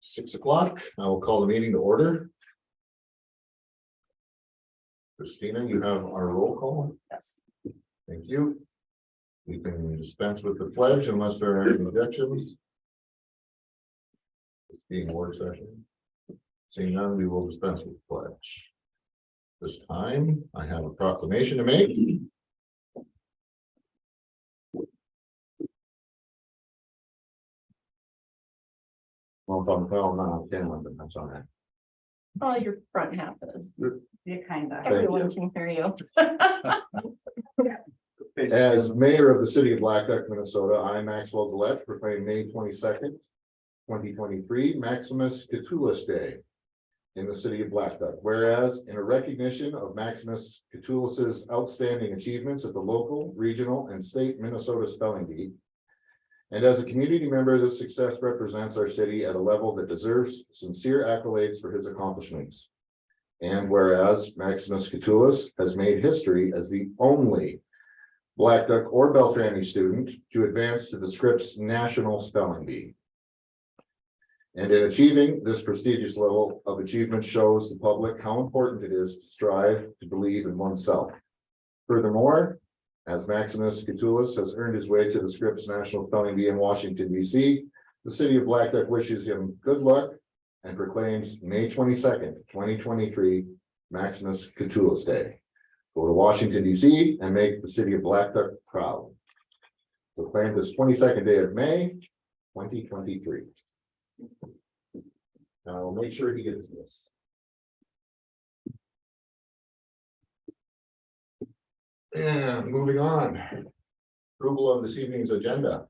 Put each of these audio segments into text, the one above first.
6 o'clock. I will call the meeting to order. Christina, you have our roll call. Yes. Thank you. We can dispense with the pledge unless there are any objections. This being a work session. Seeing none, we will dispense with the pledge. This time, I have a proclamation to make. Well, no, that's on that. Oh, your front half is. You kind of. Everyone can hear you. As mayor of the city of Blackduck, Minnesota, I, Maxwell Gillette, proclaim May 22nd, 2023, Maximus Catullus Day in the city of Blackduck. Whereas in a recognition of Maximus Catullus's outstanding achievements at the local, regional, and state Minnesota spelling bee, and as a community member, this success represents our city at a level that deserves sincere accolades for his accomplishments. And whereas Maximus Catullus has made history as the only Blackduck or Beltrami student to advance to the Scripps National Spelling Bee. And in achieving this prestigious level of achievement shows the public how important it is to strive to believe in oneself. Furthermore, as Maximus Catullus has earned his way to the Scripps National Spelling Bee in Washington, D.C., the city of Blackduck wishes him good luck and proclaims May 22nd, 2023, Maximus Catullus Day. Go to Washington, D.C. and make the city of Blackduck proud. Proclaim this 22nd day of May, 2023. And I will make sure he gets this. And moving on. Approval of this evening's agenda.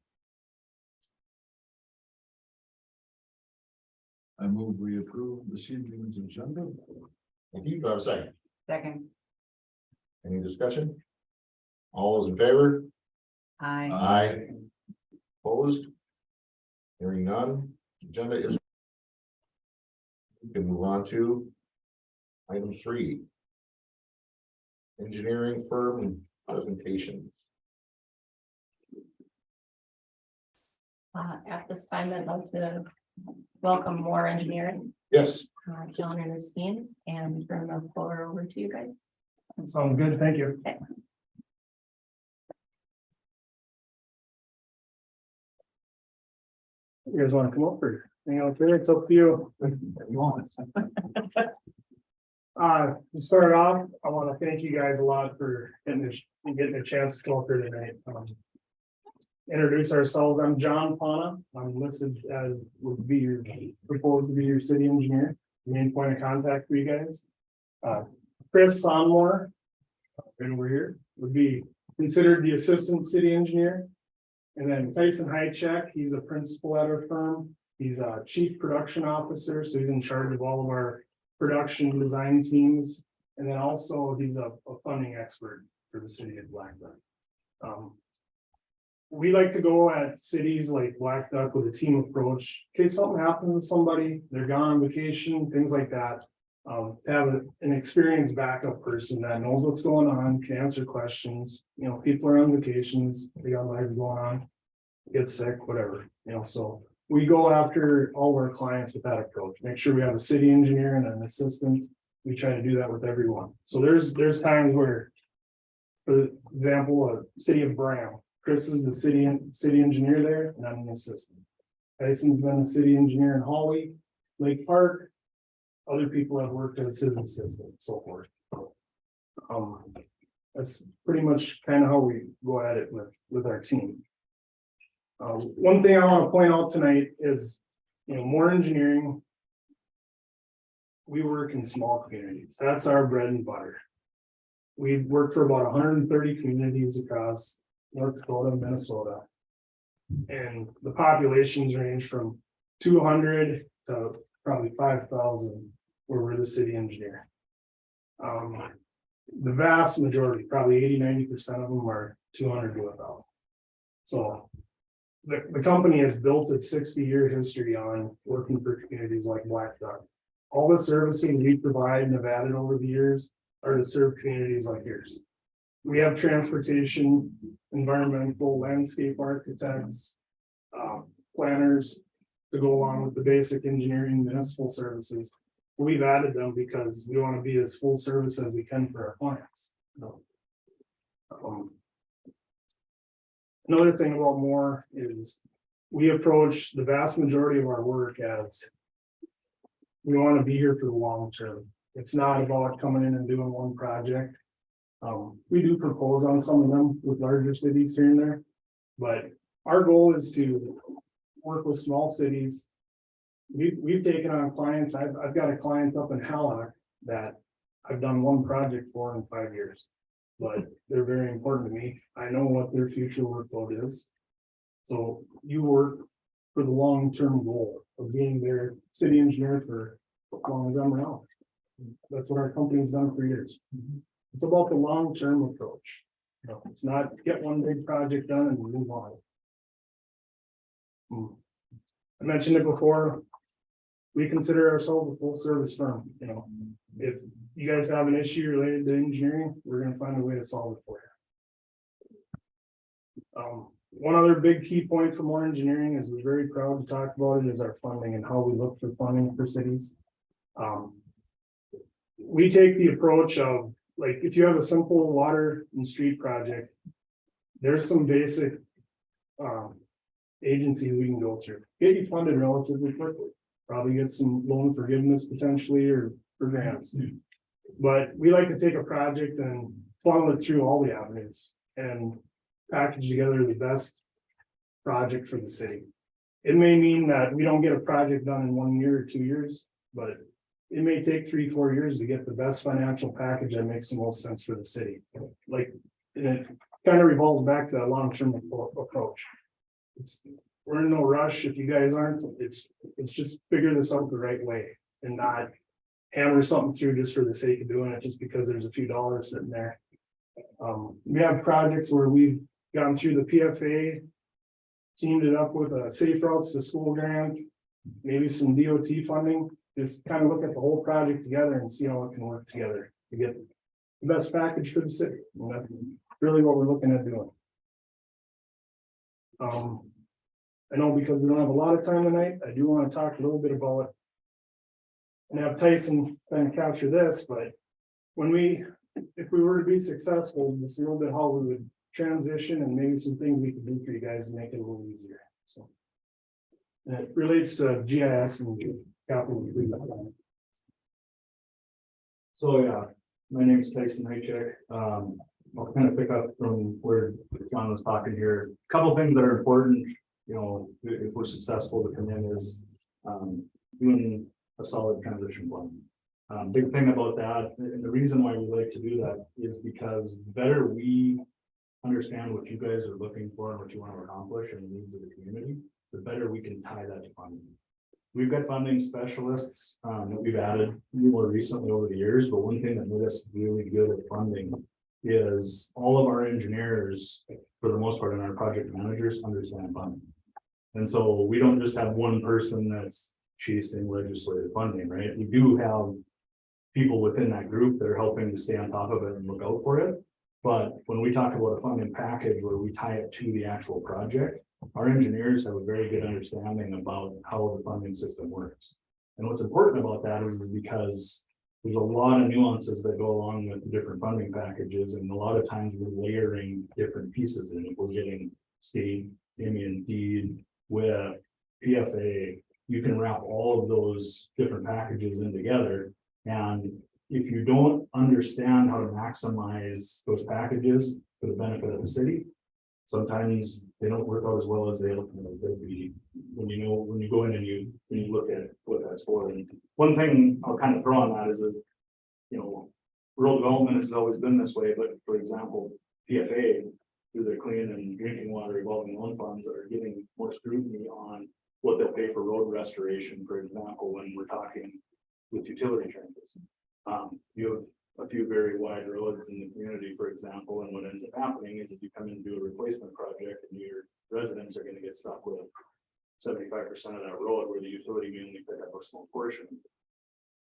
I move we approve this evening's agenda. Thank you. Do I have a second? Second. Any discussion? All those in favor? Aye. Aye. Opposed? Hearing none, agenda is. We can move on to item 3. Engineering firm presentations. At this time, I'd like to welcome more engineering, Yes, John and his team, and turn the floor over to you guys. Sounds good, thank you. Okay. You guys want to come up or hang out there? It's up to you. To start off, I want to thank you guys a lot for getting a chance to come up here tonight. Introduce ourselves. I'm John Pana. I'm listed as proposed to be your city engineer, main point of contact for you guys. Chris Sonmore, right over here, would be considered the assistant city engineer. And then Tyson Hychek, he's a principal at our firm. He's a chief production officer, so he's in charge of all of our production design teams. And then also he's a funding expert for the city of Blackduck. We like to go at cities like Blackduck with a team approach. In case something happens to somebody, they're gone on vacation, things like that. Have an experienced backup person that knows what's going on, can answer questions. You know, people are on vacations, they got lives going on, get sick, whatever, you know, so we go after all of our clients with that approach. Make sure we have a city engineer and an assistant. We try to do that with everyone. So there's times where, for example, a city of Bram, Chris is the city engineer there, and I'm the assistant. Tyson's been the city engineer in Holly, Lake Park. Other people have worked as his assistant, so forth. That's pretty much kind of how we go at it with our team. One thing I want to point out tonight is, you know, more engineering. we work in small communities. That's our bread and butter. We've worked for about 130 communities across North Dakota, Minnesota. And the populations range from 200 to probably 5,000, where we're the city engineer. The vast majority, probably 80–90% of them are 200 to 1,000. So the company has built its 60-year history on working for communities like Blackduck. All the services we provide and have added over the years are to serve communities like yours. We have transportation, environmental, landscape architects, planners to go along with the basic engineering municipal services. We've added them because we want to be as full service as we can for our clients. Another thing about Moore is we approach the vast majority of our work as we want to be here for the long term. It's not about coming in and doing one project. We do propose on some of them with larger cities here and there, but our goal is to work with small cities. We've taken on clients. I've got a client up in Hallock that I've done one project for in 5 years, but they're very important to me. I know what their future workload is. So you work for the long-term goal of being their city engineer for as long as I'm around. That's what our company's done for years. It's about the long-term approach. You know, it's not get one big project done and move on. I mentioned it before. We consider ourselves a full service firm. You know, if you guys have an issue related to engineering, we're going to find a way to solve it for you. One other big key point for Moore Engineering is we're very proud to talk about it is our funding and how we look for funding for cities. We take the approach of, like, if you have a simple water and street project, there's some basic agencies we can go through, get you funded relatively quickly, probably get some loan forgiveness potentially or for grants. But we like to take a project and funnel it through all the avenues and package together the best project for the city. It may mean that we don't get a project done in 1 year or 2 years, but it may take 3–4 years to get the best financial package that makes the most sense for the city. Like, and it kind of revolves back to that long-term approach. We're in no rush. If you guys aren't, it's just figure this out the right way and not hammer something through just for the sake of doing it, just because there's a few dollars sitting there. We have projects where we've gone through the PFA, teamed it up with a Safe Routes to School grant, maybe some DOT funding. Just kind of look at the whole project together and see how it can work together to get the best package for the city. And that's really what we're looking at doing. I know because we don't have a lot of time tonight, I do want to talk a little bit about it and have Tyson kind of capture this, but if we were to be successful, just a little bit how we would transition and maybe some things we could do for you guys to make it a little easier. So and it relates to GIS and capital improvement plan. So yeah, my name is Tyson Hychek. I'll kind of pick up from where John was talking here. A couple things that are important, you know, if we're successful to come in is doing a solid transition plan. Big thing about that, and the reason why we like to do that is because the better we understand what you guys are looking for and what you want to accomplish and the needs of the community, the better we can tie that to funding. We've got funding specialists that we've added more recently over the years, but one thing that made us really good at funding is all of our engineers, for the most part, and our project managers understand funding. And so we don't just have one person that's chasing legislative funding, right? We do have people within that group that are helping to stay on top of it and look out for it. But when we talk about a funding package where we tie it to the actual project, our engineers have a very good understanding about how the funding system works. And what's important about that is because there's a lot of nuances that go along with the different funding packages. And a lot of times we're layering different pieces in. If we're getting state, and deed with PFA, you can wrap all of those different packages in together. And if you don't understand how to maximize those packages for the benefit of the city, sometimes they don't work out as well as they look like they'd be. When you go in and when you look at what that's for. And one thing I'll kind of throw on that is, rural development has always been this way, but for example, PFA, through their clean and drinking water revolving loan funds that are getting more scrutiny on what they'll pay for road restoration, for example, when we're talking with utility trenches. You have a few very wide roads in the community, for example, and what ends up happening is if you come in and do a replacement project and your residents are gonna get stuck with 75% of that road where the utility may only pick up a small portion.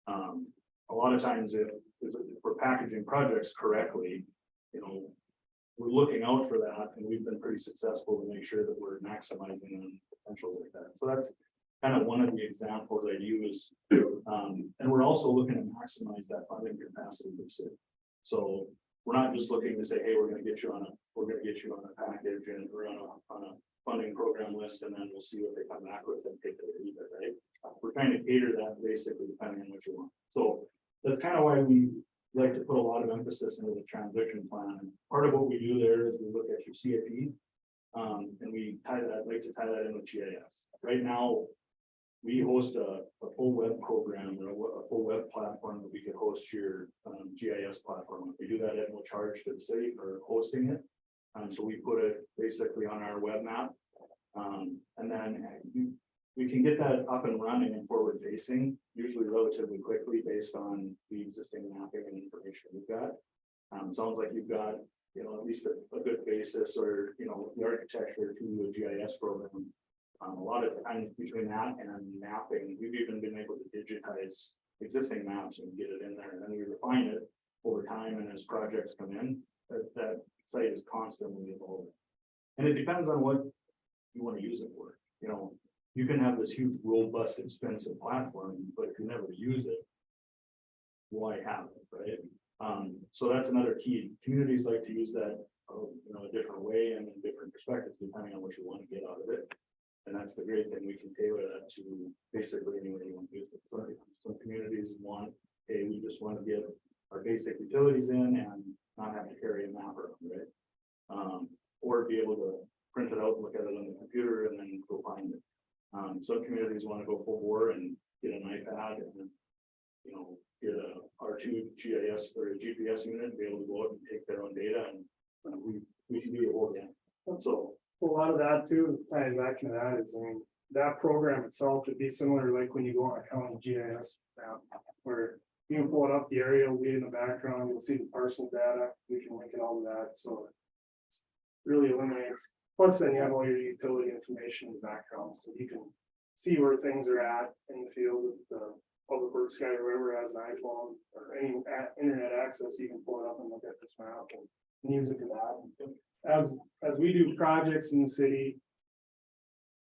A lot of times if we're packaging projects correctly, we're looking out for that, and we've been pretty successful to make sure that we're maximizing on potentials like that. So that's kind of one of the examples I use. And we're also looking to maximize that funding capacity for the city. So we're not just looking to say, hey, we're going to get you on a package and we're on a funding program list, and then we'll see what they come back with and take it or leave it, right? We're trying to cater that basically depending on what you want. So that's kind of why we like to put a lot of emphasis into the transition plan. And part of what we do there is we look at your CIP, and we like to tie that in with GIS. Right now, we host a full web program or a full web platform that we could host your GIS platform. If we do that, it will charge to the city for hosting it. So we put it basically on our web map. And then we can get that up and running and forward facing, usually relatively quickly based on the existing mapping and information we've got. Sounds like you've got, at least a good basis or, the architecture to a GIS program. A lot of times between that and mapping, we've even been able to digitize existing maps and get it in there, and then we refine it over time. And as projects come in, that site is constantly evolving. And it depends on what you want to use it for. You can have this huge, robust, expensive platform, but if you never use it, why have it, right? So that's another key. Communities like to use that, a different way and in different perspectives, depending on what you want to get out of it. And that's the great thing. We can tailor that to basically any way you want to use it. Some communities want, hey, we just want to get our basic utilities in and not have to carry a map around, right? Or be able to print it out, look at it on the computer, and then go find it. Some communities want to go full bore and get an iPad and get a R2 GIS or a GPS unit and be able to go out and take their own data, and we can do the whole thing. So A lot of that too, tying back into that is, that program itself would be similar like when you go on a county GIS map, where you can pull it up the area, we in the background, you'll see the parcel data, we can link it all to that, so it really eliminates. Plus, then you have all your utility information in the background, so you can see where things are at in the field with the public works guy or whoever has an iPhone or any internet access, you can pull it up and look at this map and use it for that. As we do projects in the city,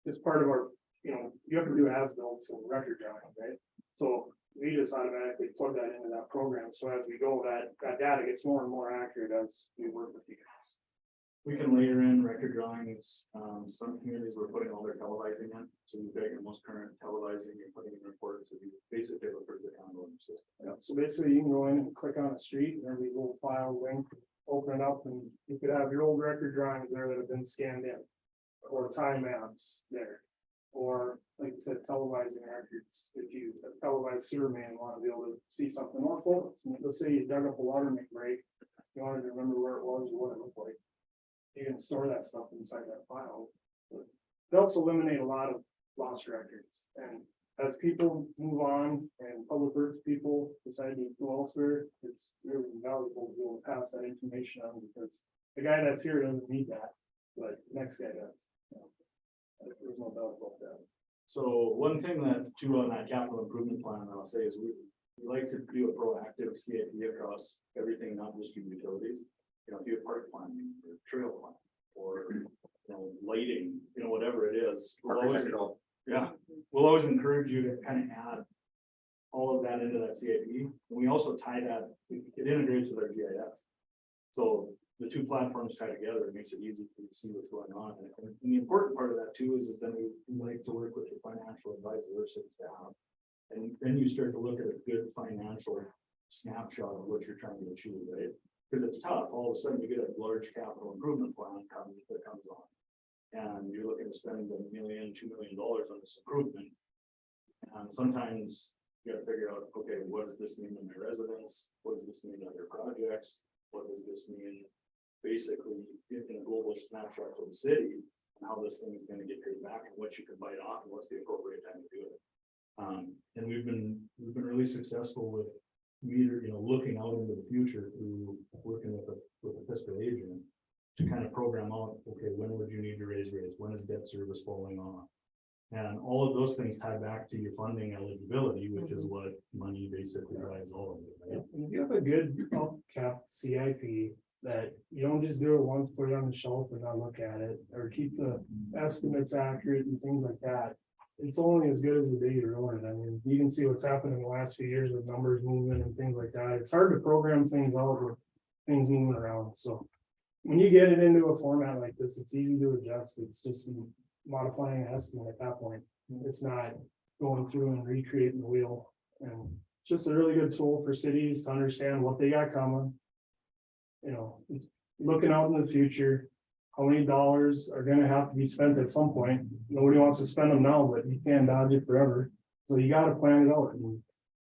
it's part of our, you have to do as-builts and record drawing, right? So we just automatically plug that into that program. So as we go, that data gets more and more accurate as we work with you guys. we can layer in record drawings. Some communities we're putting all their televising in. So you've got your most current televising, you're putting in reports, so you basically look for the condo system. Yeah, so basically you can go in and click on a street, and there'll be a little file link, open it up, and you could have your old record drawings there that have been scanned in. Or time maps there. Or like you said, televising records. If you a televised sewer man want to be able to see something more photos. Let's say you dug up a water main break, you wanted to remember where it was or what it looked like. You can store that stuff inside that file. It helps eliminate a lot of lost records. And as people move on and public works people decide to go elsewhere, it's really valuable to be able to pass that information on, because the guy that's here doesn't need that, but the next guy does. There's no doubt about that. So one thing that too on that capital improvement plan, I'll say is we like to do a proactive CIP across everything, not just your utilities. If you have park planning or trail plan or lighting, whatever it is, we'll always encourage you to kind of add all of that into that CIP. And we also tie that, it integrates with our GIS. So the two platforms tie together, it makes it easy for you to see what's going on. And the important part of that too is then we like to work with your financial advisor or city staff. And then you start to look at a good financial snapshot of what you're trying to achieve, right? Because it's tough, all of a sudden you get a large capital improvement plan that comes on. And you're looking to spend $1 million, $2 million on this improvement. And sometimes you gotta figure out, okay, what does this mean to my residents? What does this mean to other projects? What does this mean basically in a global snapshot for the city? And how this thing is gonna get paid back and what you can bite off and what's the appropriate time to do it. And we've been really successful with meter, looking out into the future through working with a fiscal agent to kind of program out, okay, when would you need to raise rates? When is debt service falling off? And all of those things tie back to your funding eligibility, which is what money basically drives all of it, right? If you have a good capped CIP that you don't just do it once, put it on the shelf and not look at it, or keep the estimates accurate and things like that. It's only as good as the day you roll it. I mean, you can see what's happened in the last few years with numbers moving and things like that. It's hard to program things out with things moving around, so. When you get it into a format like this, it's easy to adjust. It's just modifying an estimate at that point. It's not going through and recreating the wheel. And it's just a really good tool for cities to understand what they got coming. It's looking out in the future. How many dollars are gonna have to be spent at some point? Nobody wants to spend them now, but you can't dodge it forever. So you gotta plan it out. And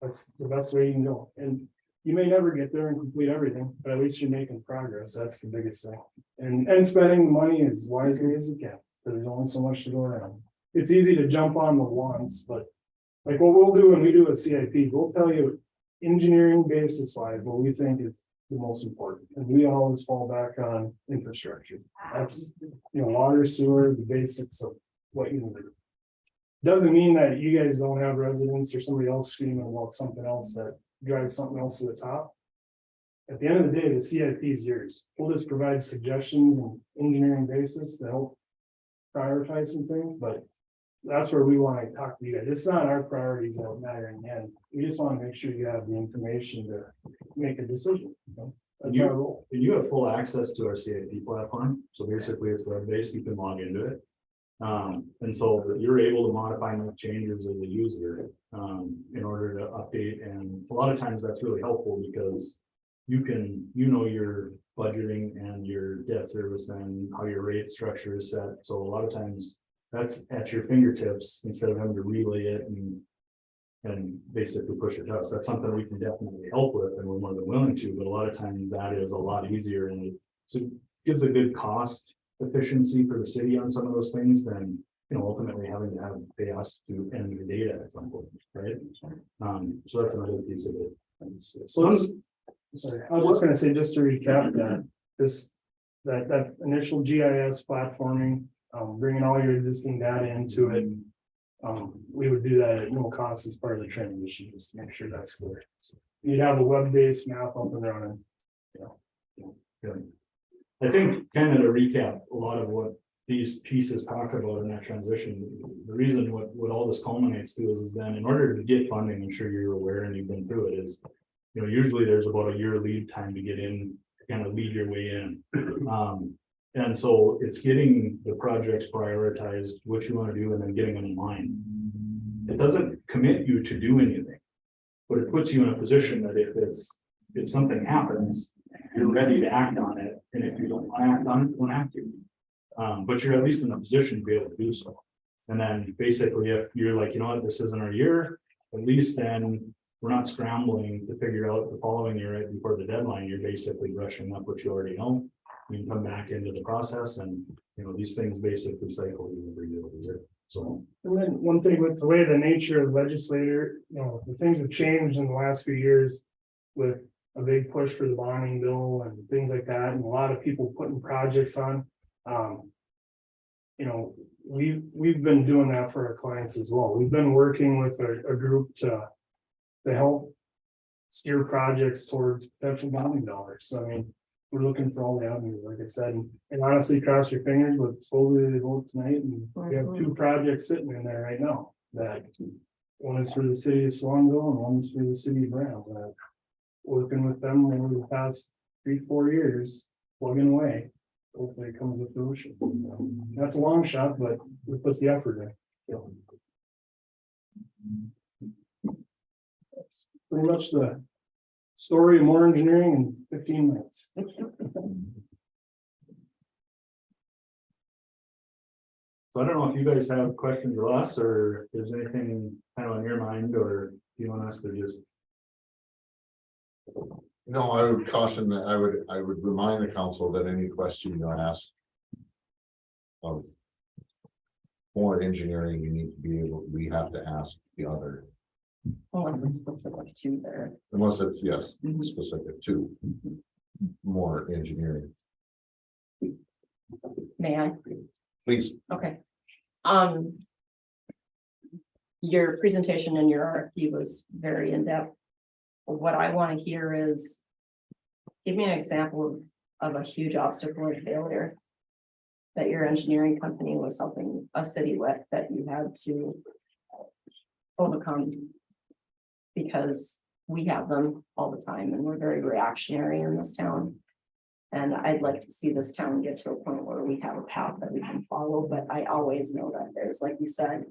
that's the best way you can go. And you may never get there and complete everything, but at least you're making progress. That's the biggest thing. And spending the money as wisely as you can, because there's only so much to go around. It's easy to jump on the wants, but like what we'll do when we do a CIP, we'll tell you engineering basis wise, what we think is the most important. And we always fall back on infrastructure. That's, water, sewer, the basics of what you need. Doesn't mean that you guys don't have residents or somebody else screaming about something else that drive something else to the top. At the end of the day, the CIP is yours. We'll just provide suggestions and engineering basis to help prioritize some things, but that's where we want to talk to you guys. It's not our priorities that matter in the end. We just want to make sure you have the information to make a decision. That's our role. And you have full access to our CIP platform. So basically it's web-based, you can log into it. And so you're able to modify and make changes as a user in order to update. And a lot of times that's really helpful because you can, your budgeting and your debt service and how your rate structure is set. So a lot of times that's at your fingertips instead of having to relay it and basically push it to us. That's something we can definitely help with and we're more than willing to, but a lot of times that is a lot easier and it gives a good cost efficiency for the city on some of those things than ultimately having to have pay us to enter the data at some point, right? So that's another piece of it. So sorry, I was just gonna say, just to recap that initial GIS platforming, bringing all your existing data into it. We would do that at no cost as part of the transition, just to make sure that's clear. So you'd have a web-based map up and running. Good. I think kind of to recap a lot of what these pieces talk about in that transition, the reason what all this culminates to is then in order to get funding, I'm sure you're aware and you've been through it, is usually there's about a year lead time to get in, to kind of lead your way in. And so it's getting the projects prioritized, what you want to do, and then getting them in line. It doesn't commit you to do anything, but it puts you in a position that if something happens, you're ready to act on it. And if you don't want to act on it, you don't have to. But you're at least in a position to be able to do so. And then basically, if you're like, this isn't our year, at least then we're not scrambling to figure out the following year right before the deadline. You're basically brushing up what you already know. You can come back into the process and, these things basically cycle every year. So. And then one thing with the way the nature of the legislator, the things have changed in the last few years with a big push for the bonding bill and things like that, and a lot of people putting projects on. We've been doing that for our clients as well. We've been working with a group to help steer projects towards potential bonding dollars. So we're looking for all the avenues, like I said, and honestly, cross your fingers, but slowly they vote tonight, and we have 2 projects sitting in there right now. That one is for the city of Swanville and one is for the city of Brown. Working with them over the past 3-4 years, plugging away. Hopefully it comes to fruition. That's a long shot, but we put the effort in. That's pretty much the story, more engineering in 15 minutes. So I don't know if you guys have questions for us, or if there's anything kind of on your mind, or if you want us to just. No, I would caution that I would remind the council that any question you ask. Of. More engineering, you need to be able, we have to ask the other, Unless it's specific to their. unless it's, yes, Mhm. specific to. More engineering, May I? please. Okay. Your presentation and your RFP was very in-depth. What I want to hear is, give me an example of a huge obstacle or failure that your engineering company was helping a city with that you had to overcome. Because we have them all the time and we're very reactionary in this town. And I'd like to see this town get to a point where we have a path that we can follow, but I always know that there's, like you said,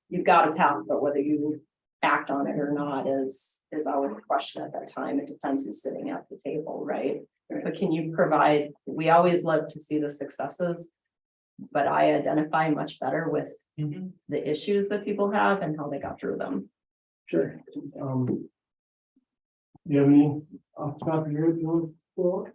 you've got a path, but whether you act on it or not is always a question at that time. It depends who's sitting at the table, right? But can you provide, we always love to see the successes, but I identify much better with the issues that people have and how they got through them. Sure. Do you have any off the top of your head you want to pull up?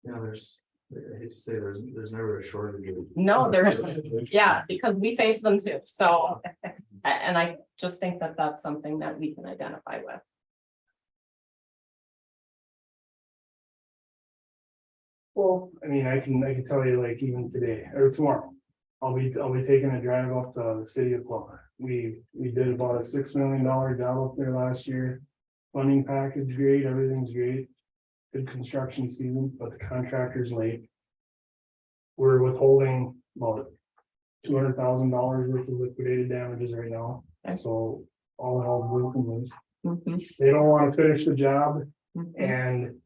Yeah, I hate to say, there's never a shortage of. No, there isn't. Yeah, because we face them too. So, and I just think that that's something that we can identify with. Well, I mean, I can tell you, like, even today or tomorrow, I'll be taking a drive up to the city of Plymouth. We did about a $6 million job up there last year. Funding package great, everything's great. Good construction season, but the contractor's late. We're withholding about $200,000 worth of liquidated damages right now. Okay. So all in all, broken loose. Mhm, They don't want to finish the job, mhm. and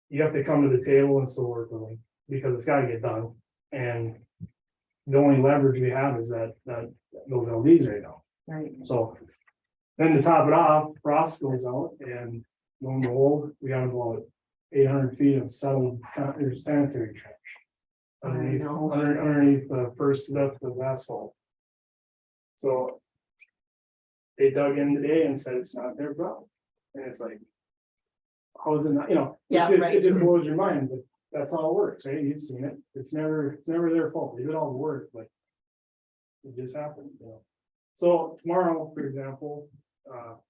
you have to come to the table and still work with them because it's got to get done. And the only leverage we have is that those LDs right now. Right. So then to top it off, frost goes out and lo and behold, we have about 800 feet of settled sanitary trench. Underneath, know. underneath the first lift of asphalt. So they dug in today and said it's not their problem. And it's like, how is it not, Yeah, it right. just blows your mind, but that's how it works, right? You've seen it. It's never their fault. They did all the work, but it just happened. So tomorrow, for example,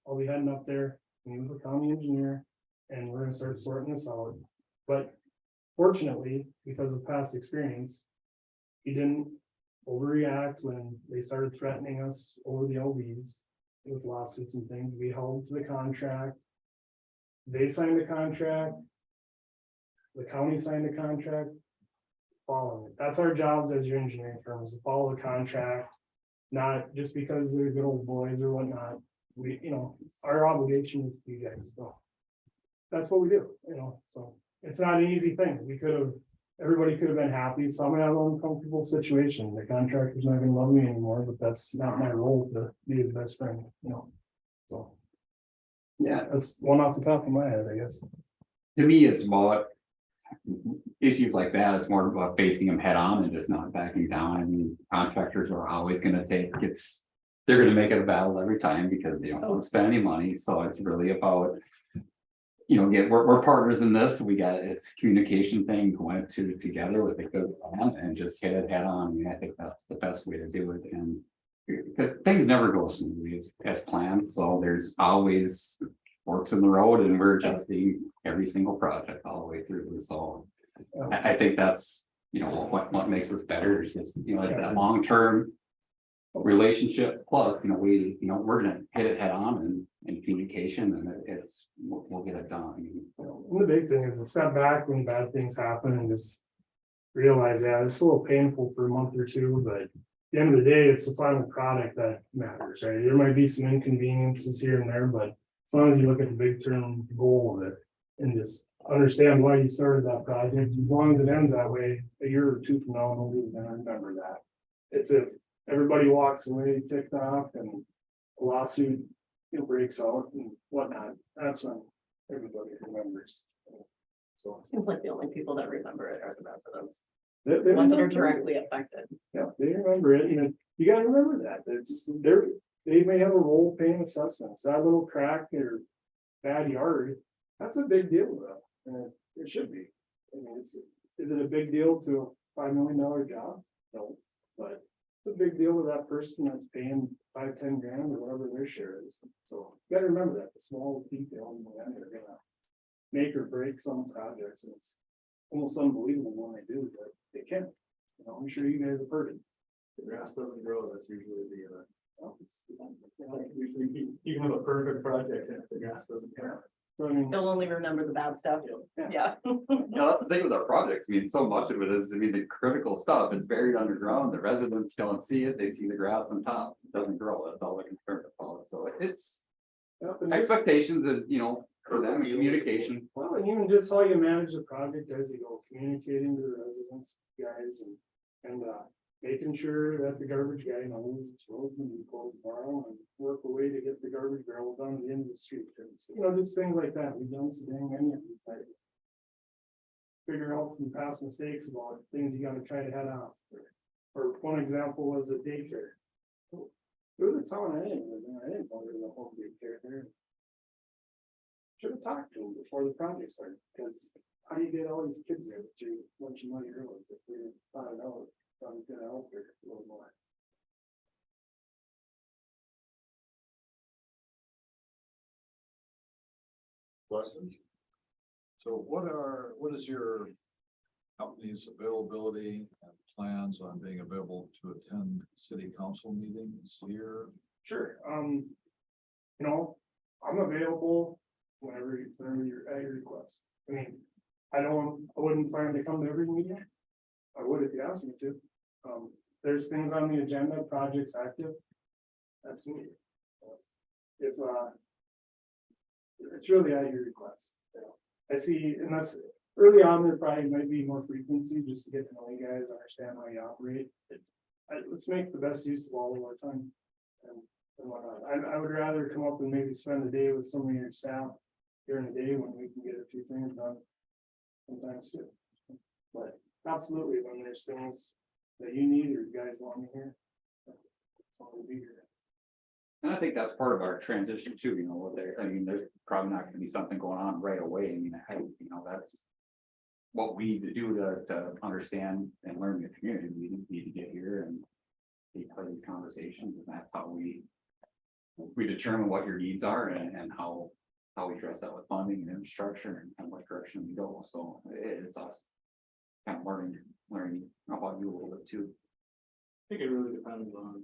I'll be heading up there, meeting with the county engineer, and we're gonna start sorting this out. But fortunately, because of past experience, he didn't overreact when they started threatening us over the LVs with lawsuits and things. We held to the contract. They signed the contract. The county signed the contract. Following it. That's our jobs as your engineering firms, to follow the contract. Not just because they're good old boys or whatnot. We, our obligation is to you guys, so. That's what we do, so it's not an easy thing. Everybody could have been happy, so I'm gonna have an uncomfortable situation. The contractor's not gonna love me anymore, but that's not my role to be his best friend, so. Yeah, that's one off the top of my head, I guess. To me, it's about issues like that. It's more about facing them head on and just not backing down. I mean, contractors are always gonna they're gonna make it a battle every time because they don't want to spend any money. So it's really about, we're partners in this. It's a communication thing, going together with a good plan and just hit it head on. I mean, I think that's the best way to do it. And because things never go smoothly as planned. So there's always forks in the road, and we're adjusting every single project all the way through. So I think that's, what makes us better is just, that long-term relationship. Plus, we're gonna hit it head on and communication, and we'll get it done. And the big thing is to step back when bad things happen and just realize that it's a little painful for a month or two, but at the end of the day, it's the final product that matters, right? There might be some inconveniences here and there, but as long as you look at the big term goal of it and just understand why you started that project, as long as it ends that way, a year or two from now, nobody's gonna remember that. It's if everybody walks away ticked off and a lawsuit breaks out and whatnot, that's when everybody remembers. So. Seems like the only people that remember it are the residents, They the ones that are remember it. directly affected. Yeah, they remember it, you gotta remember that, they may have a role paying assessments, that little crack or bad yard, that's a big deal to them, and it should be. I mean, is it a big deal to a $5 million job? No, but it's a big deal to that person that's paying 5-10 grand or whatever their share is, so you gotta remember that, the small detail in the end are gonna make or break some projects, and it's almost unbelievable when they do, but they can. I'm sure you guys have heard it. The grass doesn't grow, that's usually the, usually you can have a perfect project and if the grass doesn't grow. So I mean, They'll only remember the bad stuff. Yeah. That's the thing with our projects. I mean, so much of it is, the critical stuff, it's buried underground. The residents don't see it. They see the grass on top. It doesn't grow. That's all they're concerned about. So it's yeah, and just- expectations that, for them, communication. well, and even just how you manage the project as you go, communicating to the residents, guys, and making sure that the garbage guy knows it's road and we close tomorrow and work a way to get the garbage barrel down to the end of the street. Just things like that. We've done so dang many of these things. Figure out from past mistakes about things you gotta try to head out. Or one example was a daycare. There was a town I didn't live in. I didn't know there was a home daycare there. Should have talked to them before the project started, because how do you get all these kids there with you, bunch of money girls, if we found out, I'm gonna help her a little more. Questions? So what is your company's availability and plans on being available to attend city council meetings here? Sure, I'm available whenever you're at your request. I mean, I wouldn't plan to come to every meeting. I would if you asked me to. There's things on the agenda, projects active. Absolutely. If, it's really at your request. I see, and that's early on, there probably might be more frequency just to get to know you guys, understand how you operate. Let's make the best use of all of our time. And whatnot. I would rather come up and maybe spend the day with some of your staff during the day when we can get a few things done. Sometimes too. But absolutely, when there's things that you need or you guys want me here. I'll be here. And I think that's part of our transition too, there's probably not gonna be something going on right away. That's what we need to do to understand and learn the community. We need to get here and be part of these conversations, and that's how we determine what your needs are and how we address that with funding and infrastructure and what direction we go. So it's us kind of learning about you a little bit too. I think it really depends on,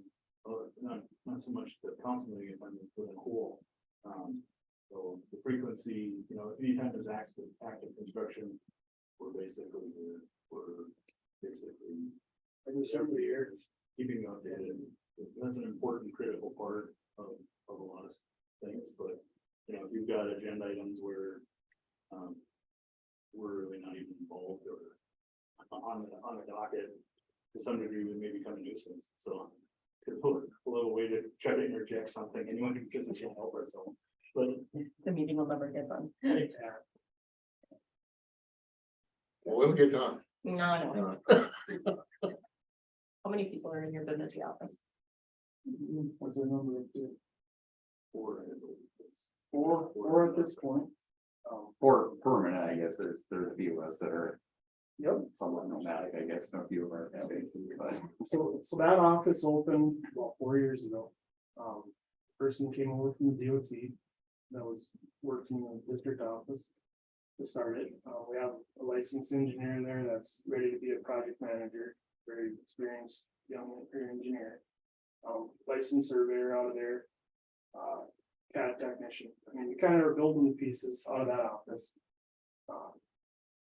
not so much the council meeting, but the whole. So the frequency, anytime there's active construction, we're basically Every several years. keeping you updated. That's an important, critical part of a lot of things, but, if you've got agenda items where, we're really not even involved or on the docket, to some degree, we may become a nuisance, so. A little way to try to interject something, anyone because we can't help ourselves, but. The meeting will never get done. Well, it'll get done. No, I know. Uh, How many people are in your Bemidji office? What's the number of two? Or, I believe it's- Four at this point. For permanent, I guess there's a few of us that are Yep. somewhat nomadic, I guess, a few of our spaces, but. So that office opened about 4 years ago. Person came over from the DOT that was working in the district office to start it. We have a licensed engineer there that's ready to be a project manager, very experienced young engineer. Licensed surveyor out of there. CAD technician. I mean, we kind of are building the pieces out of that office.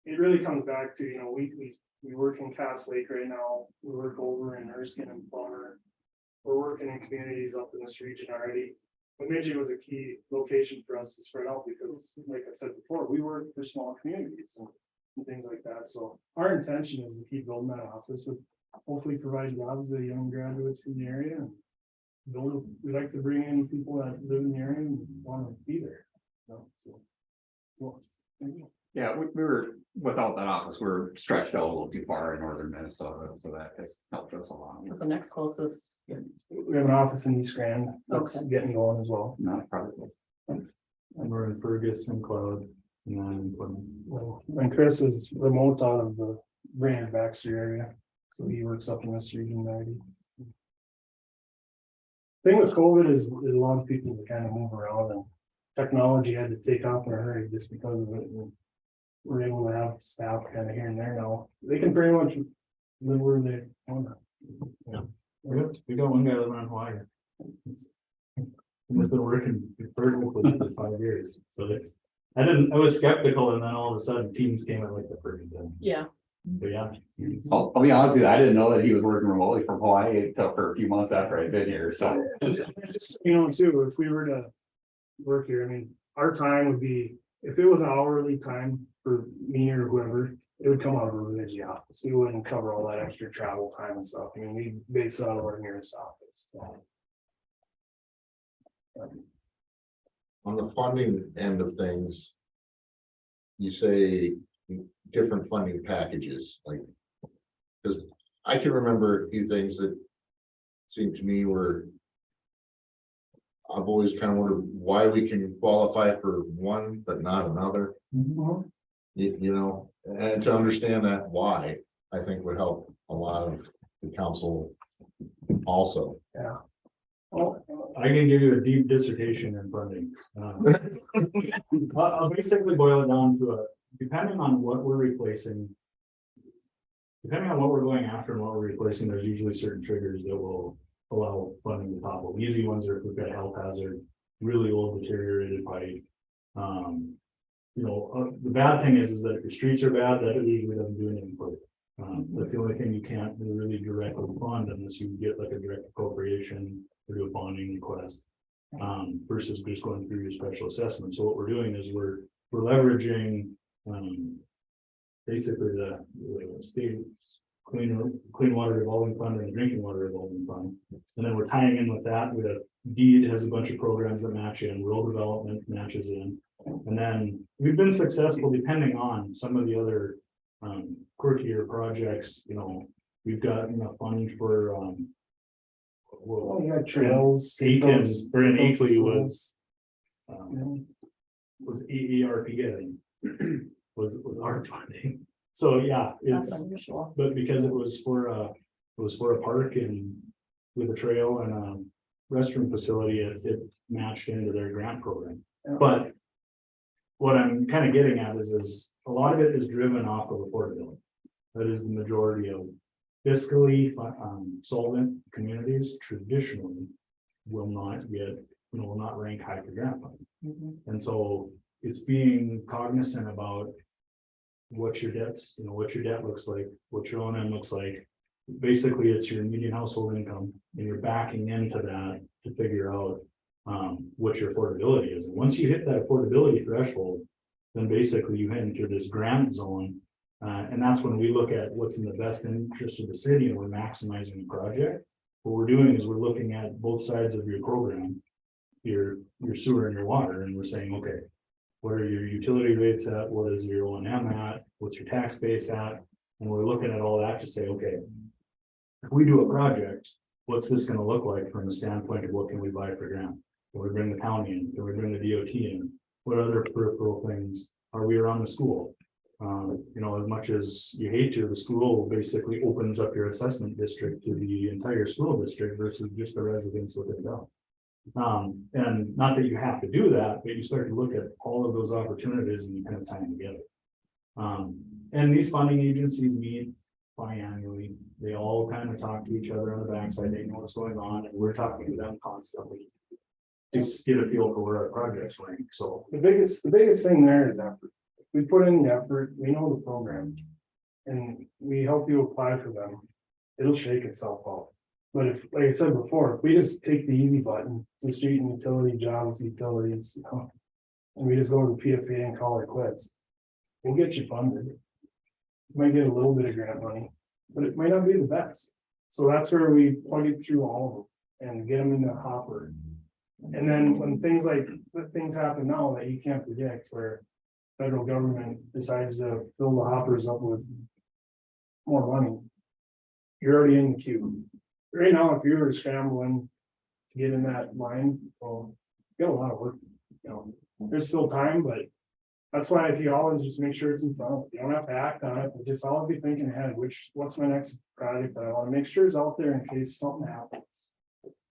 It really comes back to, we work in Cass Lake right now. We work over in Erskine and Plummer. We're working in communities up in this region already. Bemidji was a key location for us to spread out because, like I said before, we work for small communities and things like that. So our intention is to keep building that office with hopefully provide jobs to young graduates from the area and we like to bring in people that live in the area and want to be there. So, well, Yeah, we were, without that office, we're stretched out a little too far in northern Minnesota, so that has helped us along. What's the next closest? we have an office in East Grand that's Okay. getting going as well. Not probably. And we're in Fergus and Cloud. And then Well, and Chris is remote out of the Brand Baxter area, so he works up in this region already. Thing with COVID is a lot of people to kind of move around, and technology had to take off in a hurry just because of it. And we're able to have staff kind of here and there now. They can pretty much live where they want. we got one guy living on Hawaii. He's been working for 5 years, so I was skeptical, and then all of a sudden teams came in like the perfect time. Yeah, But yeah. I'll be honest with you, I didn't know that he was working remotely from Hawaii until for a few months after I'd been here, so. You know, too, if we were to work here, I mean, our time would be, if it was an hourly time for me or whoever, it would come out of a Bemidji office. We wouldn't cover all that extra travel time and stuff. I mean, we base it on our nearest office. So. On the funding end of things. You say different funding packages, like. Cause I can remember a few things that. Seemed to me were. I've always kind of wondered why we can qualify for one but not another, you know, and to understand that why, I think would help a lot of the council. Also, Oh, I can give you a deep dissertation in funding. I'll basically boil it down to depending on what we're replacing. Depending on what we're going after and what we're replacing, there's usually certain triggers that will allow funding to topple. The easy ones are if we've got a health hazard, really old deteriorated pipe. The bad thing is that if your streets are bad, that usually doesn't do anything for you. That's the only thing you can't really directly fund unless you get like a direct appropriation or do a bonding request. Versus just going through your special assessment. So what we're doing is we're leveraging basically the state clean water revolving fund and the drinking water revolving fund. And then we're tying in with that with a deed has a bunch of programs that match in, rural development matches in. And then we've been successful depending on some of the other quirkier projects, we've got enough funding for well, you got trails. Aiken, or in Akeley schools. was EERP getting was our funding. So yeah, that's it's unusual. but because it was for a park and with a trail and a restroom facility, it matched into their grant program. But what I'm kind of getting at is a lot of it is driven off of affordability. That is the majority of fiscally solvent communities traditionally will not rank high for grant funding. Mhm. And so it's being cognizant about what your debts, what your debt looks like, what your O&M looks like. Basically, it's your median household income, and you're backing into that to figure out what your affordability is. And once you hit that affordability threshold, then basically you head into this grant zone. And that's when we look at what's in the best interest of the city and we're maximizing the project. What we're doing is we're looking at both sides of your program, your sewer and your water, and we're saying, okay, what are your utility rates at? What is your O&M at? What's your tax base at? And we're looking at all that to say, okay, if we do a project, what's this going to look like from the standpoint of what can we buy for grant? Can we bring the county in? Can we bring the DOT in? What other peripheral things are we around the school? As much as you hate to, the school basically opens up your assessment district to the entire school district versus just the residents within it. And not that you have to do that, but you start to look at all of those opportunities and you kind of tie them together. And these funding agencies meet biannually. They all kind of talk to each other on the backside. They know what's going on, and we're talking to them constantly. Just get a feel for where our projects rank. So The biggest thing there is effort. If we put in the effort, we know the program. And we help you apply for them, it'll shake itself out. But if, like I said before, if we just take the easy button, it's the street and utility jobs, utilities, and we just go to the PFA and call it quits, we'll get you funded. You might get a little bit of grant money, but it might not be the best. So that's where we plug it through all of them. and get them in the hopper. And then when things happen now that you can't predict, where federal government decides to fill the hoppers up with more money, you're already in the queue. Right now, if you're scrambling to get in that line, well, you got a lot of work, you know, there's still time, but that's why if you always just make sure it's in front of you, don't have to act on it, but just always be thinking ahead, what's my next project that I wanna make sure is out there in case something happens.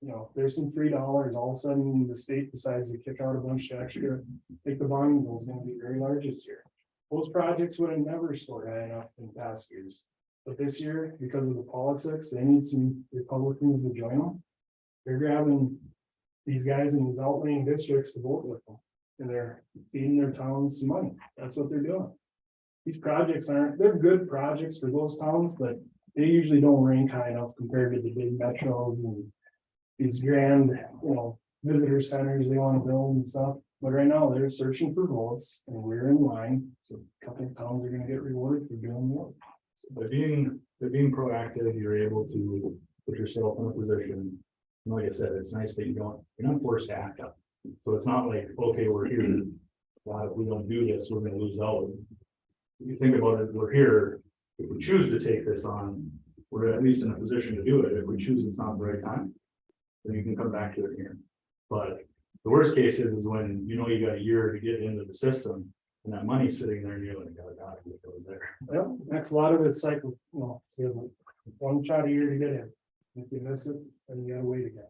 You know, there's some $3, all of a sudden the state decides to kick out a bunch of extra, think the bonding bill is gonna be very large this year. Those projects would have never scored high enough in past years. But this year, because of the politics, they need some Republicans to join them. They're grabbing these guys in these outlying districts to vote with them. And they're feeding their towns some money. That's what they're doing. These projects they're good projects for those towns, but they usually don't rank high enough compared to the big metros and these grand, visitor centers they want to build and stuff. But right now they're searching for votes and we're in line. So a couple of towns are gonna get rewarded for doing more. By being proactive, you're able to put yourself in a position. And like I said, it's nice that you're not forced to act up. So it's not like, okay, we're here. If we don't do this, we're gonna lose out. You think about it, we're here. If we choose to take this on, we're at least in a position to do it. If we choose it's not the right time, then you can come back to it here. But the worst case is when you got a year to get into the system and that money's sitting there and you're like, God, it goes there. Well, that's a lot of it's cycle, you have one shot a year to get in. If you miss it, then you gotta wait again.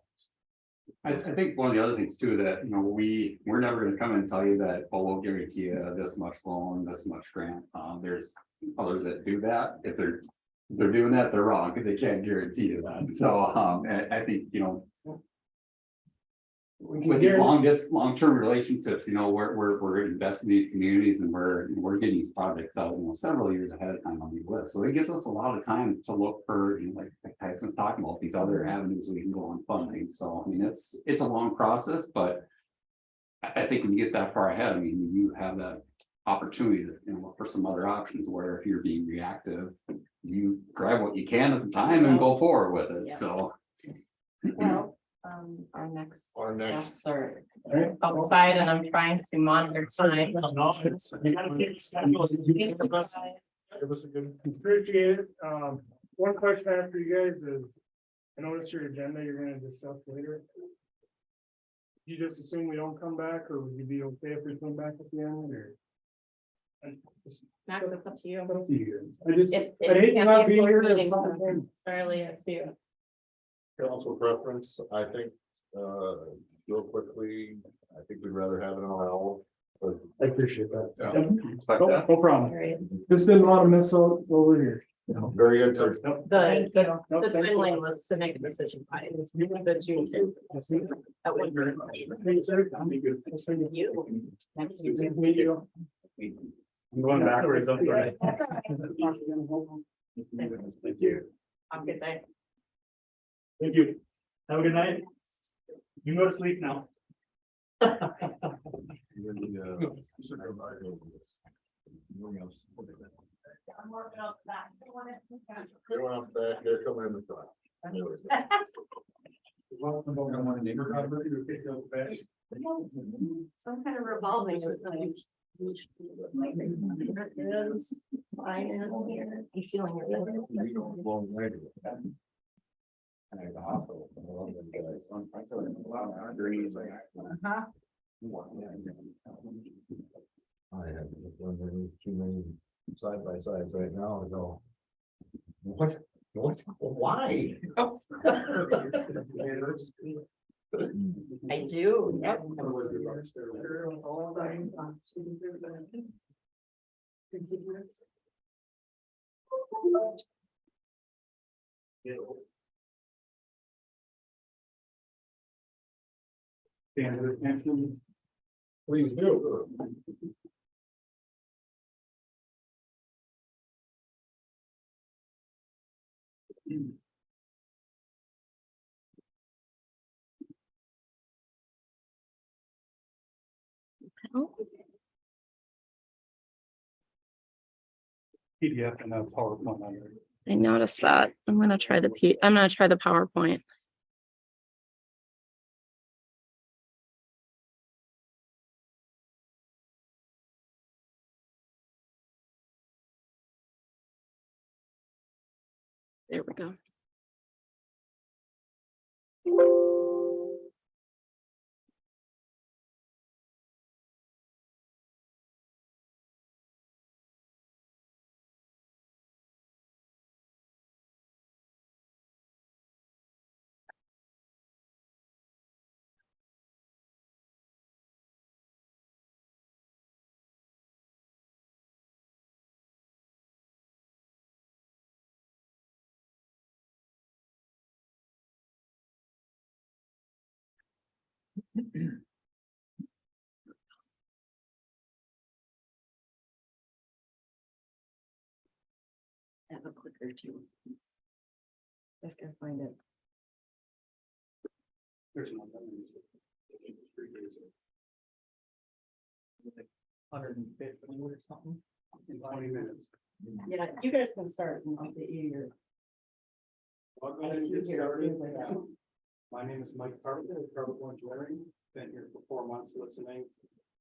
I think one of the other things too, that, we're never gonna come and tell you that, oh, we'll guarantee you this much loan, this much grant. There's others that do that. If they're doing that, they're wrong, because they can't guarantee you that. So, I think, with these long-term relationships, we're investing in these communities and we're getting these projects out, several years ahead of time on these lists. So it gives us a lot of time to look for, like Tyson's talking about, these other avenues we can go on funding. So, I mean, it's a long process, but I think when you get that far ahead, you have that opportunity to look for some other options where if you're being reactive, you grab what you can at the time and go forward with it. Yeah. So. Well, our next Our next, guests are Alright. outside and I'm trying to monitor time. No, it's, you gotta keep give us a good. appreciate it. One question I have for you guys is, I noticed your agenda you're gonna discuss later. You just assume we don't come back, or would you be okay if we come back at the end, or? Max, it's up to you. Up to you guys. I just, It I hate to not be here. meeting, if so something- it's entirely up to you. Council preference, I think, real quickly, I think we'd rather have it on our own. But I appreciate that. Yeah. Expect No that. no problem. Right. Just didn't want to miss out over here. very good, sir. Yep. The Nope, the thanks a lot. timeline was to make a decision by the June. That would be. Thanks, sir. I'll be good. Thanks, thank you. You. Nice to meet Nice you. to meet you. I'm going backwards. I'm sorry. Thank you. Have a good day. Thank you. Have a good night. You can go to sleep now. They went up back, they're coming in the front. Some kind of revolving. Fine in here. You feeling your. I have one of these too many side by sides right now and go. What, why? I do. Yep. Please do. PDF and a PowerPoint on it. I noticed that. I'm gonna try the PowerPoint. There we go. Have a clicker too. Just gotta find it. There's no. 150 or something. In 20 minutes. Yeah, you guys can start and I'll get you your. I'll go ahead and get started. My name is Mike Carpenter with Carpenter Engineering. Been here for 4 months listening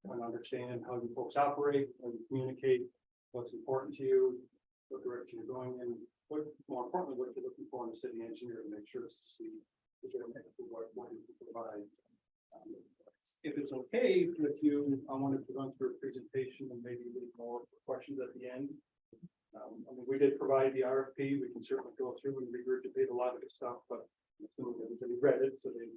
and understanding how you folks operate and communicate what's important to you, what direction you're going in, what, more importantly, what you're looking for in a city engineer to make sure to see if you're going to what you can provide. If it's okay with you, I wanted to run through a presentation and maybe leave more questions at the end. I mean, we did provide the RFP. We can certainly go through and regurgitate a lot of the stuff, but everybody read it, so they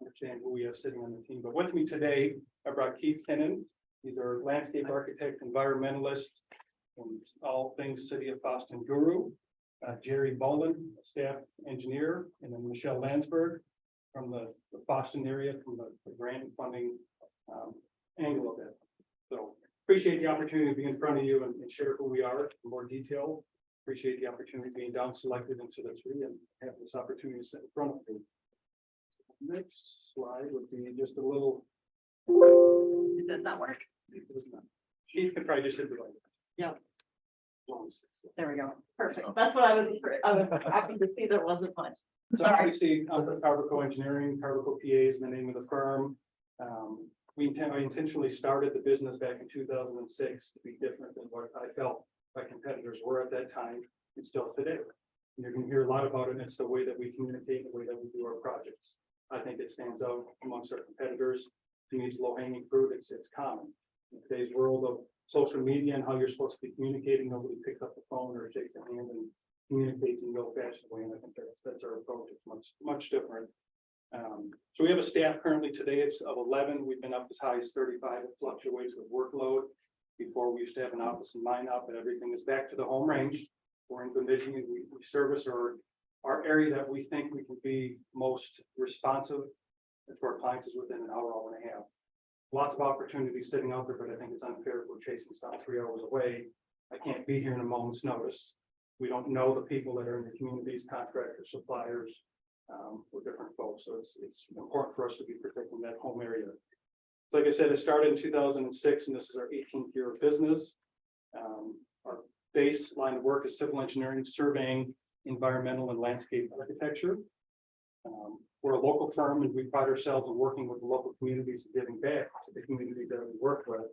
understand who we have sitting on the team. But with me today, I brought Keith Kennan. He's our landscape architect, environmentalist, and all things City of Boston guru. Jerry Boland, staff engineer, and then Michelle Landsberg from the Boston area, from the grant funding angle of it. So appreciate the opportunity to be in front of you and share who we are in more detail. Appreciate the opportunity of being down selected into the three and have this opportunity to sit in front of you. Next slide would be just a little. Did that work? Chief could probably just hit the right. Yeah. There we go. Perfect. That's what I was happy to see there wasn't much. So obviously, Carbico Engineering, Carbico PA is the name of the firm. I intentionally started the business back in 2006 to be different than what I felt my competitors were at that time and still today. And you're going to hear a lot about it, and it's the way that we communicate, the way that we do our projects. I think it stands out amongst our competitors. To me, it's low-hanging fruit. It's common. In today's world of social media and how you're supposed to be communicating, nobody picks up the phone or takes a hand and communicates in the old-fashioned way. And I think that's our approach. It's much different. So we have a staff currently today. It's of 11. We've been up as high as 35. It fluctuates with workload. Before we used to have an office in Minot, but everything is back to the home range. We're in Bemidji, and we service our area that we think we can be most responsive to our clients is within an hour and a half. Lots of opportunities sitting out there, but I think it's unfair if we're chasing some 3 hours away. I can't be here in a moment's notice. We don't know the people that are in the communities, contractors, suppliers, with different folks. So it's important for us to be protecting that home area. So like I said, it started in 2006, and this is our 18th year of business. Our baseline of work is civil engineering, surveying, environmental and landscape architecture. We're a local firm, and we pride ourselves on working with the local communities and giving back to the communities that we work with.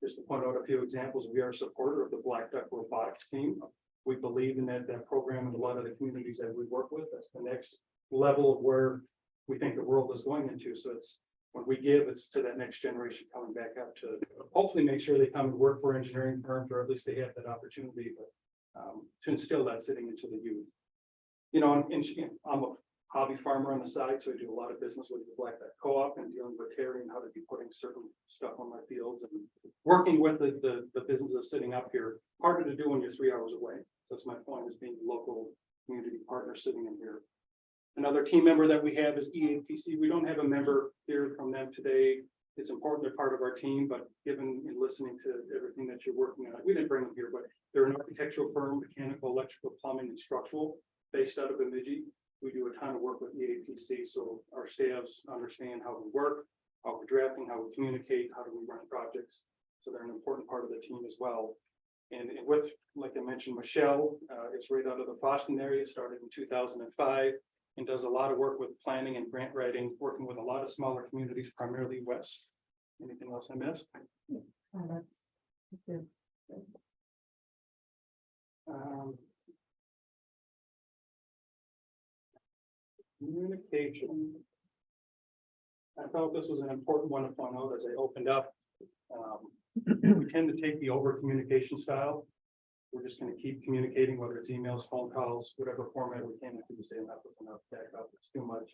Just to point out a few examples, we are a supporter of the Blackduck robotics team. We believe in that program and a lot of the communities that we work with. That's the next level of where we think the world is going into. So it's when we give, it's to that next generation coming back up to hopefully make sure they come and work for engineering firms, or at least they have that opportunity, but to instill that sitting into the youth. You know, I'm a hobby farmer on the side, so I do a lot of business with the Blackduck Co-op and dealing with Terry and how to be putting certain stuff on my fields and working with the businesses sitting up here. Harder to do when you're 3 hours away. So that's my point, is being a local community partner sitting in here. Another team member that we have is EAPC. We don't have a member here from them today. It's important they're part of our team, but given and listening to everything that you're working on, we didn't bring them here, but they're an architectural firm, mechanical, electrical, plumbing, and structural, based out of Bemidji. We do a ton of work with EAPC, so our staffs understand how we work, how we're drafting, how we communicate, how do we run projects. So they're an important part of the team as well. And with, like I mentioned, Michelle is right out of the Boston area, started in 2005. And does a lot of work with planning and grant writing, working with a lot of smaller communities, primarily west. Anything else I missed? Oh, that's good. Communication. I felt this was an important one to point out as I opened up. We tend to take the over communication style. We're just gonna keep communicating, whether it's emails, phone calls, whatever format we can. If you say enough is enough, back up, it's too much,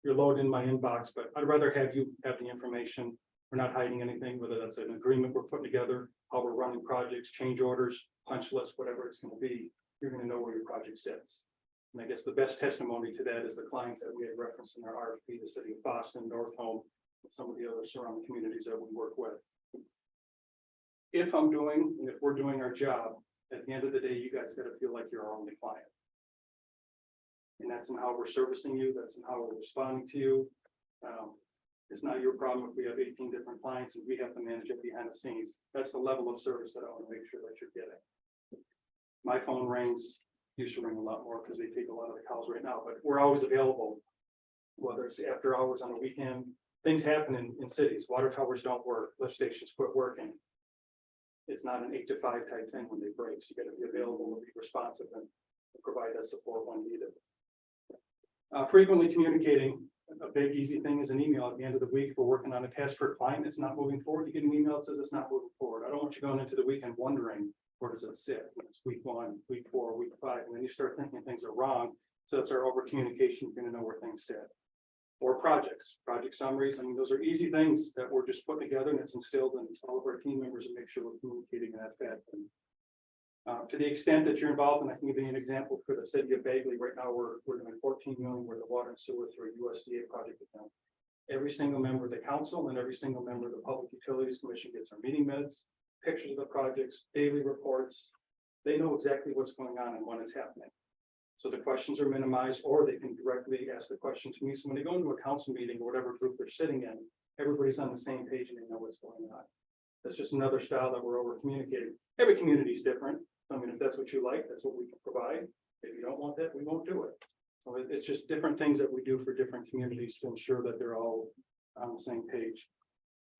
you're loading my inbox, but I'd rather have you have the information. We're not hiding anything, whether that's an agreement we're putting together, how we're running projects, change orders, punch lists, whatever it's gonna be. You're gonna know where your project sits. And I guess the best testimony to that is the clients that we had referenced in our RFP, the city of Boston, North Home, and some of the other surrounding communities that we work with. If we're doing our job, at the end of the day, you guys gotta feel like you're our only client. And that's in how we're servicing you, that's in how we're responding to you. It's not your problem if we have 18 different clients and we have to manage it behind the scenes. That's the level of service that I want to make sure that you're getting. My phone rings, used to ring a lot more because they take a lot of the calls right now, but we're always available. Whether it's after hours on a weekend, things happen in cities, water towers don't work, lift stations quit working. It's not an 8 to 5 type thing when they break, so you gotta be available and be responsive and provide that support when needed. Frequently communicating, a big easy thing is an email at the end of the week. We're working on a task for a client that's not moving forward. You get an email that says it's not moving forward. I don't want you going into the weekend wondering where does it sit? When it's week 1, week 4, week 5, and then you start thinking things are wrong. So it's our over communication. You're gonna know where things sit. Or project summaries. I mean, those are easy things that we're just putting together and it's instilled in all of our team members and make sure we're communicating, and that's bad. To the extent that you're involved, and I can give you an example for the city of Bagley, right now we're doing 14 million worth of water and sewer through a USDA project account. Every single member of the council and every single member of the Public Utilities Commission gets our meeting minutes, pictures of the projects, daily reports. They know exactly what's going on and when it's happening. So the questions are minimized, or they can directly ask the question to me. So when they go into a council meeting or whatever group they're sitting in, everybody's on the same page and they know what's going on. That's just another style that we're over communicating. Every community is different. I mean, if that's what you like, that's what we can provide. If you don't want that, we won't do it. So it's just different things that we do for different communities to ensure that they're all on the same page.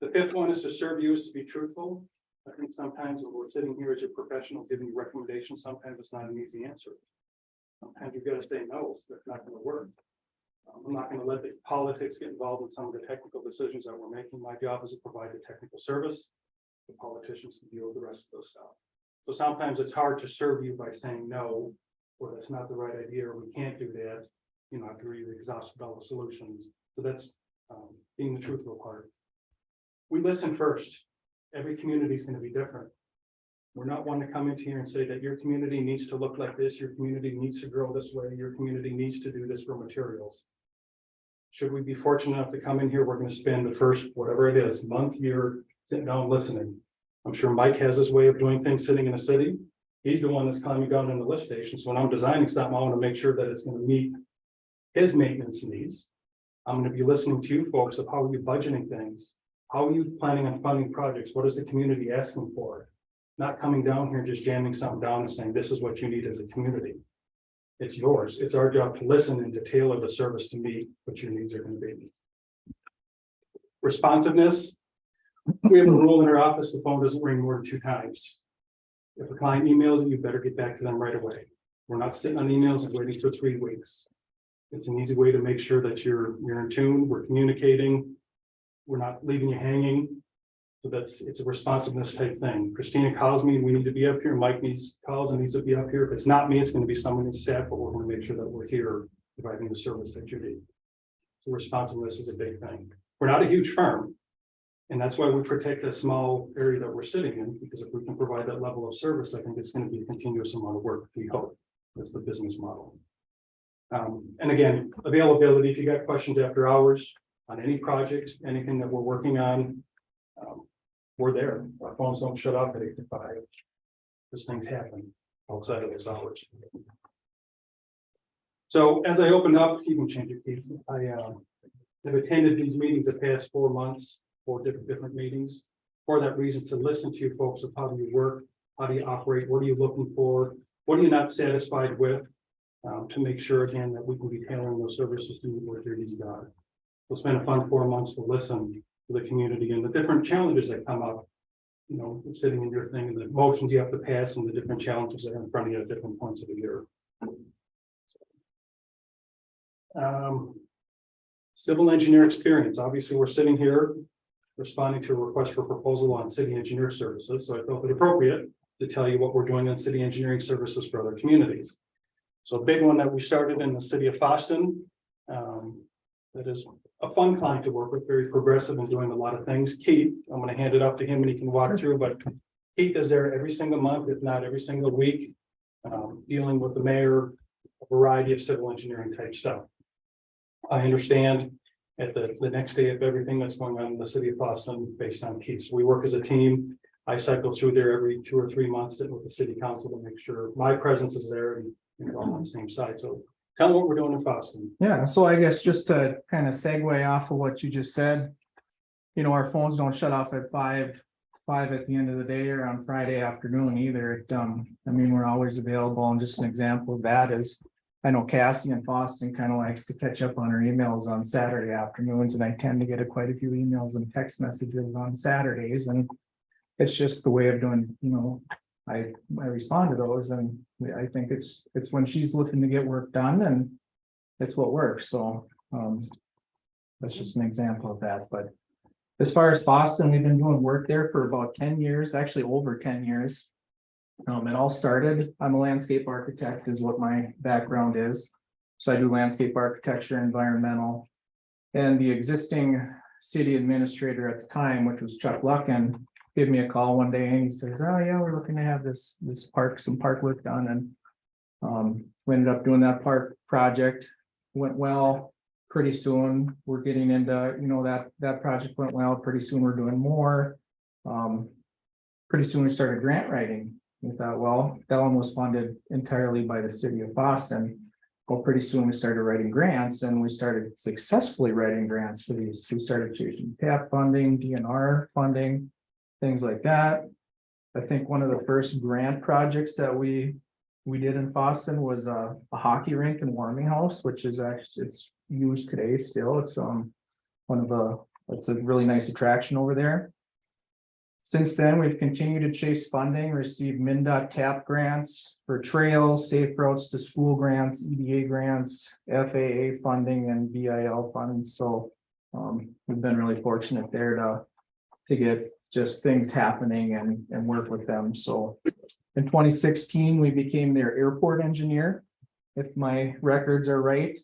The 5th one is to serve you is to be truthful. I think sometimes when we're sitting here as a professional giving you recommendations, sometimes it's not an easy answer. Sometimes you've got to say no, so that's not going to work. I'm not going to let the politics get involved in some of the technical decisions that we're making. My job is to provide the technical service. The politicians can deal with the rest of those stuff. So sometimes it's hard to serve you by saying no, or that's not the right idea, or we can't do that. You know, after you've exhausted all the solutions. So that's being the truthful part. We listen first. Every community is going to be different. We're not one to come into here and say that your community needs to look like this, your community needs to grow this way, your community needs to do this for materials. Should we be fortunate enough to come in here, we're going to spend the first, whatever it is, month, year, sitting down listening. I'm sure Mike has his way of doing things sitting in a city. He's the one that's climbing down in the lift station. So when I'm designing something, I want to make sure that it's going to meet his maintenance needs. I'm going to be listening to you folks of how are you budgeting things? How are you planning on funding projects? What is the community asking for? Not coming down here and just jamming something down and saying, this is what you need as a community. It's yours. It's our job to listen and to tailor the service to meet what your needs are going to be. Responsiveness. We have a rule in our office, the phone doesn't ring more than 2 times. If a client emails you, better get back to them right away. We're not sitting on emails and waiting for 3 weeks. It's an easy way to make sure that you're in tune, we're communicating, we're not leaving you hanging. So it's a responsiveness type thing. Christina calls me, we need to be up here. Mike calls and needs to be up here. If it's not me, it's going to be someone in staff, but we're going to make sure that we're here providing the service that you need. So responsiveness is a big thing. We're not a huge firm. And that's why we protect that small area that we're sitting in, because if we can provide that level of service, I think it's going to be a continuous amount of work. We hope that's the business model. And again, availability. If you got questions after hours on any project, anything that we're working on, we're there. Our phones don't shut off at 8 to 5. Those things happen outside of those hours. So as I opened up, you can change it. I have attended these meetings the past 4 months. 4 different meetings for that reason, to listen to you folks of how do you work, how do you operate, what are you looking for, what are you not satisfied with, to make sure again that we can be tailoring those services to meet what your needs are. It's been a fun 4 months to listen to the community and the different challenges that come up, you know, sitting in your thing and the motions you have to pass and the different challenges that are in front of you at different points of the year. Civil engineer experience, obviously, we're sitting here responding to a request for proposal on city engineer services, so I felt it appropriate to tell you what we're doing on city engineering services for other communities. So a big one that we started in the city of Foston, that is a fun client to work with, very progressive and doing a lot of things. Keith, I'm gonna hand it up to him and he can walk through, but Keith is there every single month, if not every single week, dealing with the mayor, a variety of civil engineering type stuff. I understand at the next day of everything that's going on in the city of Boston based on Keith. So we work as a team. I cycle through there every 2 or 3 months with the city council to make sure my presence is there and we're all on the same side. So tell them what we're doing in Boston. Yeah, so I guess just to kind of segue off of what you just said. You know, our phones don't shut off at five at the end of the day or on Friday afternoon either. I mean, we're always available, and just an example of that is. I know Cassie in Boston kind of likes to catch up on her emails on Saturday afternoons, and I tend to get quite a few emails and text messages on Saturdays, and. It's just the way of doing, you know, I respond to those, and I think it's when she's looking to get work done, and it's what works, so. That's just an example of that, but as far as Boston, we've been doing work there for about 10 years, actually over 10 years. It all started, I'm a landscape architect is what my background is. So I do landscape architecture, environmental. And the existing city administrator at the time, which was Chuck Luckin, gave me a call one day and he says, oh yeah, we're looking to have some park work done. And we ended up doing that park project, went well. Pretty soon, we're getting into, you know, that project went well, pretty soon we're doing more. Pretty soon we started grant writing. We thought, well, that one was funded entirely by the city of Boston. Well, pretty soon we started writing grants, and we started successfully writing grants for these. We started chasing TAP funding, DNR funding, things like that. I think one of the first grant projects that we did in Boston was a hockey rink and warming house, which is actually, it's used today still. It's it's a really nice attraction over there. Since then, we've continued to chase funding, receive MnDOT TAP grants for trails, safe routes to school grants, EDA grants, FAA funding, and VIL funds. So we've been really fortunate there to get just things happening and work with them. So in 2016, we became their airport engineer, if my records are right.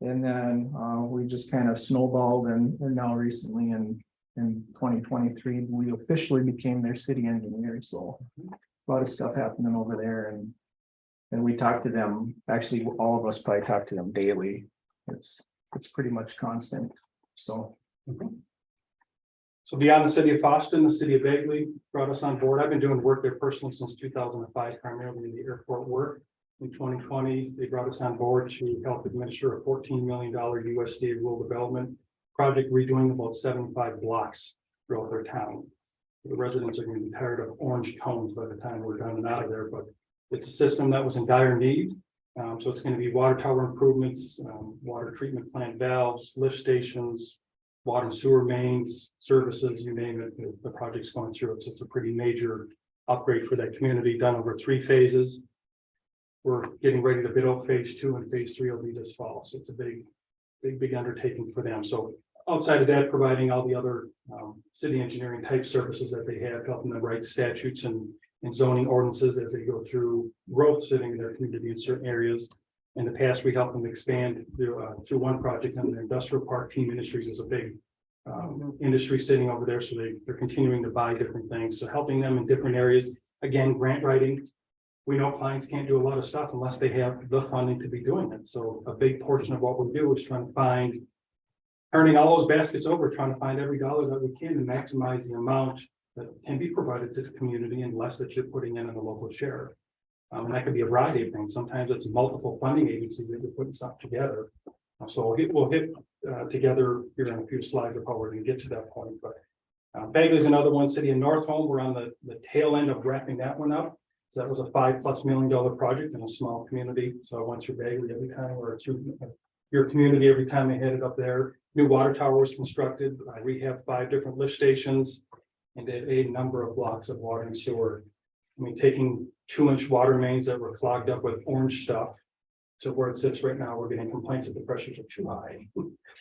And then we just kind of snowballed, and now recently in 2023, we officially became their city engineer. So a lot of stuff happening over there, and we talk to them. Actually, all of us probably talk to them daily. It's pretty much constant. So. So beyond the city of Boston, the city of Bagley brought us on board. I've been doing work there personally since 2005, primarily in the airport work. In 2020, they brought us on board to help administer a $14 million USDA rural development project, redoing about 75 blocks throughout their town. The residents are going to be tired of orange cones by the time we're done and out of there, but it's a system that was in dire need. So it's going to be water tower improvements, water treatment plant valves, lift stations, water and sewer mains, services, you name it, the project's going through it. So it's a pretty major upgrade for that community, done over 3 phases. We're getting ready to bid out phase 2, and phase 3 will be this fall. So it's a big undertaking for them. So outside of that, providing all the other city engineering type services that they have, helping them write statutes and zoning ordinances as they go through growth sitting in their community in certain areas. In the past, we helped them expand through one project on the industrial park. Team Industries is a big industry sitting over there. So they're continuing to buy different things. So helping them in different areas. Again, grant writing. We know clients can't do a lot of stuff unless they have the funding to be doing it. So a big portion of what we do is trying to find, turning all those baskets over, trying to find every dollar that we can and maximize the amount that can be provided to the community and less that you're putting in the local share. And that could be a variety of things. Sometimes it's multiple funding agencies that are putting stuff together. So we'll hit together here in a few slides of how we're going to get to that point. But Bagley is another one. City in Northholm, we're on the tail end of wrapping that one up. So that was a $5+ million project in a small community. So I went through Bagley every time, or through your community every time I headed up there. New water tower was constructed. I rehabbed 5 different lift stations and did a number of blocks of water and sewer. I mean, taking 2-inch water mains that were clogged up with orange stuff to where it sits right now, we're getting complaints that the pressures are too high.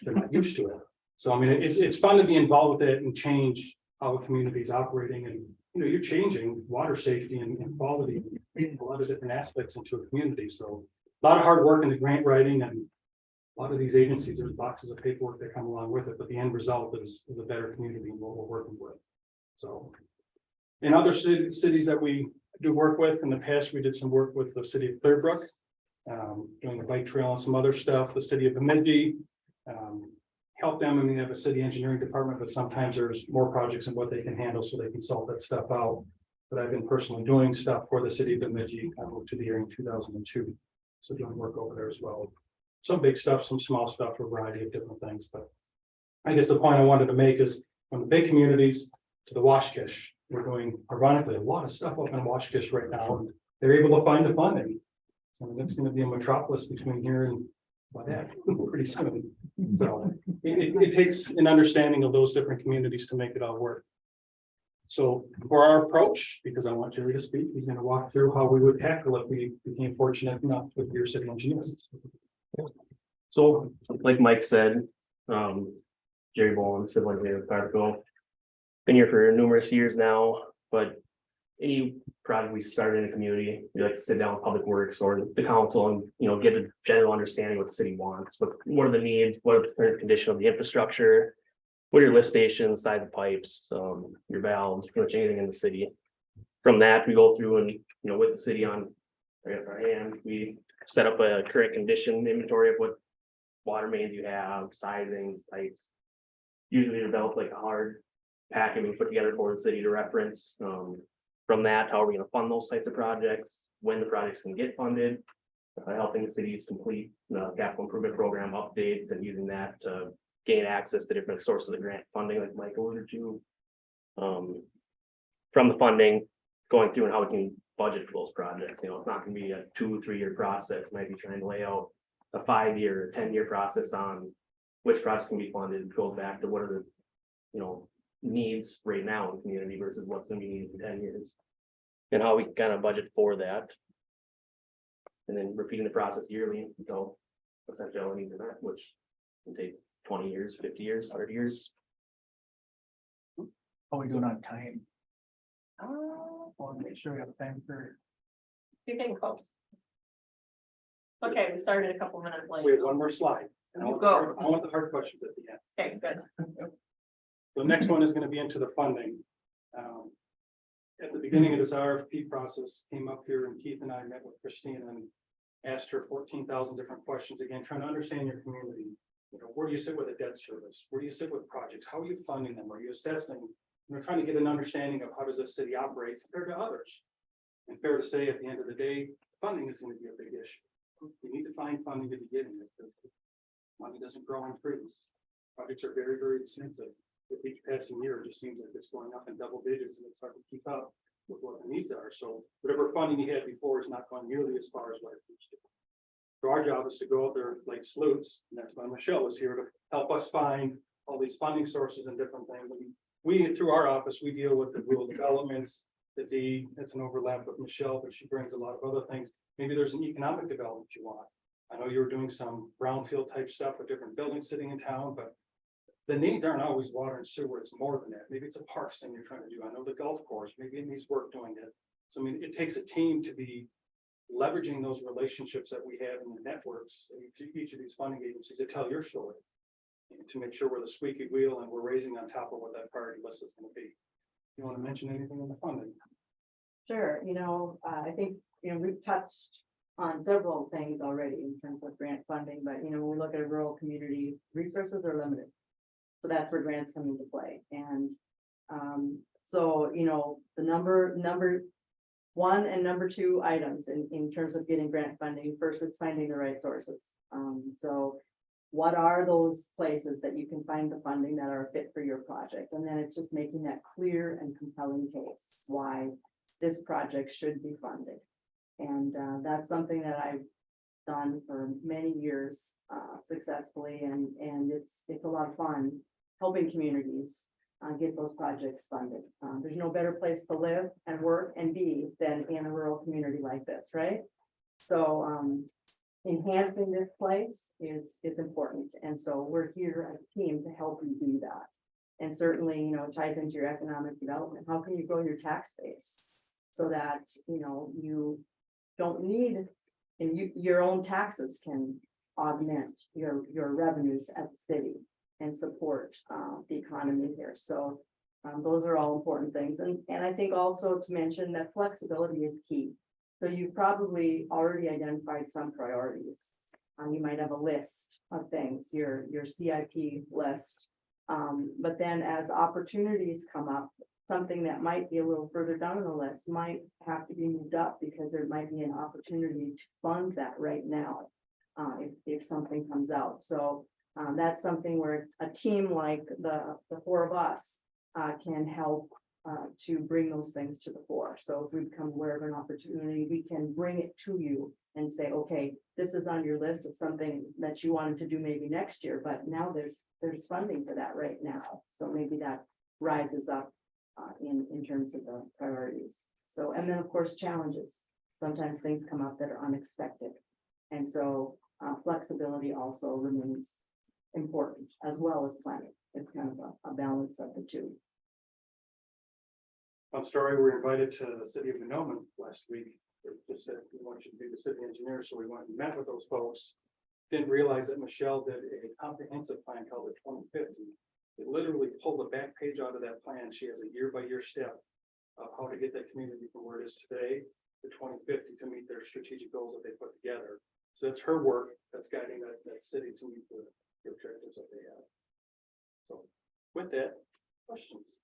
They're not used to it. So I mean, it's fun to be involved with it and change how a community is operating, and you're changing water safety and quality, a lot of different aspects into a community. So a lot of hard work in the grant writing, and a lot of these agencies, there's boxes of paperwork that come along with it, but the end result is a better community and what we're working with. So in other cities that we do work with, in the past, we did some work with the city of Clearbrook, doing the bike trail and some other stuff, the city of Bemidji, help them. I mean, they have a city engineering department, but sometimes there's more projects than what they can handle, so they can sort that stuff out. But I've been personally doing stuff for the city of Bemidji. I moved to the area in 2002, so doing work over there as well. Some big stuff, some small stuff, a variety of different things. But I guess the point I wanted to make is from the big communities to the Washkish, we're doing ironically a lot of stuff up in Washkish right now, and they're able to find the funding. So that's going to be a metropolis between here and that pretty soon. So it takes an understanding of those different communities to make it all work. So for our approach, because I want Jerry to speak, he's going to walk through how we would tackle if we became fortunate enough with your city engineers. So, like Mike said, Jerry Bowen, civil engineer with Cargill. Been here for numerous years now, but any project we start in a community, we like to sit down with public works or the council and, get a general understanding what the city wants. What are the needs, what are the current condition of the infrastructure? What are your lift stations, size of pipes, your valves, pretty much anything in the city. From that, we go through and, with the city on, our hand, we set up a current condition inventory of what water mains you have, sizing, types. Usually develop like a hard packet we put together for the city to reference. From that, how are we going to fund those types of projects, when the projects can get funded, helping the cities complete capital improvement program updates and using that to gain access to different sources of grant funding, like Mike alluded to. From the funding, going through and how we can budget for those projects. It's not going to be a 2-3 year process. Might be trying to lay out a 5-year, 10-year process on which projects can be funded. It goes back to what are the, needs right now in the community versus what's going to be needed in 10 years. And how we can kind of budget for that. And then repeating the process yearly until essentially all the needs are met, which can take 20 years, 50 years, 100 years. How are we doing on time? I want to make sure we have time for. You're getting close. Okay, we started a couple minutes late. We have one more slide. And I You want go. I want the hard questions at the end. Okay, good. The next one is going to be into the funding. At the beginning of this RFP process, came up here and Keith and I met with Christine and asked her 14,000 different questions, again, trying to understand your community. Where do you sit with a debt service? Where do you sit with projects? How are you funding them? Are you assessing? Trying to get an understanding of how does a city operate compared to others. And fair to say, at the end of the day, funding is going to be a big issue. You need to find funding to begin with, because money doesn't grow on trees. Projects are very, very expensive. With each passing year, it just seems like it's going up in double digits, and it's hard to keep up with what the needs are. So whatever funding you had before is not going nearly as far as what it used to. So our job is to go out there like sleuths, and that's why Michelle is here to help us find all these funding sources and different things. We through our office, we deal with the rural developments, the D, it's an overlap with Michelle, but she brings a lot of other things. Maybe there's an economic development you want. I know you were doing some brownfield type stuff with different buildings sitting in town, but the needs aren't always water and sewer. It's more than that. Maybe it's a parks thing you're trying to do. I know the golf course, maybe it needs work doing it. So I mean, it takes a team to be leveraging those relationships that we have in the networks, each of these funding agencies to tell your story, and to make sure we're the squeaky wheel and we're raising on top of what that priority list is going to be. You want to mention anything on the funding? Sure, I think, we've touched on several things already in terms of grant funding, but when we look at a rural community, resources are limited. So that's where grants come into play. And so, the number one and number two items in terms of getting grant funding, first is finding the right sources. So what are those places that you can find the funding that are fit for your project? And then it's just making that clear and compelling case why this project should be funded. And that's something that I've done for many years successfully, and it's a lot of fun helping communities get those projects funded. There's no better place to live and work and be than in a rural community like this, right? So enhancing this place is important. And so we're here as a team to help you do that. And certainly, you know, it ties into your economic development. How can you grow your tax base? So that, you know, you don't need, and your own taxes can augment your revenues as a city and support the economy here. So those are all important things. And I think also to mention that flexibility is key. So you've probably already identified some priorities. You might have a list of things, your CIP list. But then as opportunities come up, something that might be a little further down on the list might have to be moved up because there might be an opportunity to fund that right now. If something comes out. So that's something where a team like the four of us can help to bring those things to the fore. So if we become aware of an opportunity, we can bring it to you and say, okay, this is on your list of something that you wanted to do maybe next year, but now there's funding for that right now. So maybe that rises up in terms of the priorities. So, and then of course, challenges. Sometimes things come up that are unexpected. And so flexibility also remains important as well as planning. It's kind of a balance of the two. Story, we were invited to the city of Monoma last week. They just said, we want you to be the city engineer, so we went and met with those folks. Didn't realize that Michelle did a comprehensive plan called the 2050. It literally pulled the back page out of that plan. She has a year-by-year step of how to get that community from where it is today to 2050 to meet their strategic goals that they put together. So that's her work that's guiding that city to meet the objectives that they have. So with that, questions?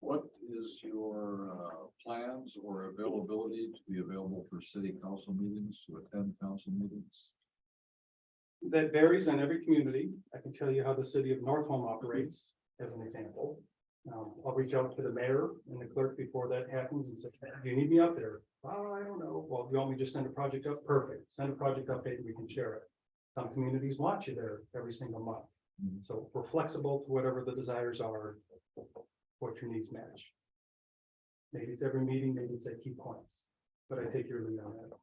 What is your plans or availability to be available for city council meetings, to attend council meetings? That varies in every community. I can tell you how the city of North Home operates as an example. I'll reach out to the mayor and the clerk before that happens and say, do you need me up there? Oh, I don't know. Well, if you want me to just send a project up, perfect. Send a project update and we can share it. Some communities want you there every single month. So we're flexible to whatever the desires are, what your needs match. Maybe it's every meeting, maybe it's at key points, but I take your lead on that.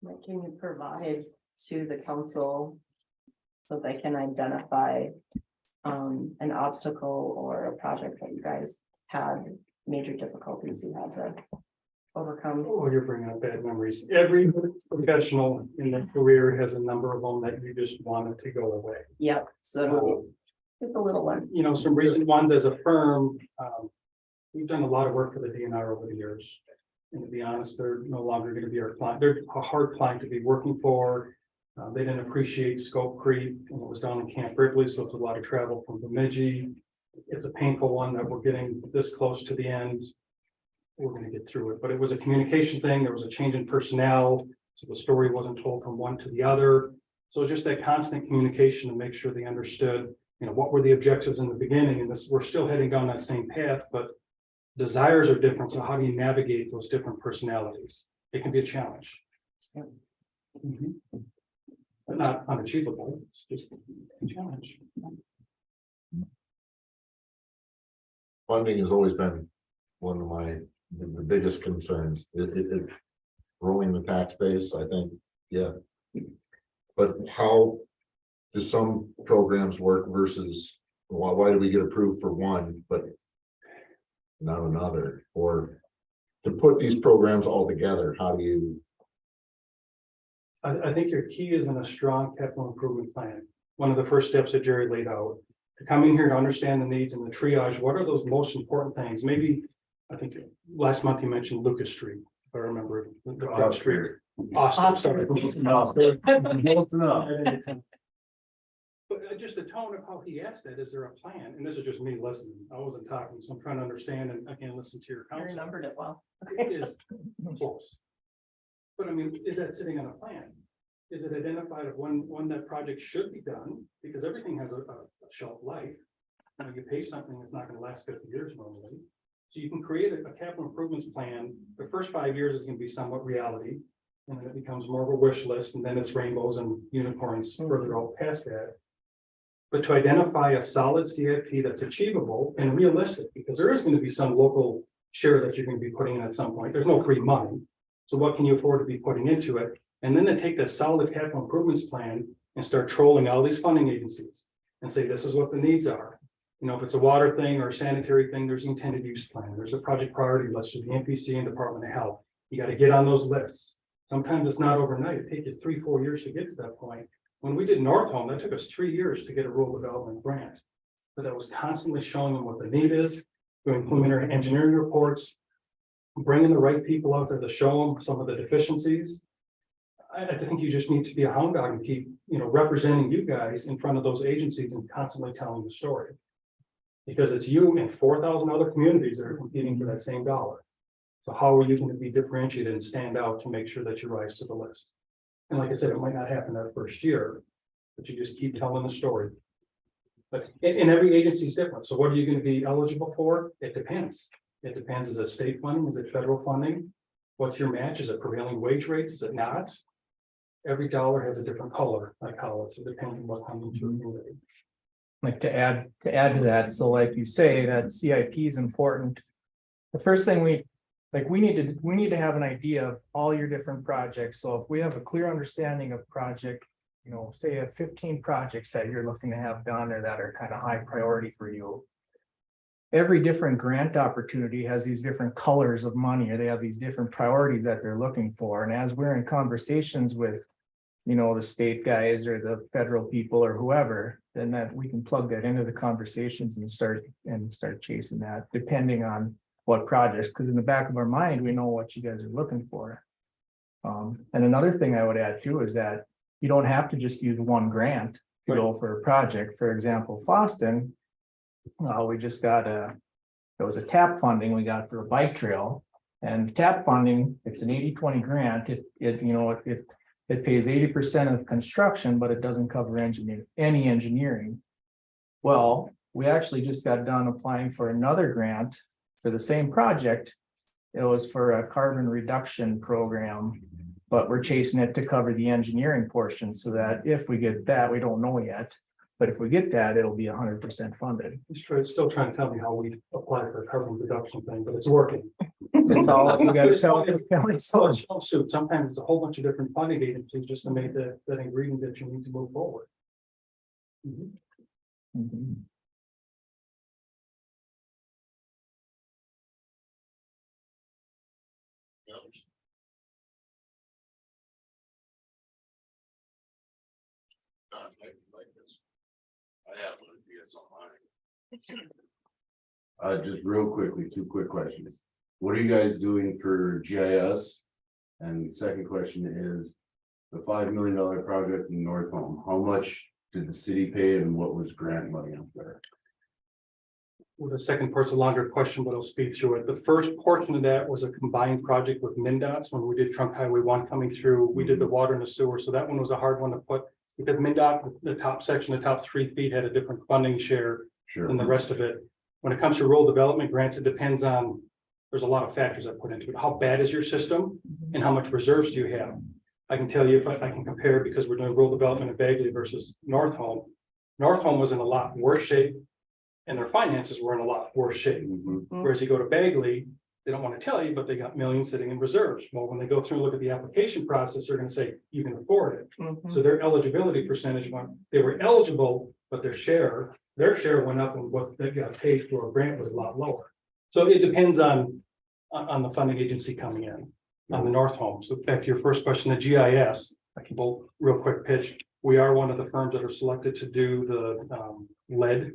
What can you provide to the council so they can identify an obstacle or a project that you guys had major difficulties you had to overcome? Oh, you're bringing up bad memories. Every professional in their career has a number of them that you just wanted to go away. Yep, so just a little one. You know, some recent ones as a firm, we've done a lot of work for the DNR over the years. And to be honest, they're no longer going to be our client. They're a hard client to be working for. They didn't appreciate scope creep, and it was down in Camp Ripley, so it's a lot of travel from Bemidji. It's a painful one that we're getting this close to the end. We're going to get through it, but it was a communication thing. There was a change in personnel, so the story wasn't told from one to the other. So it's just that constant communication to make sure they understood, you know, what were the objectives in the beginning, and this, we're still heading down that same path, but desires are different. So how do you navigate those different personalities? It can be a challenge. Mhm. But not unachievable. It's just a challenge. Funding has always been one of the biggest concerns. It growing the tax base, I think, yeah. But how do some programs work versus why do we get approved for one, but not another? Or to put these programs all together, how do you? I think your key is in a strong capital improvement plan. One of the first steps that Jerry laid out, to come in here to understand the needs and the triage. What are those most important things? Maybe, I think last month you mentioned Lucas Street, if I remember. The street. Austin, sorry. But just the tone of how he asked that, is there a plan? And this is just me listening. I wasn't talking, so I'm trying to understand and I can listen to your I counsel. remembered it well. It is close. But I mean, is that sitting on a plan? Is it identified of when that project should be done? Because everything has a shelf life. You know, you pay something that's not going to last 50 years normally. So you can create a capital improvements plan. The first 5 years is going to be somewhat reality. And then it becomes more of a wish list, and then it's rainbows and unicorns further out past that. but to identify a solid CIP that's achievable and realistic, because there is going to be some local share that you're going to be putting in at some point. There's no free money. So what can you afford to be putting into it? And then to take the solid capital improvements plan and start trolling all these funding agencies and say, this is what the needs are. You know, if it's a water thing or a sanitary thing, there's an intended use plan. There's a project priority list to the NPC and Department of Health. You got to get on those lists. Sometimes it's not overnight. It takes you 3-4 years to get to that point. When we did North Home, that took us 3 years to get a rural development grant. But that was constantly showing them what the need is, doing preliminary engineering reports, bringing the right people out there to show them some of the deficiencies. I think you just need to be a hound dog and keep, you know, representing you guys in front of those agencies and constantly telling the story. Because it's you and 4,000 other communities that are competing for that same dollar. So how are you going to be differentiated and stand out to make sure that you rise to the list? And like I said, it might not happen that first year, but you just keep telling the story. But and every agency is different. So what are you going to be eligible for? It depends. It depends. Is it state funding? Is it federal funding? What's your match? Is it prevailing wage rates? Is it not? Every dollar has a different color, I call it. So it depends on what comes into your community. Like to add to that, so like you say, that CIP is important. The first thing we need to have an idea of all your different projects. So if we have a clear understanding of project, you know, say you have 15 projects that you're looking to have done or that are kind of high priority for you. Every different grant opportunity has these different colors of money, or they have these different priorities that they're looking for. And as we're in conversations with, you know, the state guys or the federal people or whoever, then that we can plug that into the conversations and start chasing that, depending on what projects, because in the back of our mind, we know what you guys are looking for. And another thing I would add too is that you don't have to just use one grant to go for a project. For example, Foston, we just got there was a TAP funding we got for a bike trail, and TAP funding, it's an 80-20 grant. It pays 80% of construction, but it doesn't cover any engineering. Well, we actually just got done applying for another grant for the same project. It was for a carbon reduction program, but we're chasing it to cover the engineering portion so that if we get that, we don't know yet. But if we get that, it'll be 100% funded. Still trying to tell me how we apply for a carbon reduction thing, but it's working. That's all we got to tell the county. So it's suit. Sometimes it's a whole bunch of different funding agencies just to make that ingredient that you need to move forward. Mhm. Just real quickly, 2 quick questions. What are you guys doing for GIS? And the second question is the $5 million project in North Home. How much did the city pay and what was grant money up there? Well, the second part's a longer question, but I'll speed through it. The first portion of that was a combined project with MnDOT's when we did Trunk Highway 1 coming through. We did the water and the sewer, so that one was a hard one to put because MnDOT, the top section, the top 3 feet had a different funding share than the rest of it. When it comes to rural development grants, it depends on, there's a lot of factors that put into it. How bad is your system and how much reserves do you have? I can tell you if I can compare, because we're doing rural development in Bagley versus North Home. North Home was in a lot worse shape and their finances were in a lot worse shape. Whereas you go to Bagley, they don't want to tell you, but they got millions sitting in reserves. Well, when they go through and look at the application process, they're going to say, you can afford it. So their eligibility percentage went, they were eligible, but their share went up and what they got paid for a grant was a lot lower. So it depends on the funding agency coming in on the North Home. So back to your first question, the GIS, I can bolt real quick pitch. We are one of the firms that are selected to do the lead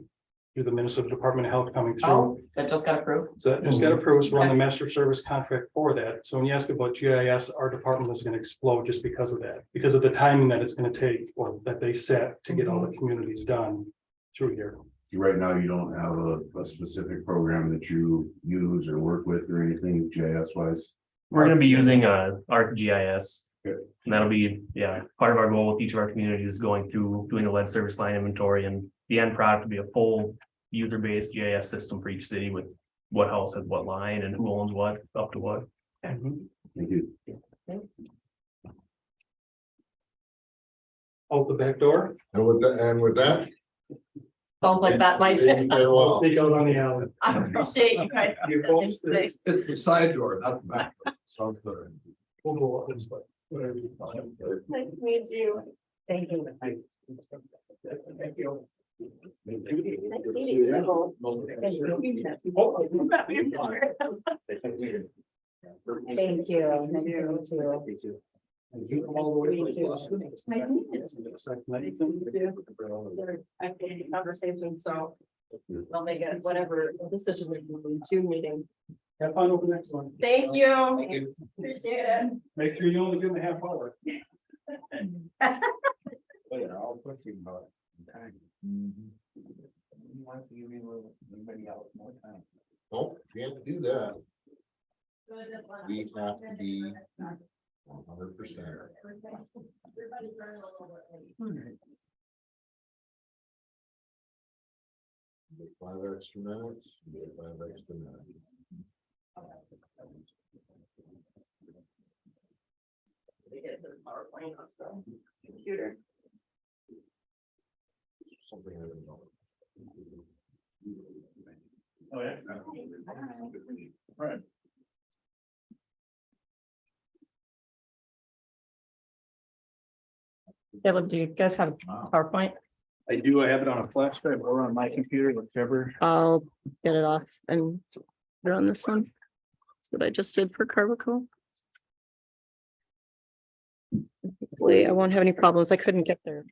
through the Minnesota Department of Health coming through. Oh, that just got approved. So that just got approved. So we're on the master service contract for that. So when you ask about GIS, our department is going to explode just because of that, because of the timing that it's going to take or that they set to get all the communities done through here. Right now, you don't have a specific program that you use or work with or anything GIS wise? We're gonna be using ArcGIS. Good. And that'll be, part of our goal with each of our communities going through doing a lead service line inventory, and the end product will be a full user-based GIS system for each city with what house has what line and who owns what up to what. Thank you. Out the back door. And with that, Sounds like that might. Didn't fit well. It goes on the alley. I appreciate you guys. You both stay. It's the side door, not the back. door. Sounds good. We'll go up this way. Whatever you call it. Nice to meet you. Thank you. Thank you. Thank you. You come all the way from Boston? I've been in conversation, so I'll make it whatever decision we do in June meeting. Have fun over the next one. Thank you. Appreciate it. Make sure you only give them a half hour. I'll put you about time. He wants to give anybody else more time. Nope, can't do that. We have to be 100%. Get 5 extra minutes, get 5 extra minutes. We get this PowerPoint off the computer. Something I don't know. Oh, yeah. Right. Caleb, do you guys have PowerPoint? I do, I have it on a flash drive or on my computer, whichever. I'll get it off and put it on this one. That's what I just did for Carvico. Hopefully I won't have any problems. I couldn't get their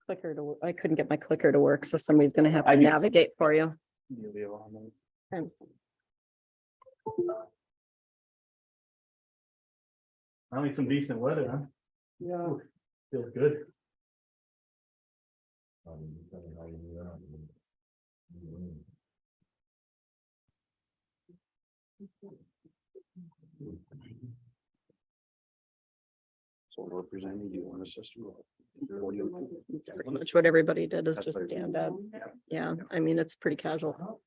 clicker to, I couldn't get my clicker to work, so somebody's gonna have to I need- navigate for you. You'll be able to- And Finally, some decent weather, huh? yeah, Feels good. Depending how you do that. So representing you on a system. it's pretty much what everybody did is That's just very good. stand up. Yeah, I mean, it's pretty casual.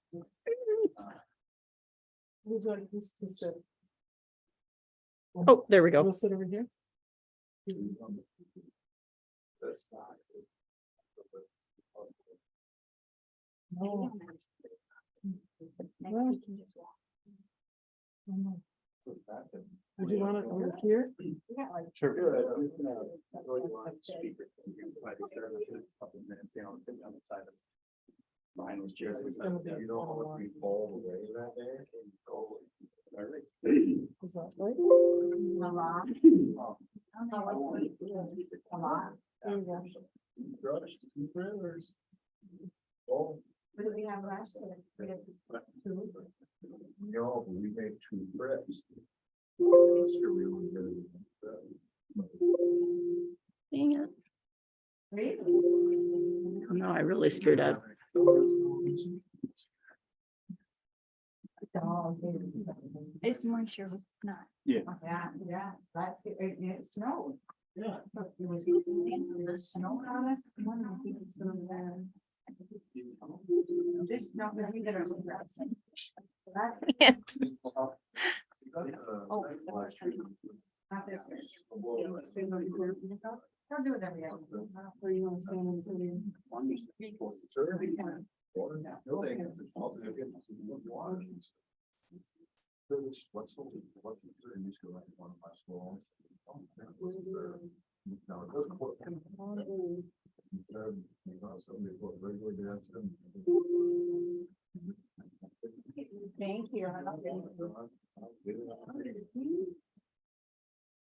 Oh, there we go. We'll sit over here. Would you want it over here? Sure. Mine was just. It's gonna be You know how much we fall away that day? Is that right? Gosh, 2 trailers. Oh, What did we have last year? We had two. no, we made 2 trips. This year we only did Dang it. Really? No, I really screwed up. It's my sure was not. Yeah. Yeah, that's it snowed. Yeah. It was the snow on us. One of the things from this not really that are interesting. Oh. Not this. I'll do it every other. Or you want to stand and put in. Thank you.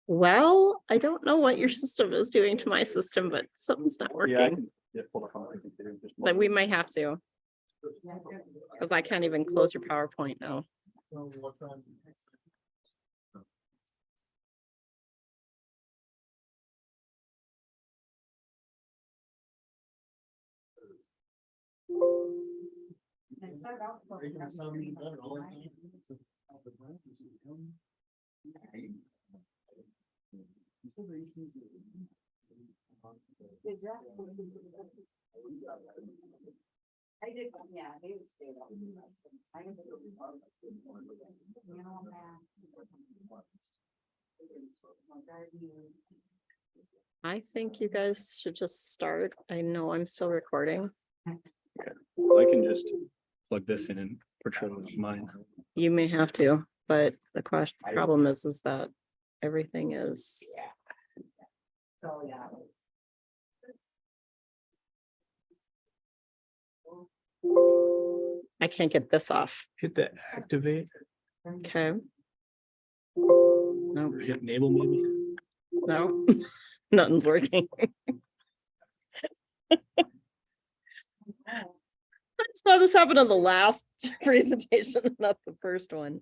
Well, I don't know what your system is doing to my system, but something's not Yeah, I working. can- yeah, pull it up on my computer, just- Then we might have to, because I can't even close your PowerPoint now. And start out. Exactly. I did, yeah, they would stay up. I did. You know, man. I think you guys should just start. I know I'm still recording. I can just plug this in and portray mine. You may have to, but the problem is that everything is. So, yeah. I can't get this off. Hit the activate, Okay. No, hit enable maybe. no, nothing's working. I saw this happen on the last presentation, not the first one.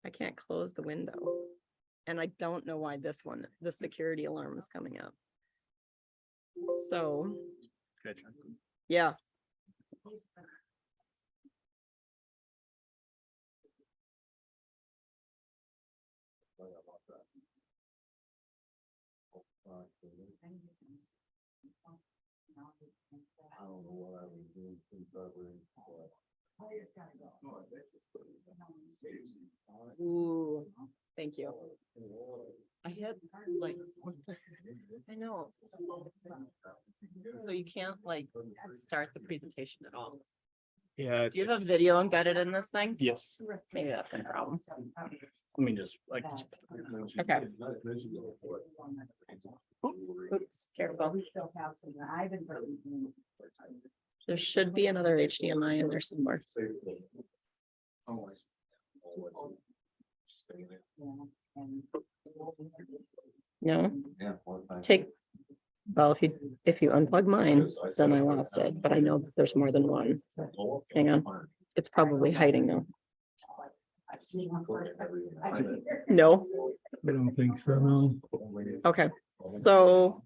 I can't close the window. And I don't know why this one, the security alarm is coming up. So, yeah. I don't know what I was doing since February, but- Ooh, thank you. I had like, what the, I know. So you can't like start the presentation at all. Yeah. Do you have a video embedded in this thing? Yes. Maybe that's my problem. Let me just like. Okay. Oops, careful. There should be another HDMI in there somewhere. No, Yeah. one time. take, well, if you unplug mine, then I lost it, but I know that there's more than one. Hang on, it's probably hiding now. No, I don't think so, no. okay, so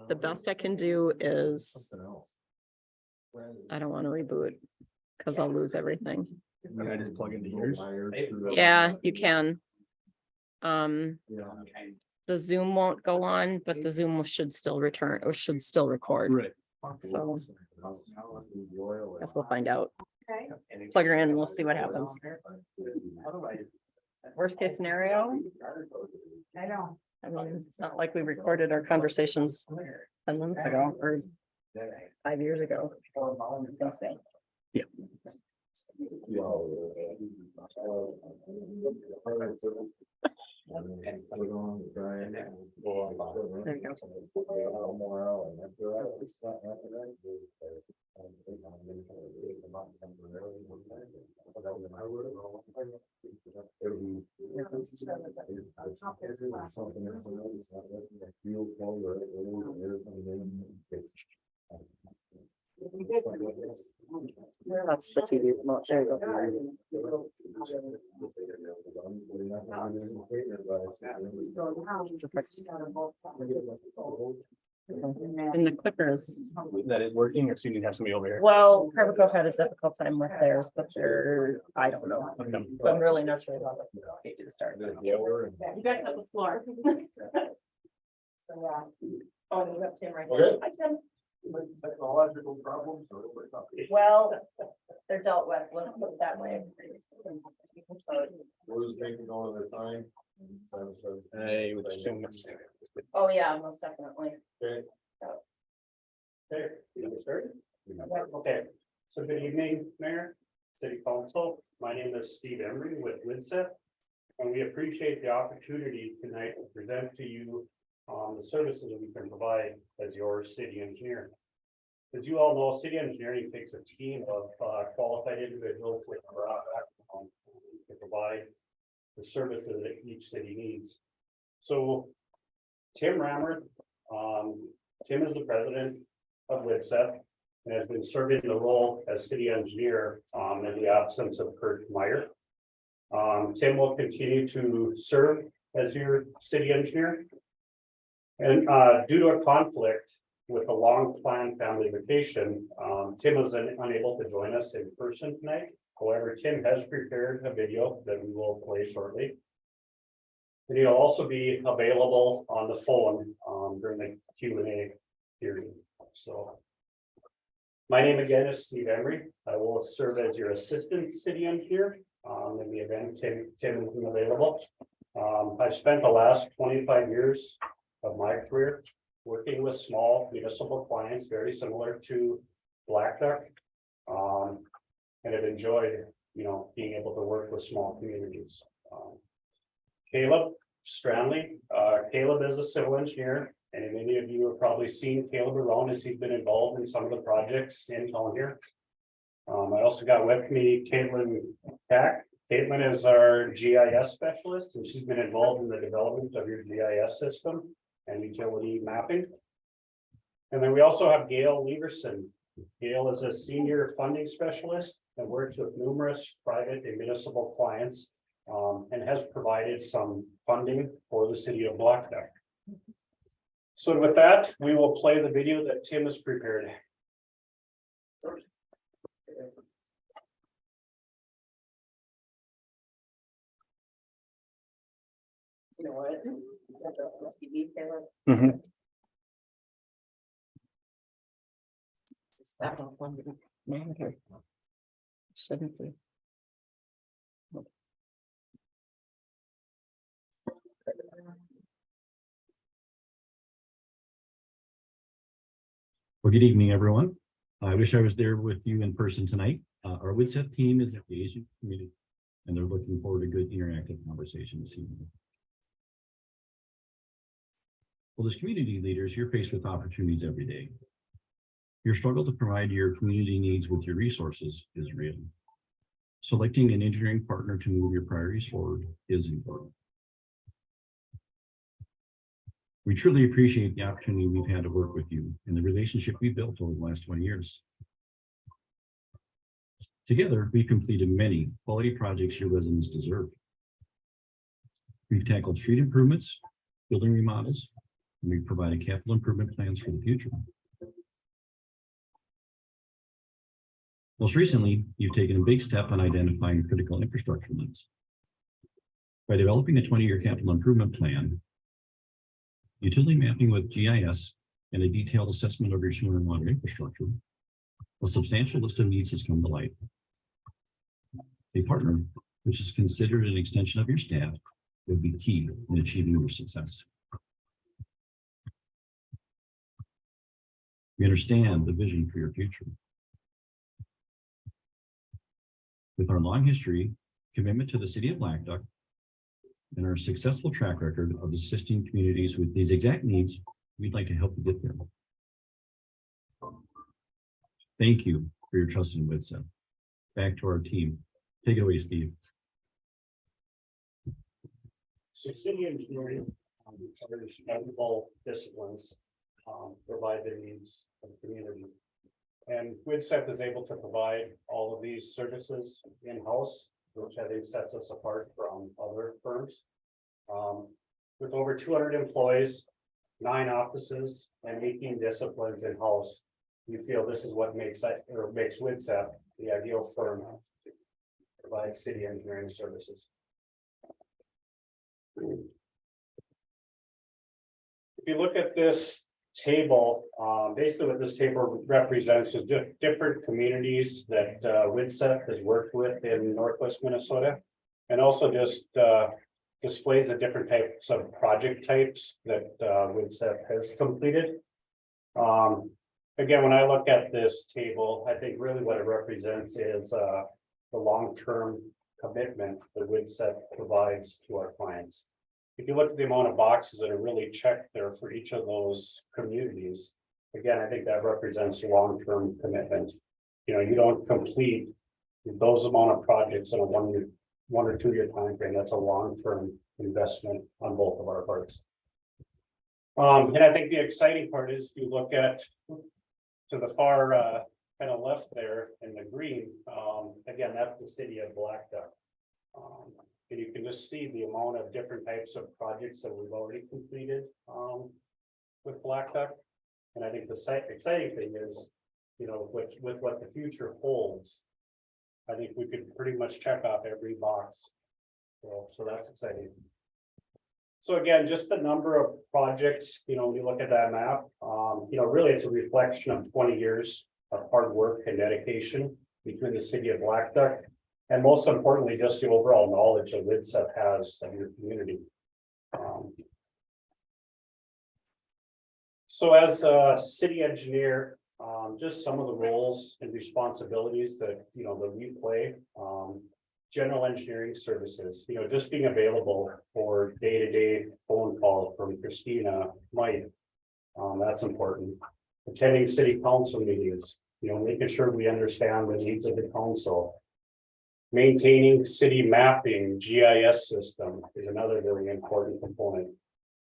the best I can do is, Something else. I don't want to reboot because I'll lose everything. Can I just plug into yours? Yeah, you can. Yeah. The Zoom won't go on, but the Zoom should still return or should still record. Right. So guess we'll find out. Plug her in and we'll see what happens. Worst case scenario, I know. I mean, it's not like we recorded our conversations 10 minutes ago or 5 years ago. Yeah. There you That's the TV remote. There you go. And the clickers. That is working, or so you need to have somebody over here? Well, Carvico had a difficult time with theirs, but they're, I don't know. Okay. So I'm really not sure about the page to start. You guys have the floor. Oh, you got Tim right Okay. here. Hi, Tim. Technological problems. Well, they're dealt with, let's put it that way. So, Who's making all of their time? I would assume it's. oh, yeah, most definitely. Okay. Okay, you get started? Okay, so good evening, Mayor, City Council. My name is Steve Emery with WIDSET. And we appreciate the opportunity tonight to present to you the services we can provide as your city engineer. As you all know, city engineering takes a team of qualified individuals with to provide the services that each city needs. So Tim Rammer, Tim is the president of WIDSET and has been serving the role as city engineer in the absence of Kurt Meyer. Tim will continue to serve as your city engineer. And due to a conflict with a long planned family vacation, Tim was unable to join us in person tonight. However, Tim has prepared a video that we will play shortly. And he'll also be available on the phone during the Q&A period. So my name again is Steve Emery. I will serve as your assistant city engineer in the event Tim isn't available. I've spent the last 25 years of my career working with small municipal clients, very similar to Blackduck. And have enjoyed, being able to work with small communities. Caleb Stranley, Caleb is a civil engineer, and many of you have probably seen Caleb around as he's been involved in some of the projects in town here. I also got with me Caitlin Pack. Caitlin is our GIS specialist, and she's been involved in the development of your GIS system and utility mapping. And then we also have Gail Leverson. Gail is a senior funding specialist and works with numerous private and municipal clients, and has provided some funding for the city of Blackduck. So with that, we will play the video that Tim has prepared. You know what? Mhm. That one manager. Shouldn't be. Well, good evening, everyone. I wish I was there with you in person tonight. Our WITSEP team is at the Asian community, and they're looking forward to good interactive conversation this evening. Well, as community leaders, you're faced with opportunities every day. Your struggle to provide your community needs with your resources is real. Selecting an engineering partner to move your priorities forward is important. We truly appreciate the opportunity we've had to work with you and the relationship we built over the last 20 years. Together, we've completed many quality projects your residents deserve. We've tackled street improvements, building remodels, and we've provided capital improvement plans for the future. Most recently, you've taken a big step on identifying critical infrastructure needs. By developing a 20-year capital improvement plan, utility mapping with GIS, and a detailed assessment of your sewer and water infrastructure, a substantial list of needs has come to light. A partner, which is considered an extension of your staff, will be key in achieving your success. We understand the vision for your future. With our long history, commitment to the city of Blackduck, and our successful track record of assisting communities with these exact needs, we'd like to help you get there. Thank you for your trust in WITSEP. Back to our team. Take it away, Steve. So city engineering covers multiple disciplines, provide the needs of the community. And WITSEP is able to provide all of these services in-house, which I think sets us apart from other firms. With over 200 employees, 9 offices, and 18 disciplines in-house, we feel this is what makes WITSEP the ideal firm to provide city engineering services. If you look at this table, basically what this table represents is just different communities that WITSEP has worked with in Northwest Minnesota, and also just displays the different types of project types that WITSEP has completed. Again, when I look at this table, I think really what it represents is the long-term commitment that WITSEP provides to our clients. If you look at the amount of boxes that are really checked there for each of those communities, again, I think that represents long-term commitment. You don't complete those amount of projects in a 1 or 2 year time frame. That's a long-term investment on both of our parts. And I think the exciting part is you look at to the far kind of left there in the green, again, that's the city of Blackduck. And you can just see the amount of different types of projects that we've already completed with Blackduck. And I think the exciting thing is, with what the future holds, I think we could pretty much check off every box. So that's exciting. So again, just the number of projects, when you look at that map, really it's a reflection of 20 years of hard work and dedication between the city of Blackduck. And most importantly, just the overall knowledge that WITSEP has of your community. So as a city engineer, just some of the roles and responsibilities that, that we play. General engineering services, just being available for day-to-day phone calls from Christina, Mike. That's important. Attending city council meetings, making sure we understand the needs of the council. Maintaining city mapping, GIS system is another very important component.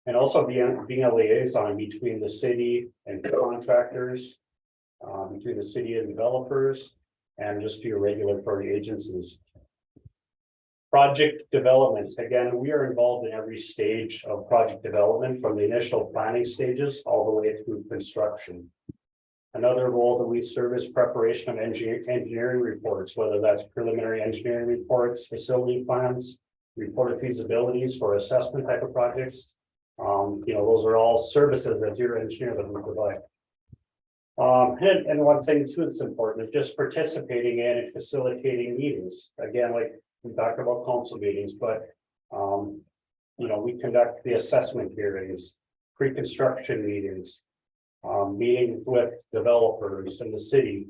And also being a liaison between the city and contractors, between the city and developers, and just your regulatory agencies. Project development, again, we are involved in every stage of project development, from the initial planning stages all the way through construction. Another role that we serve is preparation of engineering reports, whether that's preliminary engineering reports, facility plans, reported feasibilities for assessment type of projects. Those are all services as your engineer that we provide. And one thing too that's important is just participating in and facilitating meetings. Again, like we talked about council meetings, but we conduct the assessment hearings, pre-construction meetings, meetings with developers in the city.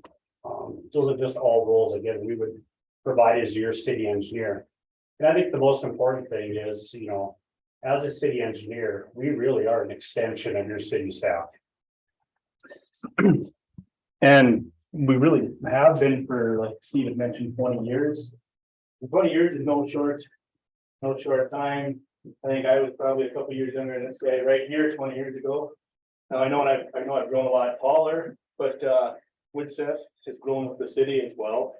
Those are just all roles, again, we would provide as your city engineer. And I think the most important thing is, as a city engineer, we really are an extension of your city staff. And we really have been for, like Steve had mentioned, 20 years. 20 years is no short time. I think I was probably a couple years younger than this guy right here 20 years ago. Now I know I've grown a lot taller, but Woodseth has grown with the city as well.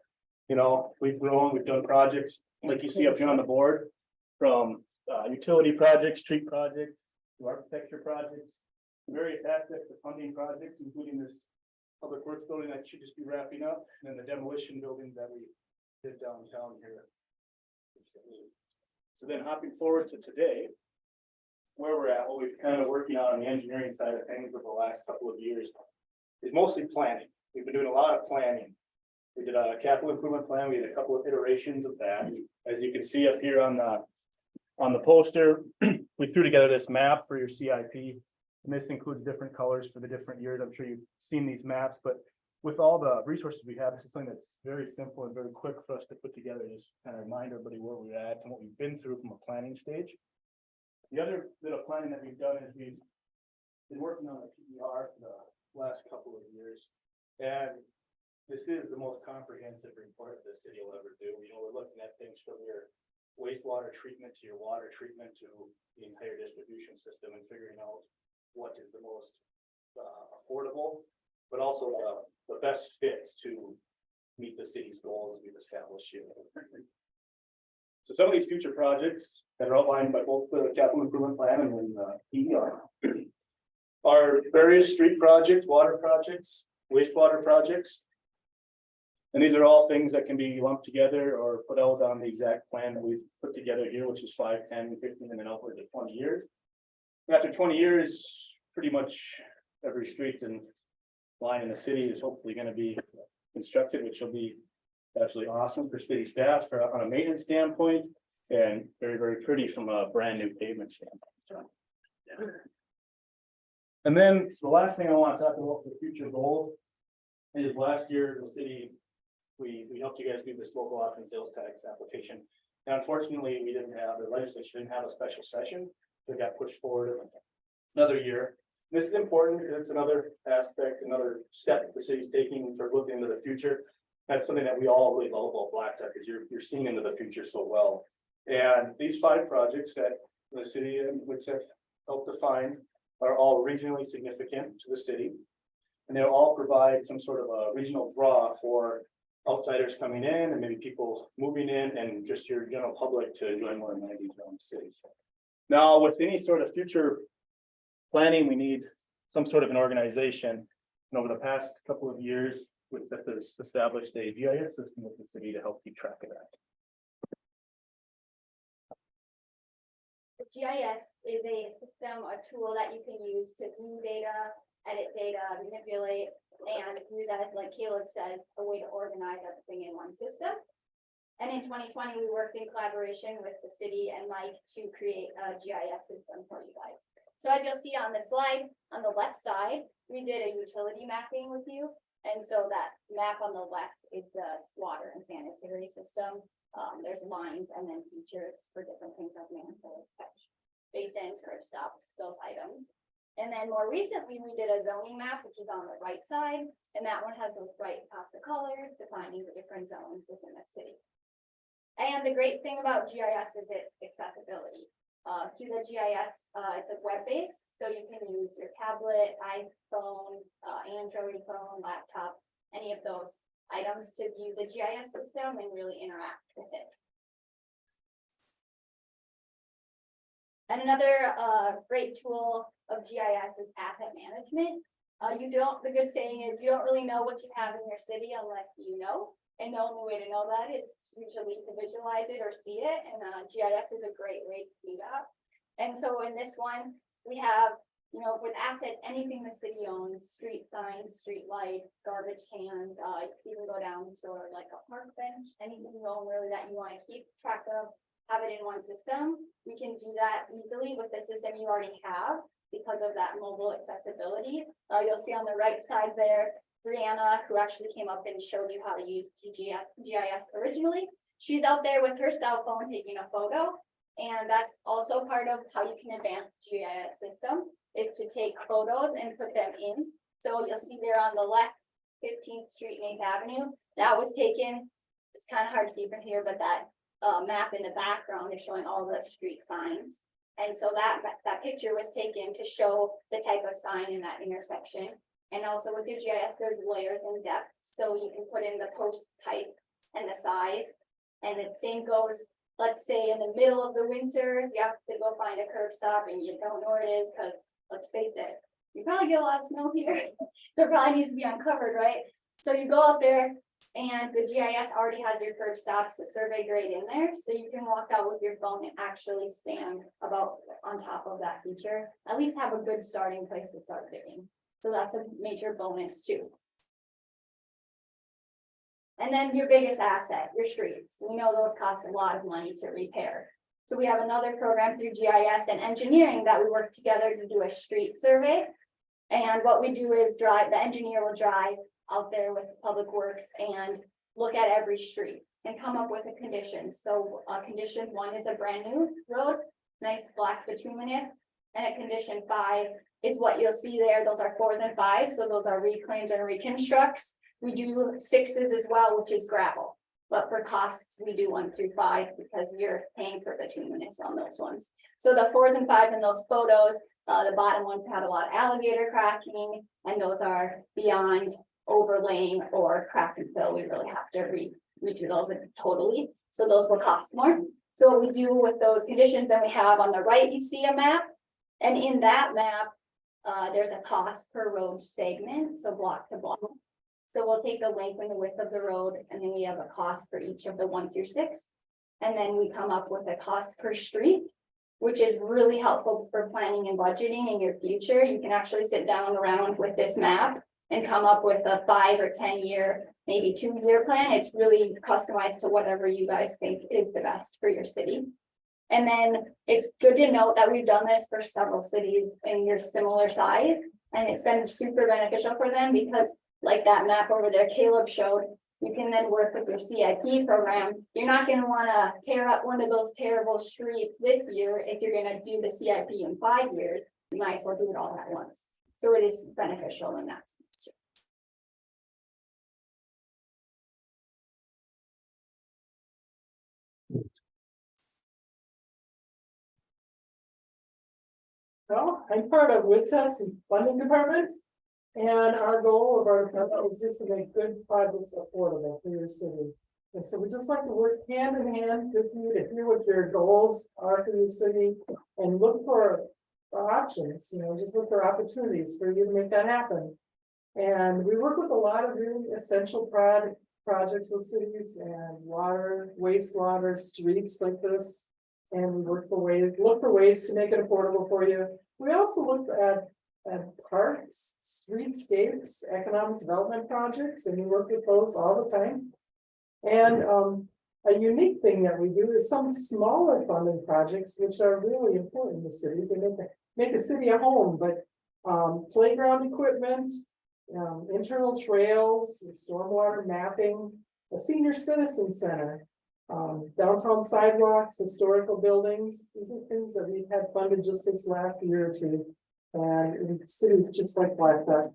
We've grown, we've done projects like you see up here on the board, from utility projects, street projects, to architecture projects, various aspects of funding projects, including this public works building that should just be wrapping up, and then the demolition building that we did downtown here. So then hopping forward to today, where we're at, what we've kind of working on the engineering side of things over the last couple of years is mostly planning. We've been doing a lot of planning. We did a capital improvement plan. We had a couple of iterations of that. As you can see up here on the poster, we threw together this map for your CIP. And this includes different colors for the different years. I'm sure you've seen these maps, but with all the resources we have, this is something that's very simple and very quick for us to put together. Just kind of remind everybody where we're at and what we've been through from a planning stage. The other bit of planning that we've done is we've been working on the PER for the last couple of years. And this is the most comprehensive report the city will ever do. We're looking at things from your wastewater treatment to your water treatment to the entire distribution system and figuring out what is the most affordable, but also the best fit to meet the city's goals we've established here. So some of these future projects that are outlined by both the capital improvement plan and then the PER are various street projects, water projects, wastewater projects. And these are all things that can be lumped together or put out on the exact plan that we've put together here, which is 5, 10, 15, and then upwards of 20 years. After 20 years, pretty much every street and line in the city is hopefully going to be constructed, which will be absolutely awesome for city staff on a maintenance standpoint, and very, very pretty from a brand new pavement standpoint. And then the last thing I want to talk about for future goals is last year the city, we helped you guys do this local option sales tax application. Now, unfortunately, the legislature didn't have a special session. It got pushed forward another year. This is important. It's another aspect, another step the city's taking for looking into the future. That's something that we all really love about Blackduck, is you're seeing into the future so well. And these 5 projects that the city and Woodseth helped define are all regionally significant to the city. And they'll all provide some sort of a regional draw for outsiders coming in and maybe people moving in and just your general public to enjoy more amenities around the city. Now, with any sort of future planning, we need some sort of an organization. And over the past couple of years, Woodseth has established a GIS system with the city to help keep track of that. GIS is a system, a tool that you can use to view data, edit data, manipulate, and use as, like Caleb said, a way to organize everything in one system. And in 2020, we worked in collaboration with the city and Mike to create a GIS system for you guys. So as you'll see on the slide, on the left side, we did a utility mapping with you. And so that map on the left is the water and sanitary system. There's lines and then features for different things like manholes, catch basins, curb stops, those items. And then more recently, we did a zoning map, which is on the right side, and that one has those bright pops of color defining the different zones within the city. And the great thing about GIS is its accessibility. Through the GIS, it's a web-based, so you can use your tablet, iPhone, Android phone, laptop, any of those items to view the GIS system and really interact with it. And another great tool of GIS is asset management. The good saying is you don't really know what you have in your city unless you know. And the only way to know that is usually to visualize it or see it. And GIS is a great way to do that. And so in this one, we have, with assets, anything the city owns, street signs, street lights, garbage cans, you can even go down to like a park bench, anything you own really that you want to keep track of, have it in one system. We can do that easily with the system you already have because of that mobile accessibility. You'll see on the right side there, Brianna, who actually came up and showed you how to use GIS originally. She's out there with her cell phone taking a photo. And that's also part of how you can advance GIS system is to take photos and put them in. So you'll see there on the left, 15th Street and 8th Avenue, that was taken. It's kind of hard to see from here, but that map in the background is showing all the street signs. And so that picture was taken to show the type of sign in that intersection. And also with your GIS, there's layers and depth. So you can put in the post type and the size. And the same goes, let's say in the middle of the winter, you have to go find a curb stop and you don't know where it is because let's face it, you probably get a lot of snow here. There probably needs to be uncovered, right? So you go out there and the GIS already has your curb stops, the survey grade in there. So you can walk out with your phone and actually stand about on top of that feature, at least have a good starting place to start digging. So that's a major bonus too. And then your biggest asset, your streets. We know those cost a lot of money to repair. So we have another program through GIS and engineering that we work together to do a street survey. And what we do is the engineer will drive out there with Public Works and look at every street and come up with a condition. So condition 1 is a brand new road, nice black bituminous, and a condition 5 is what you'll see there. Those are 4s and 5s. So those are reclaims and reconstructs. We do 6s as well, which is gravel. But for costs, we do 1 through 5 because you're paying for bituminous on those ones. So the 4s and 5s in those photos, the bottom ones have a lot of alligator cracking, and those are beyond overlaying or crack and fill. We really have to redo those totally. So those will cost more. So what we do with those conditions, and we have on the right, you see a map. And in that map, there's a cost per road segment, so block to block. So we'll take the length and the width of the road, and then we have a cost for each of the 1 through 6. And then we come up with a cost per street, which is really helpful for planning and budgeting in your future. You can actually sit down around with this map and come up with a 5 or 10 year, maybe 2-year plan. It's really customized to whatever you guys think is the best for your city. And then it's good to note that we've done this for several cities in your similar size, and it's been super beneficial for them because like that map over there Caleb showed, you can then work with your CIP program. You're not going to want to tear up one of those terrible streets this year. If you're going to do the CIP in 5 years, you might as well do it all at once. So it is beneficial in that sense too. Well, I'm part of WITSES and funding department. And our goal of our department is just to make good projects affordable for your city. And so we just like to work hand in hand with you to hear what your goals are for your city and look for options, just look for opportunities for you to make that happen. And we work with a lot of really essential projects with cities and water, wastewater, streets like this. And we look for ways to make it affordable for you. We also look at parks, streetscapes, economic development projects, and we work with those all the time. And a unique thing that we do is some smaller funding projects, which are really important to cities. They make a city a home, but playground equipment, internal trails, stormwater mapping, a senior citizen center, downtown sidewalks, historical buildings. These are things that we've had funded just this last year or two. And in cities just like Blackduck.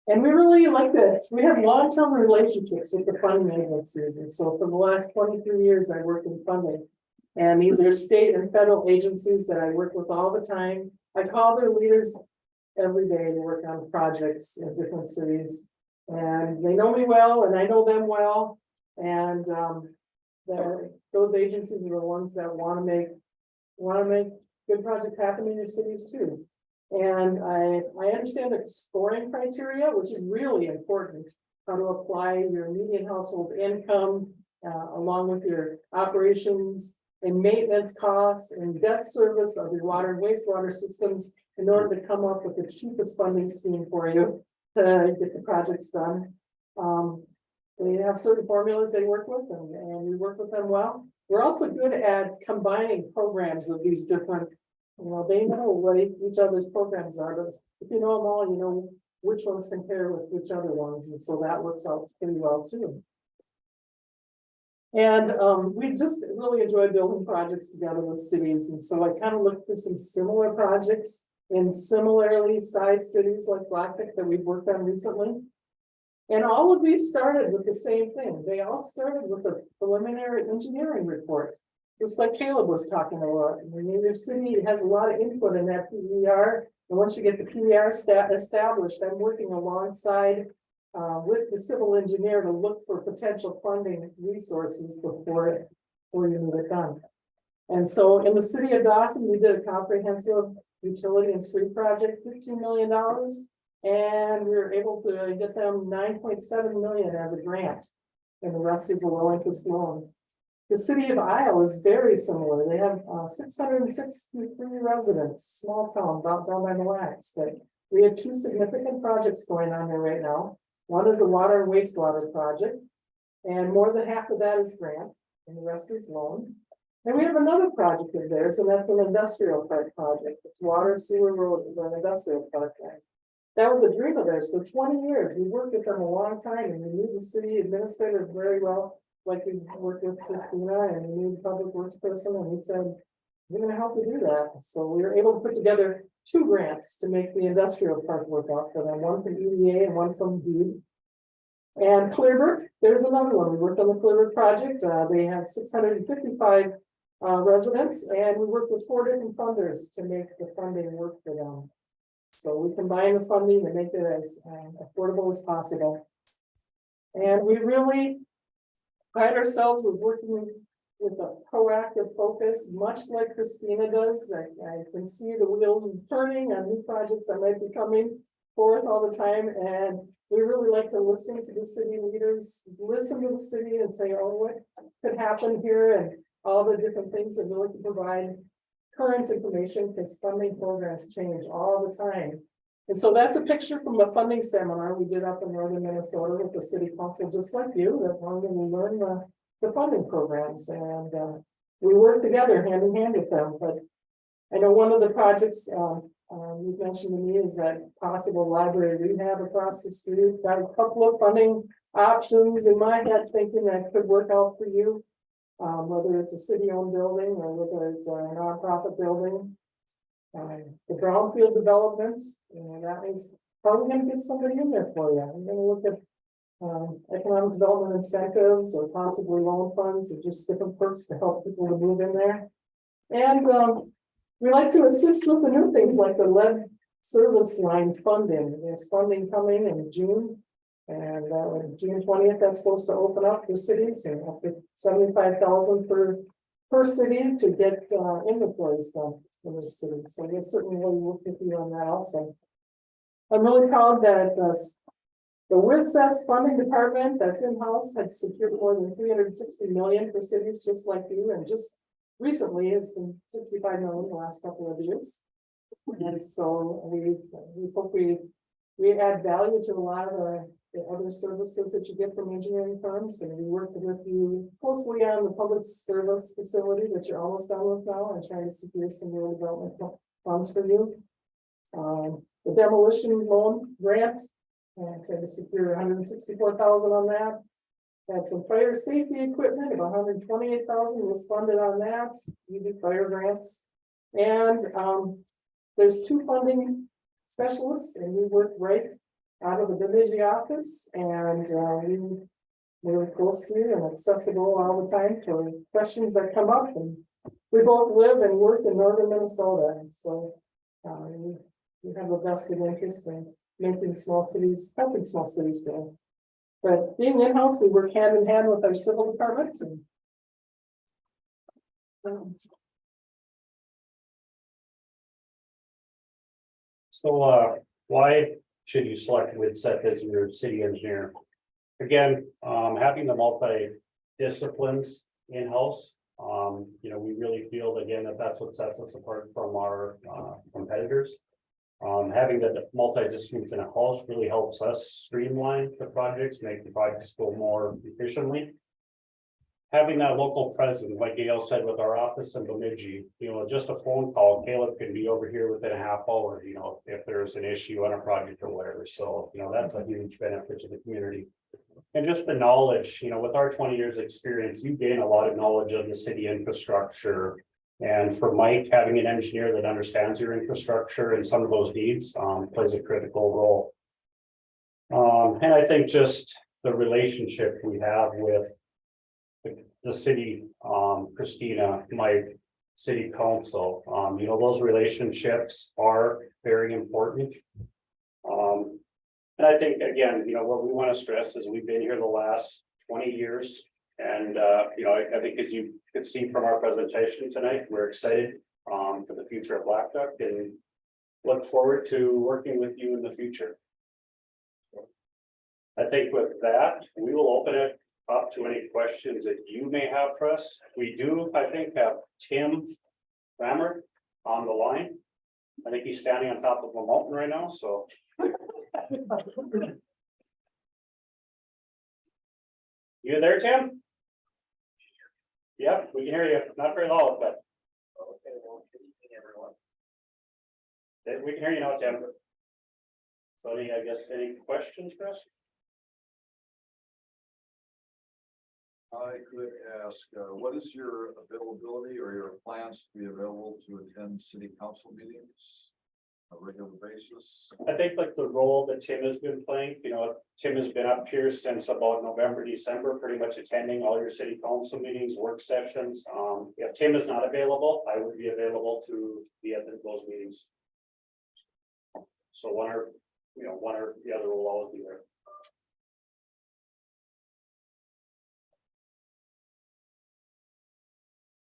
And we really like this. We have long-term relationships with the funding agencies. And so for the last 23 years, I worked in funding. And these are state and federal agencies that I work with all the time. I call their leaders every day to work on projects in different cities. And they know me well and I know them well. And those agencies are the ones that want to make good projects happen in your cities too. And I understand the scoring criteria, which is really important, how to apply your median household income along with your operations and maintenance costs and debt service of your water and wastewater systems in order to come up with the cheapest funding scheme for you to get the projects done. They have certain formulas they work with and we work with them well. We're also good at combining programs of these different, they know what each other's programs are, but if you know them all, you know which ones compare with which other ones, and so that works out pretty well too. And we just really enjoy building projects together with cities, and so I kind of looked for some similar projects in similarly sized cities like Blackduck that we've worked on recently. And all of these started with the same thing. They all started with a preliminary engineering report. Just like Caleb was talking about, your city has a lot of input in that PER, and once you get the PER established, I'm working alongside with the civil engineer to look for potential funding resources before you move it done. And so in the city of Dawson, we did a comprehensive utility and street project, $15 million, and we were able to get them 9.7 million as a grant, and the rest is a low interest loan. The city of Isle is very similar. They have 663 residents, small town, down by Mille Lacs. But we have two significant projects going on there right now. One is a water and wastewater project, and more than half of that is grant, and the rest is loan. And we have another project of theirs, and that's an industrial park project. It's water, sewer, road, an industrial park. That was a dream of theirs for 20 years. We worked with them a long time, and we knew the city administrator very well. Like we worked with Christina and we knew the public works person, and we said, we're gonna help you do that. So we were able to put together two grants to make the industrial park work out for them, one from EDA and one from DEED. And Clearbrook, there's another one. We worked on the Clearbrook project. They have 655 residents, and we worked with 4 different funders to make the funding work for them. So we combine the funding to make it as affordable as possible. And we really pride ourselves with working with a proactive focus, much like Christina does. I can see the wheels turning on new projects that might be coming forth all the time. And we really like to listen to the city leaders, listen to the city and say, oh, what could happen here? And all the different things that we like to provide current information, because funding programs change all the time. And so that's a picture from a funding seminar we did up in northern Minnesota with the city council, just like you, that wanted to learn the funding programs. And we work together hand in hand with them. But I know one of the projects you've mentioned to me is that possible library rehab across the street. Got a couple of funding options in my head thinking that could work out for you. Whether it's a city-owned building or whether it's a nonprofit building. The brownfield developments, that is probably going to get somebody in there for you. I'm going to look at economic development incentives or possibly loan funds or just different perks to help people to move in there. And we like to assist with the new things like the lead service line funding. There's funding coming in June. And June 20th, that's supposed to open up for cities and up to $75,000 per city to get inventories done in the city. So we'll certainly work with you on that also. I'm really proud that the WITSES funding department that's in-house had secured more than 360 million for cities just like you, and just recently it's been 65 million the last couple of years. And so we hope we add value to a lot of the the other services that you get from engineering firms, and we work with you closely on the public service facility that you're almost done with now, and trying to secure some real development funds for you. The demolition loan grant, trying to secure $164,000 on that. Had some fire safety equipment, about $128,000 was funded on that, UV fire grants. And there's 2 funding specialists, and we work right out of the Bemidji office, and we're close to you and accessible all the time for questions that come up. And we both live and work in northern Minnesota, and so we have a vested interest in making small cities, helping small cities grow. But being in-house, we work hand in hand with our civil department, and So, why should you select Witseth as your city engineer? Again, having the multi-disciplines in-house, we really feel again that that's what sets us apart from our competitors. Having the multi-disciplines in a house really helps us streamline the projects, make the projects go more efficiently. Having that local presence, like Gail said, with our office in Bemidji, just a phone call, Caleb can be over here within a half hour, if there's an issue on a project or whatever. So, that's a huge benefit to the community. And just the knowledge, with our 20 years experience, you gain a lot of knowledge of the city infrastructure. And for Mike, having an engineer that understands your infrastructure and some of those needs plays a critical role. And I think just the relationship we have with the city, Christina, Mike, city council, those relationships are very important. And I think, again, what we want to stress is we've been here the last 20 years. And, I think as you could see from our presentation tonight, we're excited for the future of Blackduck and look forward to working with you in the future. I think with that, we will open it up to any questions that you may have for us. We do, I think, have Tim Rammer on the line. I think he's standing on top of a mountain right now, so. You there, Tim? Yep, we can hear you. Not very loud, but. Okay, well, good evening, everyone. We can hear you now, Tim. So any questions for us? I could ask, what is your availability or your plans to be available to attend city council meetings on a regular basis? I think like the role that Tim has been playing, Tim has been up here since about November, December, pretty much attending all your city council meetings, work sessions. If Tim is not available, I would be available to be at those meetings. So one or the other will always be there.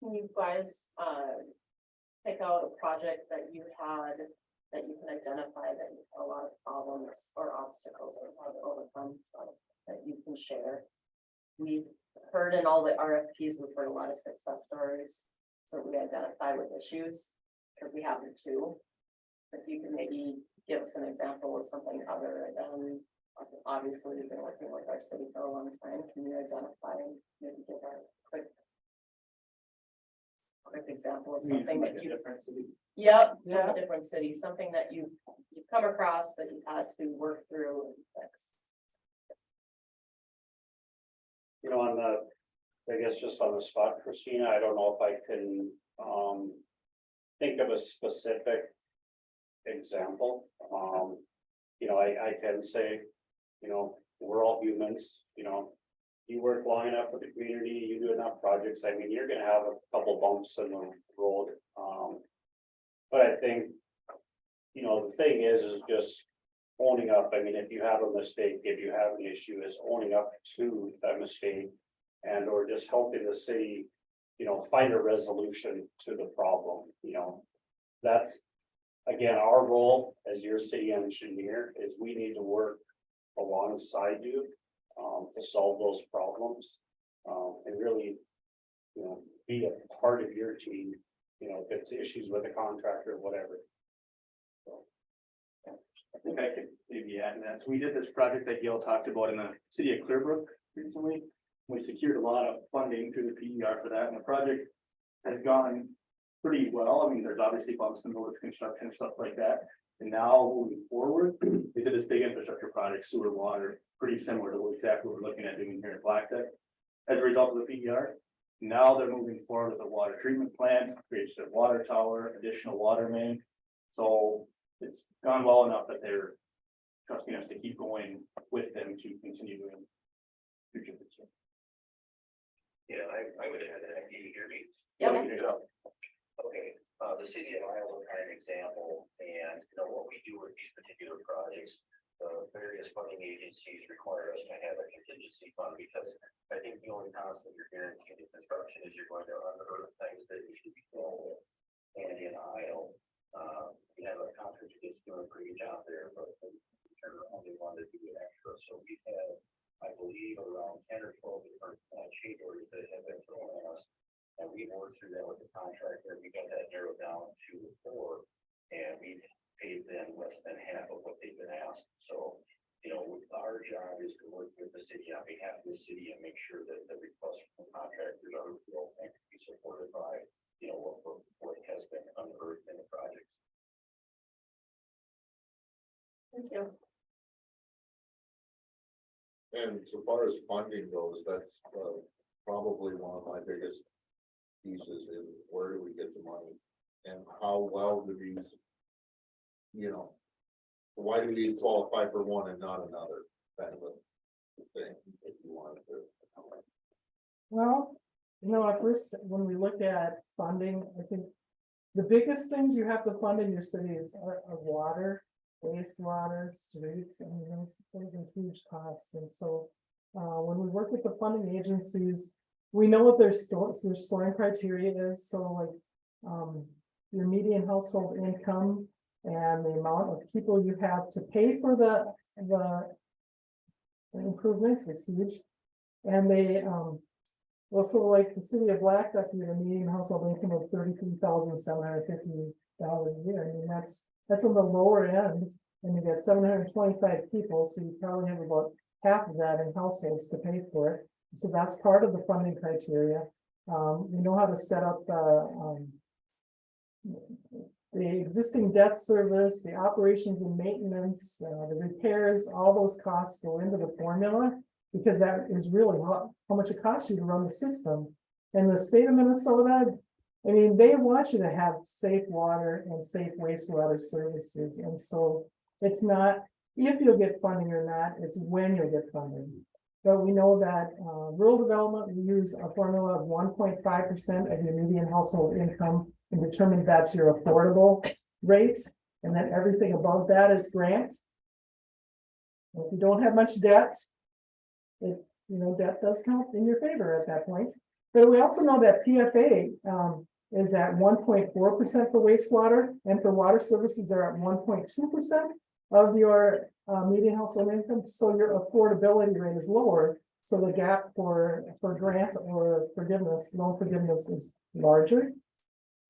Can you guys pick out a project that you had that you can identify that you had a lot of problems or obstacles that you had to overcome that you can share? We've heard in all the RFPs, we've heard a lot of success stories that we identify with issues, because we have them too. If you can maybe give us an example of something other than, obviously you've been working with our city for a long time. Can you identify and maybe give a quick example of something that you different city? Yep, a different city, something that you've come across that you've had to work through and fix. On the, I guess just on the spot, Christina, I don't know if I can think of a specific example. I can say, we're all humans, you work long enough with the community, you do enough projects, I mean, you're gonna have a couple bumps in the road. But I think, the thing is just owning up. I mean, if you have a mistake, if you have an issue, is owning up to that mistake and or just helping the city, find a resolution to the problem. That's again, our role as your city engineer is we need to work alongside you to solve those problems and really, be a part of your team, if it's issues with a contractor or whatever. So, I think I could give Yeah, and that's, we did this project that Gail talked about in the city of Clearbrook recently. We secured a lot of funding through the PER for that, and the project has gone pretty well. I mean, there's obviously bumps in the road with construction and stuff like that. And now moving forward, we did this big infrastructure project, sewer, water, pretty similar to what exactly we're looking at doing here in Blackduck. As a result of the PER, now they're moving forward with a water treatment plant, creates a water tower, additional water main. So it's gone well enough that they're trusting us to keep going with them to continue doing future. Yeah, I would add that. Do you hear me? Yep. Okay, the city of Iowa is kind of an example, and you know what we do with these particular projects. The various funding agencies require us to have a contingency fund because I think the only constant you're guaranteeing in construction is you're going to unearth things that you should be dealing with. And in Iowa, we have a contractor that's doing a great job there, but they're only one to do it extra. So we have, I believe, around 10 or 12 different change orders that have been thrown at us. And we worked through that with the contractor. We got that narrowed down to 4, and we paid them less than half of what they've been asked. So, you know, our job is to work with the city on behalf of the city and make sure that the requests from contractors are real and can be supported by, you know, what has been unearthed in the projects. Thank you. And so far as funding goes, that's probably one of my biggest pieces is where do we get the money? And how well do these, you know, why do we qualify for one and not another kind of a thing, if you wanted to. Well, at first, when we look at funding, I think the biggest things you have to fund in your city are water, wastewater, streets, and those are huge costs. And so when we work with the funding agencies, we know what their scoring criteria is. So like your median household income and the amount of people you have to pay for the improvements is huge. And they also, like the city of Blackduck, you have a median household income of $33,750 a year. I mean, that's on the lower end, and you got 725 people, so you probably have about half of that in households to pay for it. So that's part of the funding criteria. We know how to set up the existing debt service, the operations and maintenance, the repairs, all those costs go into the formula because that is really how much it costs you to run the system. And the state of Minnesota, I mean, they want you to have safe water and safe wastewater services. And so it's not if you'll get funding or not, it's when you'll get funding. But we know that rural development, we use a formula of 1.5% of your median household income and determine that's your affordable rate. And then everything above that is grant. If you don't have much debt, debt does count in your favor at that point. But we also know that PFA is at 1.4% for wastewater, and for water services, they're at 1.2% of your median household income. So your affordability rate is lower. So the gap for grant or loan forgiveness is larger.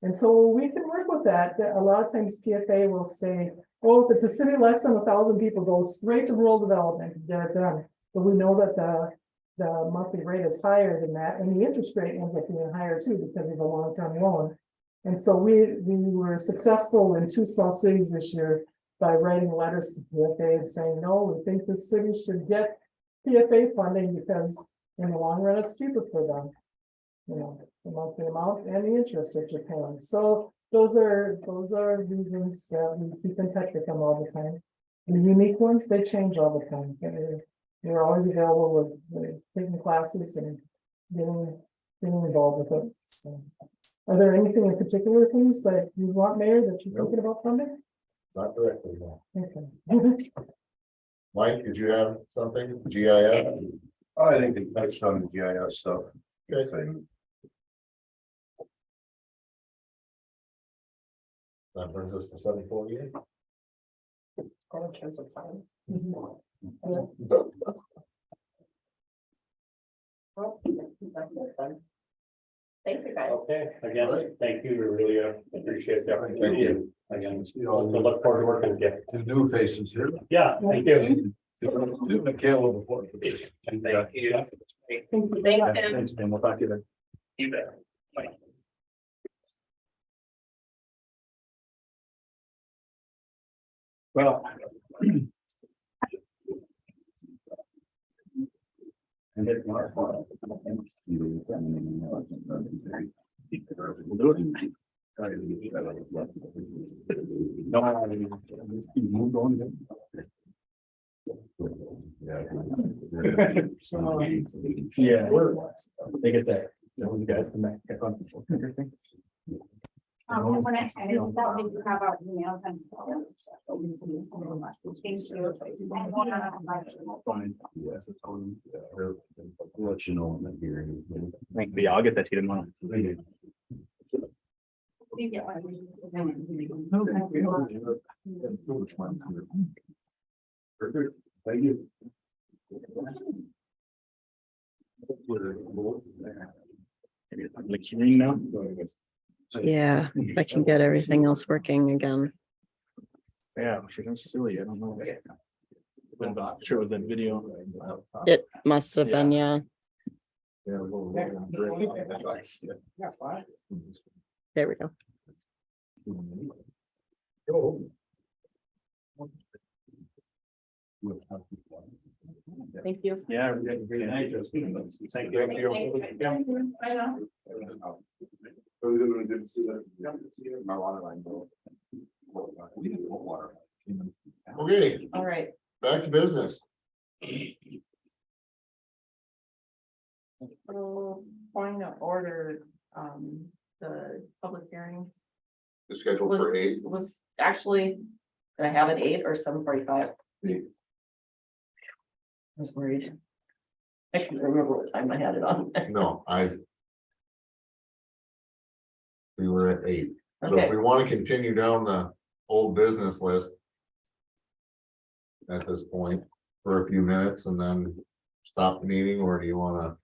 And so we can work with that. A lot of times PFA will say, oh, if it's a city less than 1,000 people, go straight to rural development and get it done. But we know that the monthly rate is higher than that, and the interest rate ends up being higher too because of the long-term loan. And so we were successful in 2 small cities this year by writing letters to PFA and saying, no, we think the city should get PFA funding because in the long run, it's cheaper for them. The monthly amount and the interest that you're paying. So those are reasons that we keep in touch with them all the time. The unique ones, they change all the time. They're always available with taking classes and getting involved with it. So, are there anything in particular things that you want, Mayor, that you're thinking about funding? Not directly, no. Okay. Mike, did you have something? GIS? I think they touched on the GIS stuff. Okay. That brings us to 7:48. All kinds of time. Well, Thank you, guys. Okay, again, thank you, we really appreciate the opportunity. Again, we look forward to working with you. Two new faces here. Yeah, thank you. To Michaela before. Thank you. Thanks, Tim. Thanks, man. We'll talk to you then. You bet. Bye. Well. And it's not fun. No, you moved on then. Yeah, they get that. You guys come back. When I tell you that we have our emails and. Fine. Yes, it's on. I'll let you know when I'm hearing. Yeah, I'll get that to you tomorrow. You get one. Perfect, thank you. Maybe a public hearing now. Yeah, if I can get everything else working again. Yeah, she's silly, I don't know. But I'm sure it was that video. It must have been, yeah. There we go. Thank you. Yeah. Very nice. Thank you. Okay, All right. back to business. So, point of order, the public hearing The schedule for 8. was actually, did I have it 8 or 7:45? 8. I was worried. I can't remember what time I had it on. No, we were at 8. So if Okay, we want to continue down the old business list. At this point, for a few minutes and then stop the meeting, or do you wanna?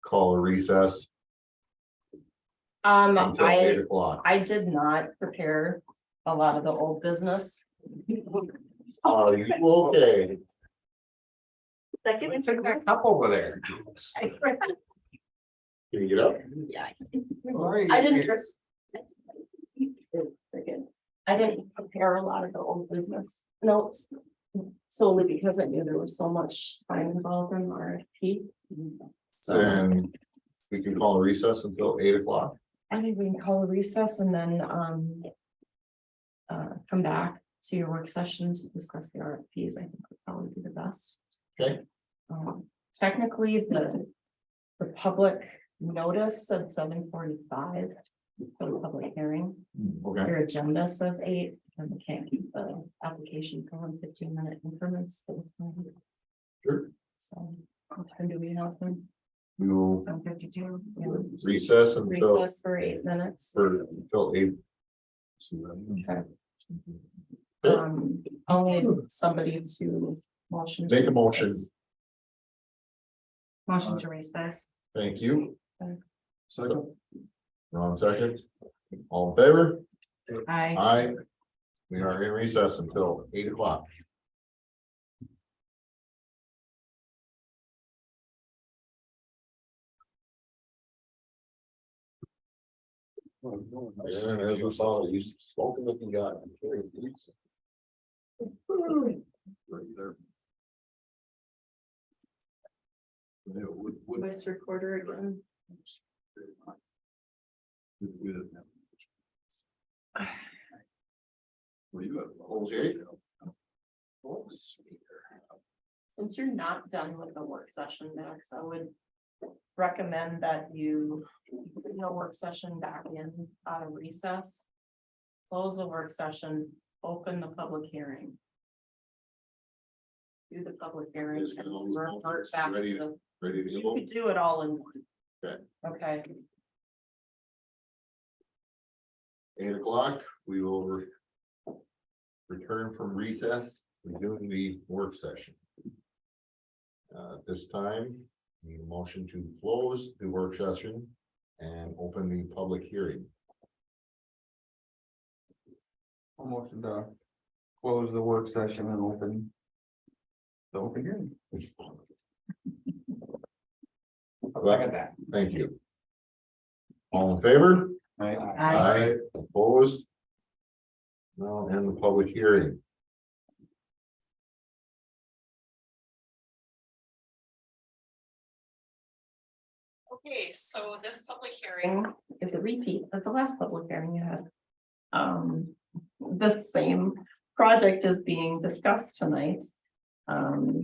Call a recess until 8 o'clock? I did not prepare a lot of the old business. Oh, okay. That give me Up over there. Can you get up? Yeah. Alright. I didn't. I didn't prepare a lot of the old business notes solely because I knew there was so much time involved in RFP. So Then we can call a recess until 8 o'clock. I think we can call a recess and then come back to your work session to discuss the RFPs. I think would probably be the best. Okay. Technically, the public notice said 7:45 for the public hearing. Okay, Your agenda says 8 because I can't keep the application going 15-minute increments. sure. So what time do we have then? We will 7:52. recess until, Recess for 8 minutes. until 8. Okay. I'll need somebody to motion. to Make a motion. recess. Motion to recess. Thank you. Okay. Second. Ron seconds. All in favor? Aye. Aye. We are in recess until 8 o'clock. Yeah, as we saw, you spoken looking guy. Right there. Voice recorder again. Well, you have. Okay. Since you're not done with the work session, Max, I would recommend that you put your work session back in out of recess. Close the work session, open the public hearing. Do the public hearing Just get all and these revert motions back to ready the, Ready to you go? could do it all in one. Okay. Okay, 8 o'clock, we will return from recess, resume the work session. This time, need a motion to close the work session and open the public hearing. Motion to close the work session and open. The open hearing. Second that. Thank you. All in favor? Aye. Opposed? Now end the public hearing. Okay, so this public hearing is a repeat of the last public hearing you had. The same project is being discussed tonight. The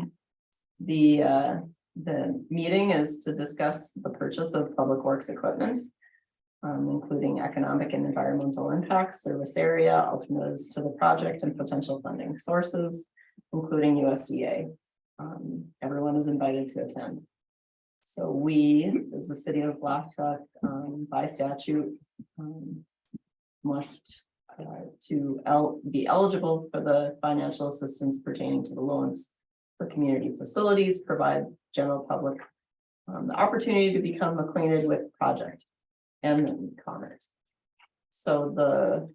meeting is to discuss the purchase of public works equipment, including economic and environmental impacts, service area, alternatives to the project, and potential funding sources, including USDA. Everyone is invited to attend. So we, as the city of Blackduck, by statute, must be eligible for the financial assistance pertaining to the loans for community facilities, provide general public the opportunity to become acquainted with the project and then comment. So the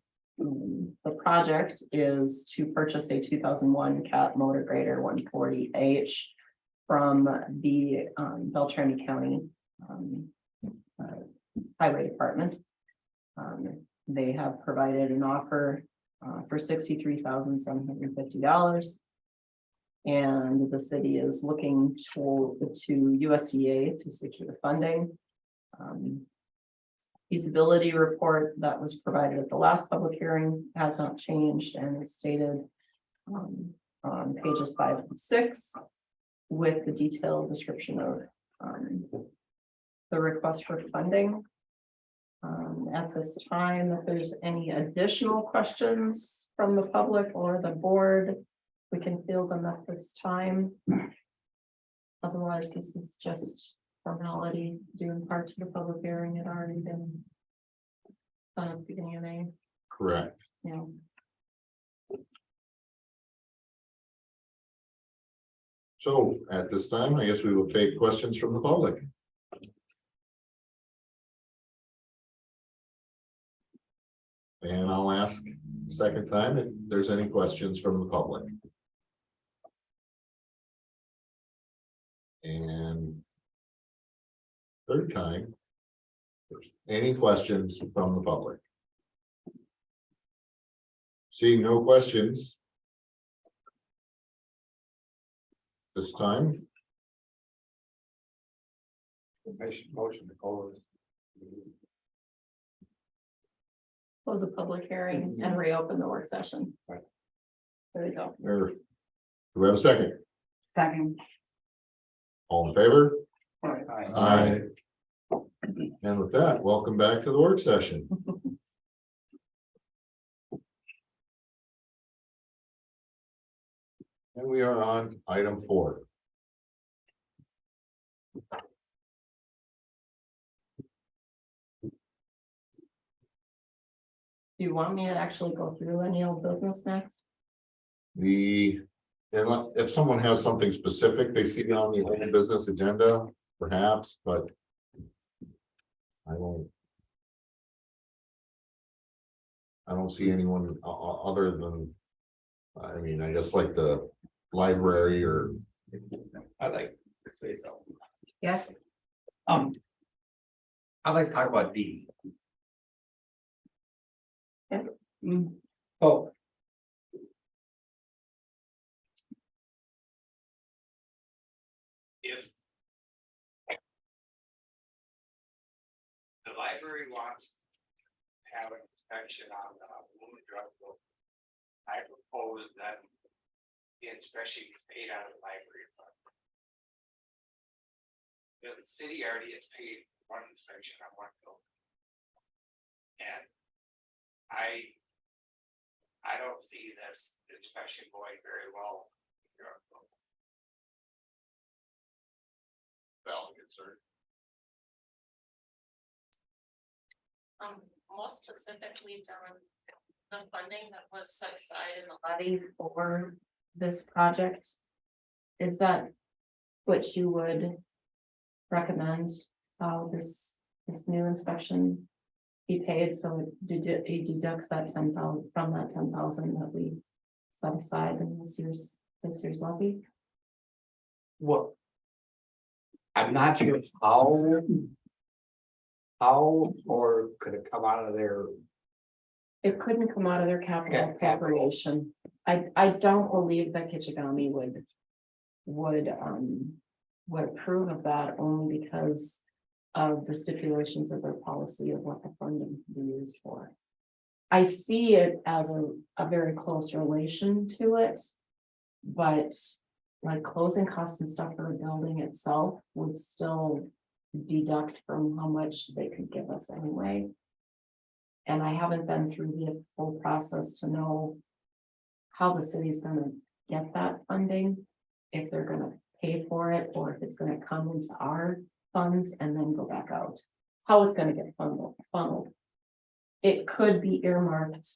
project is to purchase a 2001 Cat motor grader 140H from the Beltrami County Highway Department. They have provided an offer for $63,750. And the city is looking to USDA to secure funding. Feasibility report that was provided at the last public hearing has not changed and is stated on pages 5 and 6 with the detailed description of the request for funding. At this time, if there's any additional questions from the public or the board, we can field them at this time. Otherwise, this is just formality, doing part to the public hearing had already been done at the beginning of May. Correct. Yeah. So at this time, I guess we will take questions from the public. And I'll ask second time if there's any questions from the public. And third time, any questions from the public? Seeing no questions this time. Motion to close. Close the public hearing and reopen the work session. Right. There we go. Or do we have a second? Second. All in favor? Aye. And with that, welcome back to the work session. And we are on item 4. Do you want me to actually go through any old business next? If someone has something specific, they see it on the old business agenda, perhaps, but I don't see anyone other than, I mean, I guess like the library or. I'd like to say something. Yes. I'd like to talk about D. Oh. If the library wants to have an inspection on the wound drug book, I propose that the inspection is paid out of the library fund. Because the city already has paid one inspection on one building. And I don't see this inspection going very well. Valid concern. Most specifically, Don, the funding that was set aside in the levy for this project. Is that what you would recommend how this this new inspection be paid, so it deducts that 10,000 from that 10,000 that we set aside in this year's levy. Well. I'm not sure how. How, or could it come out of their, It couldn't come out of their capital appropriation. I don't believe that Kichigami would approve of that, only because of the stipulations of their policy of what the funding can be used for. I see it as a very close relation to it, but like closing costs and stuff for a building itself would still deduct from how much they could give us anyway. And I haven't been through the full process to know how the city's gonna get that funding, if they're gonna pay for it, or if it's gonna come into our funds and then go back out. How it's gonna get funneled. It could be earmarked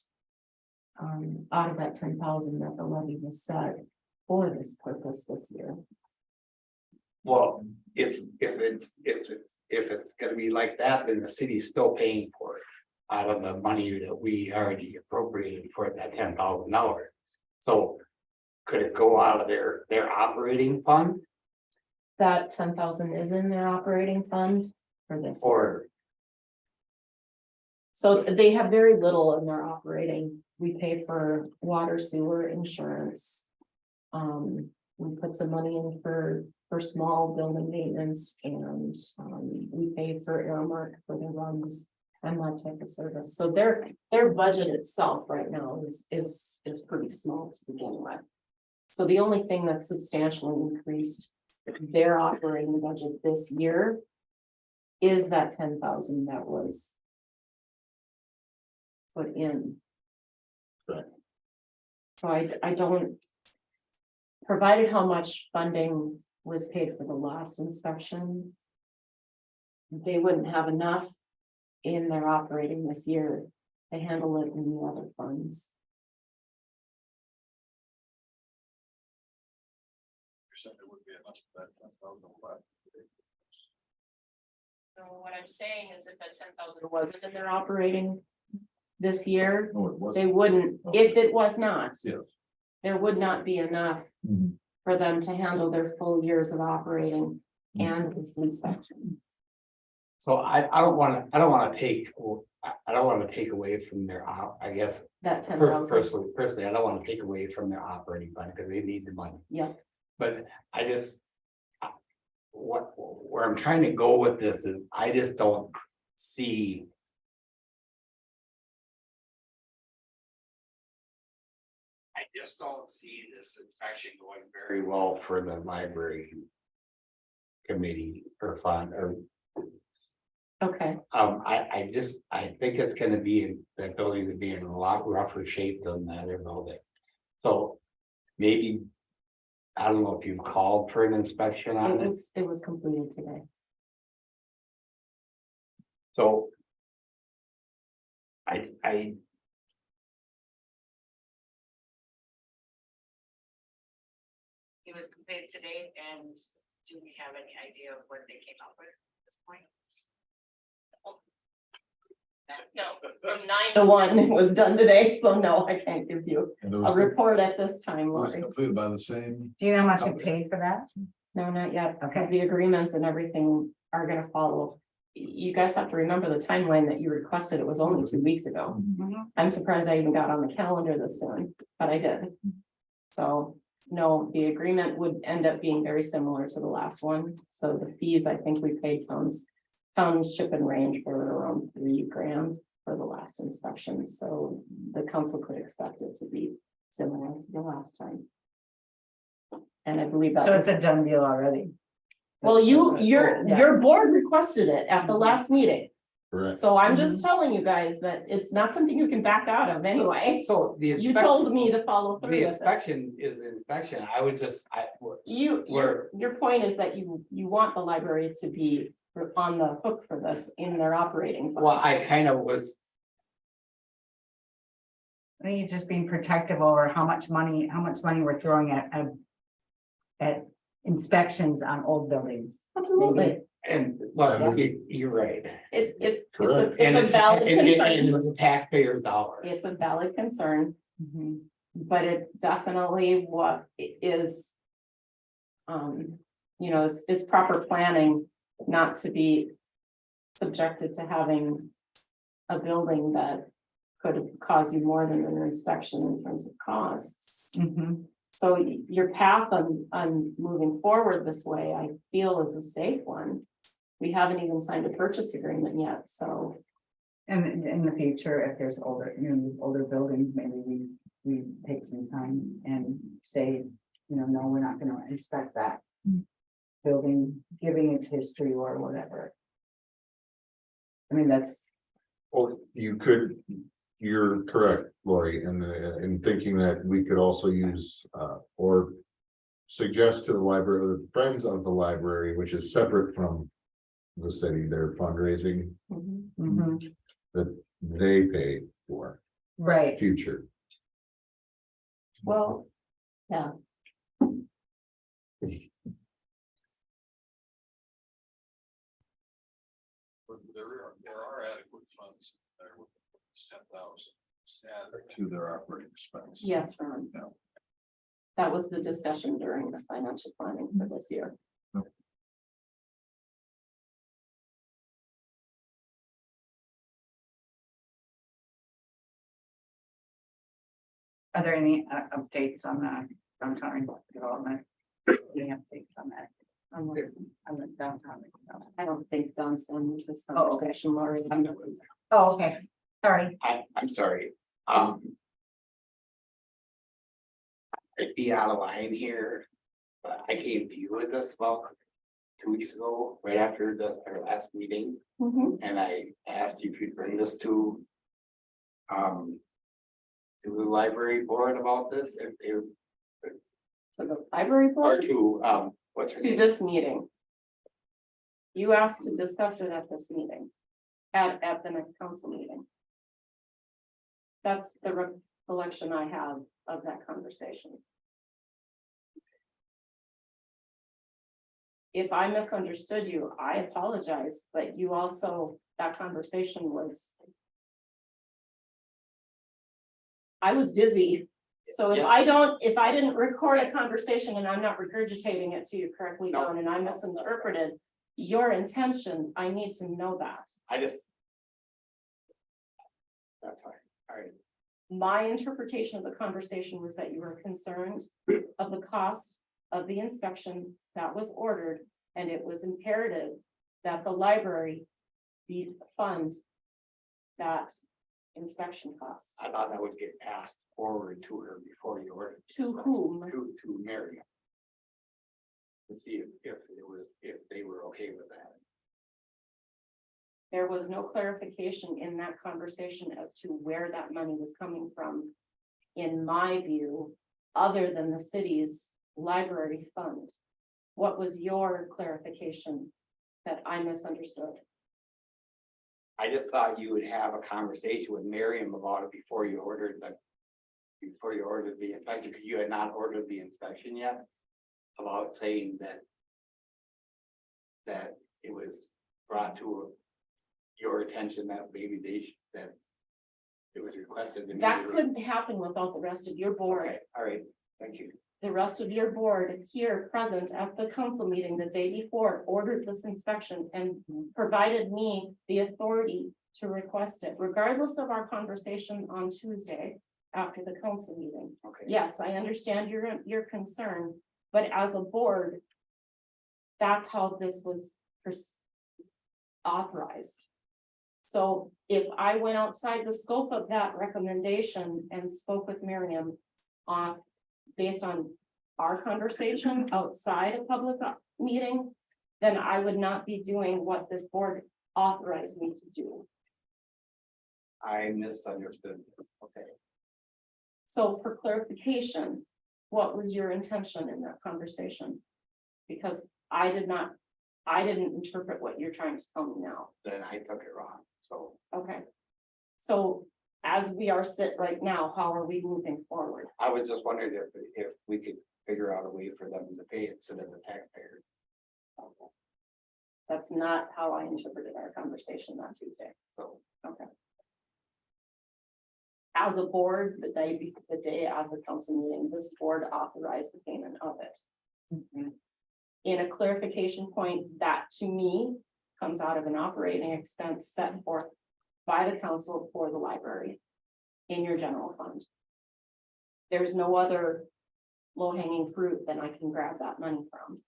out of that 10,000 that the levy was set for this purpose this year. well, if it's gonna be like that, then the city's still paying for it. Out of the money that we already appropriated for that $10,000. So could it go out of their operating fund That 10,000 is in their operating fund for this. or? So they have very little in their operating. We pay for water, sewer, insurance. We put some money in for small building maintenance, and we pay for Airmark for the runs and that type of service. So their budget itself right now is pretty small to begin with. So the only thing that's substantially increased their operating budget this year is that 10,000 that was put in. So I don't, provided how much funding was paid for the last inspection, they wouldn't have enough in their operating this year to handle it in the other funds. You're saying there would be enough for that 10,000 left. So what I'm saying is if that 10,000 wasn't in their operating this year, No, it wasn't. they wouldn't, if it was not, Yes. there would not be enough for them to handle their full years of operating and this inspection. So I don't wanna take away from their, I guess, That 10,000, personally, I don't wanna take away from their operating fund because they need the money. yeah. But I just. Where I'm trying to go with this is, I just don't see. I just don't see this inspection going very well for the library. Committee or fund or. Okay, I think it's gonna be, that building to be in a lot rougher shape than the other building. So maybe, I don't know if you called for an inspection on it, it was completed today. so. I. It was completed today, and do we have any idea of what they came up with at this point? No, from 9 to 1, it was done today, so no, I can't give you And it a was report at this time, it was Lori. completed by the same. Do you know how much we paid for that? No, not yet. Okay. The agreements and everything are gonna follow. You guys have to remember the timeline that you requested. It was only 2 weeks ago. I'm surprised I even got on the calendar this soon, but I did. So, no, the agreement would end up being very similar to the last one. So the fees, I think we paid township and range for around $3,000 for the last inspection. So the council could expect it to be similar to the last time. And I believe that. So it's a done deal already. Well, your board requested it at the last meeting. Correct. So I'm just telling you guys that it's not something you can back out of anyway. So the You inspection, told me to follow through the with it. inspection is the inspection, I would just, Your point is that you want the library to be on the hook for this in their operating. well, funds. I kind of was, I think it's just being protective over how much money we're throwing at inspections on old buildings. Absolutely. And, well, you're right. It's Correct. And a it's, valid and concern. it's a taxpayer's dollar. It's a valid concern, Mhm. but it definitely what is. Is proper planning not to be subjected to having a building that could cause you more than an inspection in terms of costs. Mhm. So your path on moving forward this way, I feel is a safe one. We haven't even signed a purchase agreement yet, so. And in the future, if there's older buildings, maybe we take some time and say, no, we're not gonna inspect that building, giving its history or whatever. I mean, that's, Well, you're correct, Lori, in thinking that we could also use, or suggest to the library, or the Friends of the Library, which is separate from the city, their fundraising that they pay for right. future. Well, yeah, But there are adequate funds there with 10,000 added to their operating expense. yes, Ron. Yeah. That was the discussion during the financial planning for this year. Are there any updates on the downtown development? Any updates on that? On the downtown? I don't think Don's done with this Oh, okay. conversation, Lori. Oh, okay, sorry. I'm sorry. I'd be out of line here, but I came to you with this about 2 weeks ago, right after our last meeting, Mhm. and I asked you if you'd bring this to the library board about this, if they were, To the library or board, to, what's her to name? this meeting. You asked to discuss it at this meeting, at the next council meeting. That's the recollection I have of that conversation. If I misunderstood you, I apologize, but you also, that conversation was. I was busy, so if I didn't record a conversation and I'm not regurgitating it to you correctly, No. Don, and I misinterpreted your intention, I need to know that. That's fine, all right. My interpretation of the conversation was that you were concerned of the cost of the inspection that was ordered, and it was imperative that the library fund that inspection cost. I thought that would get passed forward to her before you ordered. To whom? To Mary. To see if they were okay with that. There was no clarification in that conversation as to where that money was coming from, in my view, other than the city's library fund. What was your clarification that I misunderstood? I just thought you would have a conversation with Miriam about it before you ordered the inspection, because you had not ordered the inspection yet. About saying that it was brought to your attention that maybe that it was requested. That couldn't happen without the rest of your board. Okay, all right, thank you. The rest of your board here present at the council meeting the day before ordered this inspection and provided me the authority to request it, regardless of our conversation on Tuesday after the council meeting. Okay. Yes, I understand your concern, but as a board, that's how this was authorized. So if I went outside the scope of that recommendation and spoke with Miriam based on our conversation outside a public meeting, then I would not be doing what this board authorized me to do. I misunderstood. Okay. So for clarification, what was your intention in that conversation? Because I didn't interpret what you're trying to tell me now. Then I took it wrong, so. Okay. So as we are sit right now, how are we moving forward? I was just wondering if we could figure out a way for them to pay pay instead of the taxpayer. That's not how I interpreted our conversation on Tuesday. So Okay. As a board, the day of the council meeting, this board authorized the payment of it. In a clarification point, that to me comes out of an operating expense set forth by the council for the library in your general fund. There's no other low-hanging fruit that I can grab that money from.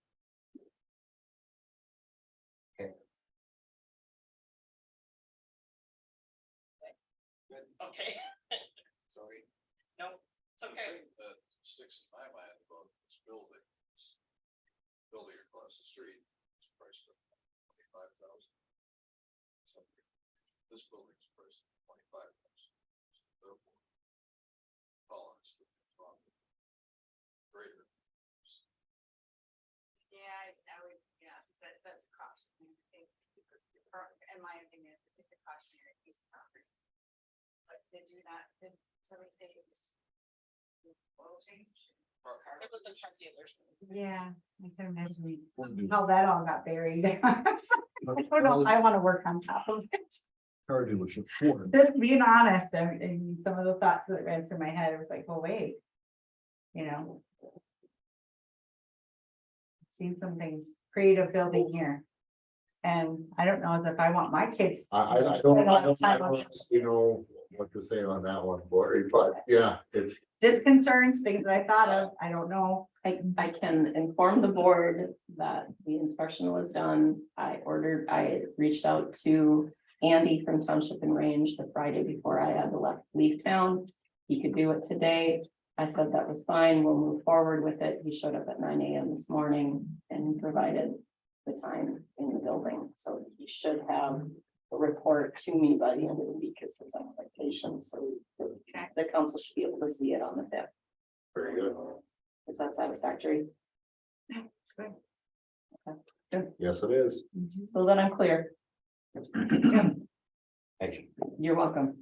Okay. Sorry. No, it's okay. That sticks in my mind about this building. Building across the street, it's priced at $25,000. This building's priced at $25,000. Therefore, tolerance to be wrong. Greater. Yeah, I would, yeah, that's a caution. In my opinion, it's a cautionary piece of property. But did somebody say it was oil change? It was a truck dealer's. Yeah, I can imagine how that all got buried. I don't know if I want to work on top of it. Car dealership. Just being honest, and some of the thoughts that ran through my head, it was like, well, wait. You know. Seen some things, creative building here. And I don't know as if I want my kids. I don't honestly know what to say on that one, Lori, but yeah, it's. Just concerns, things that I thought of, I don't know. I can inform the board that the inspection was done. I reached out to Andy from Township and Range the Friday before I had to leave town. He could do it today. I said that was fine. We'll move forward with it. He showed up at 9 a.m. this morning and provided the time in the building. So he should have a report to me by the end of the week is his expectation. So the council should be able to see it on the 5th. Very good. Is that satisfactory? It's good. Okay. Yes, it is. So then I'm clear. thank you. You're welcome.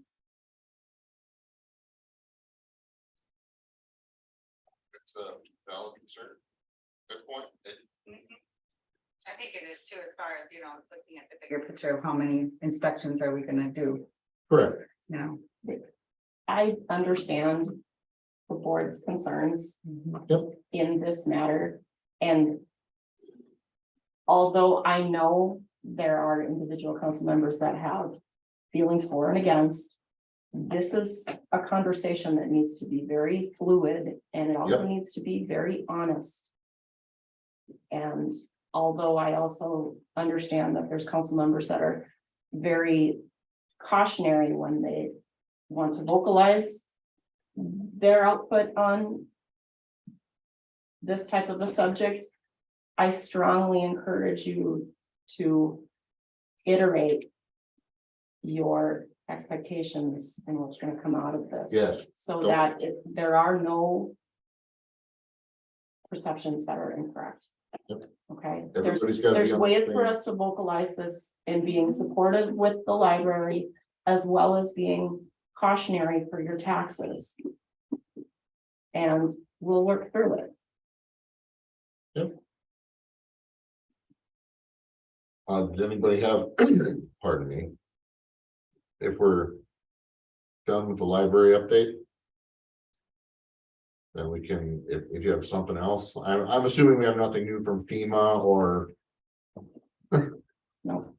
It's a valid concern. Good point. I think it is too, as far as, looking at the Bigger picture of how many inspections are we gonna do, Correct. you know? I understand the board's concerns in this matter. And although I know there are individual council members that have feelings for and against, this is a conversation that needs to be very fluid and it also needs to be very honest. And although I also understand that there's council members that are very cautionary when they want to vocalize their output on this type of a subject, I strongly encourage you to iterate your expectations and what's going to come out of this. Yes. So that there are no perceptions that are incorrect. Okay, Everybody's got to be there's on the ways same- for us to vocalize this and being supportive with the library as well as being cautionary for your taxes. And we'll work through it. Does anybody have, pardon me? If we're done with the library update? Then we can, if you have something else, I'm assuming we have nothing new from FEMA or. No.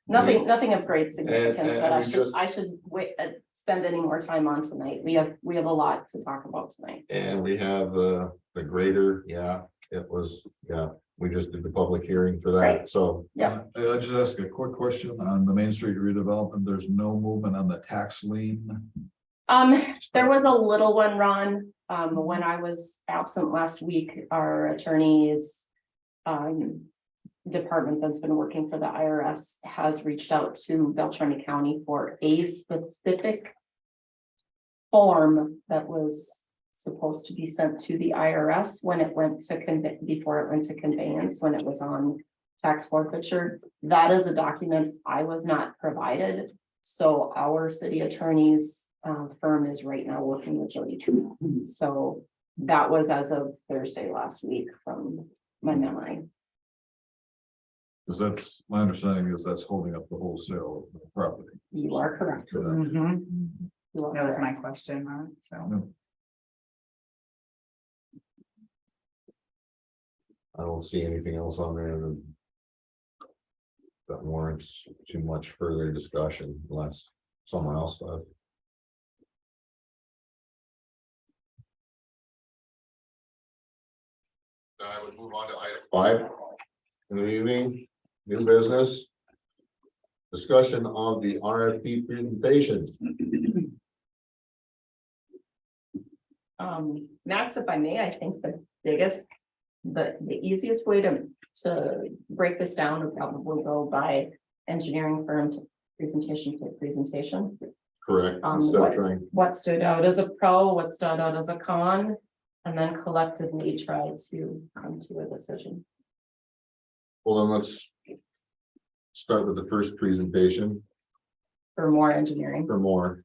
Nothing of great significance And that we just- I should wait, spend any more time on tonight. We have a lot to talk about tonight. And we have the grader, we just did the public hearing for that, Right. so. Yeah. I'll just ask a quick question on the Main Street redevelopment. There's no movement on the tax lien. There was a little one, Ron, when I was absent last week, our attorney's department that's been working for the IRS has reached out to Beltrami County for a specific form that was supposed to be sent to the IRS when it went to before it went to conveyance, when it was on tax forfeiture. That is a document I was not provided. So our city attorney's firm is right now working with Jody True. So That was as of Thursday last week from my memory. Because that's, my understanding is that's holding up the wholesale of the property. You are correct. Correct. Mhm. You are That was correct. my question, so. I don't see anything else on there that warrants too much further discussion unless someone else does. Then I would move on to item 5 in the evening, new business. Discussion of the RFP presentation. Max, if I may, I think the biggest, the easiest way to break this down would probably go by engineering firm to presentation to presentation. Correct. Instead of trying, What stood out as a pro, what stood out as a con, and then collectively try to come to a decision. well, then let's start with the first presentation For more engineering. for more.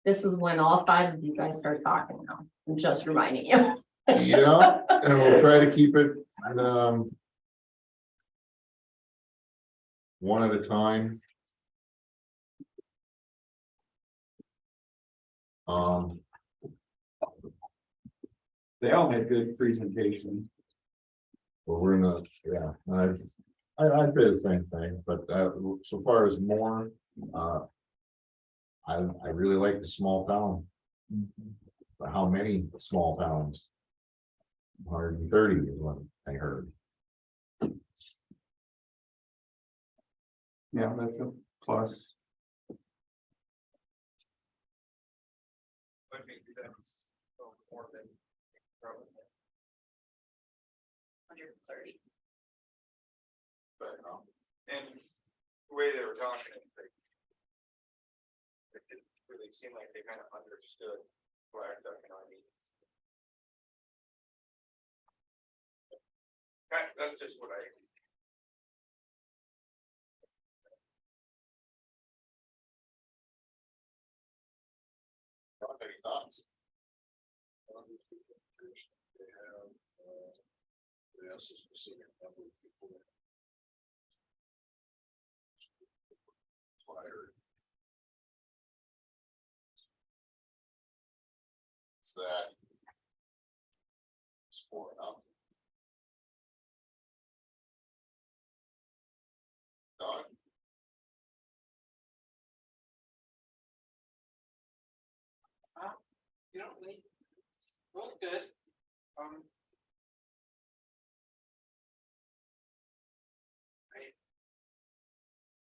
This is when all 5 of you guys start talking now. I'm just reminding you. Yeah, and we'll try to keep it, one at a time. They all had good presentations. Well, we're not, yeah, I'd say the same thing, but so far as more, I really like the small town. But how many small towns? 130 is what I heard. Yeah, that's a plus. More than. 130. But, and the way they were talking, it didn't really seem like they kind of understood Blackduck and our meetings. That's just what I. Any thoughts? They have, yes, a specific number of people. That's what I heard. Is that sport up? Done. You know, really good.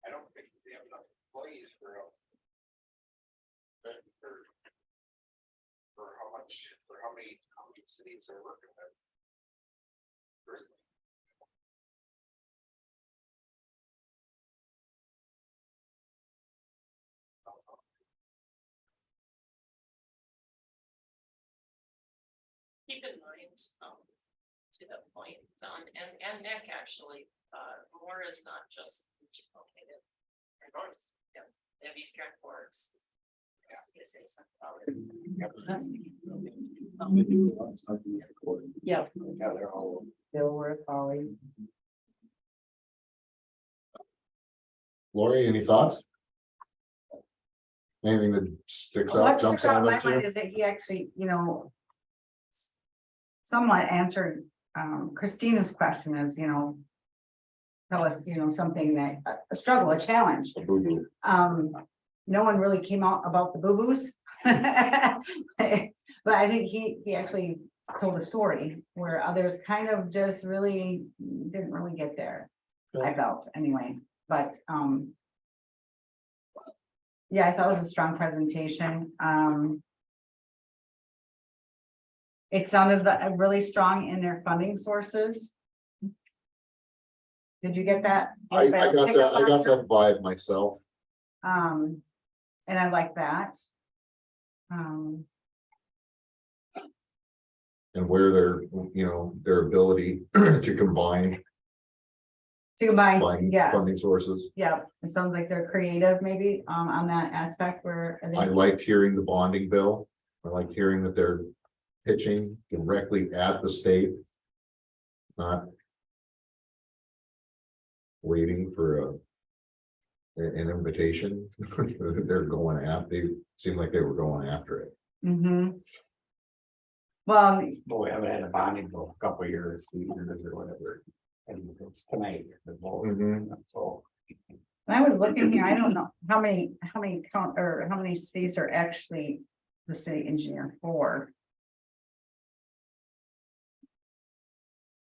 I don't think we have enough employees for how many cities they're working with. Personally. Keep in mind, to that point, Don and Nick actually, more is not just located. Yeah, they have East Grand Forks. Yeah. Yeah, they're all. Dilworth, Holly. Lori, any thoughts? Anything that sticks out, What jumps stuck out out in my at mind you? is that he actually, somewhat answered Christina's question is, tell us, something that, a struggle, a challenge. A boo-boo. No one really came out about the boo-boos. But I think he actually told a story where others kind of just really didn't really get there. I felt anyway, but yeah, I thought it was a strong presentation. It sounded really strong in their funding sources. Did you get that? I got that vibe myself. And I like that. And where their ability to combine To combine, funding yes, sources. yeah, it sounds like they're creative maybe, on that aspect where. I liked hearing the bonding bill. I liked hearing that they're pitching directly at the state. Not waiting for an invitation. They're going after, they seemed like they were going after it. Well, But we haven't had a bonding for a couple of years, 2 years or whatever. And it's tonight, the vote, so. I was looking here, I don't know how many count, or how many cities are actually the city engineer for.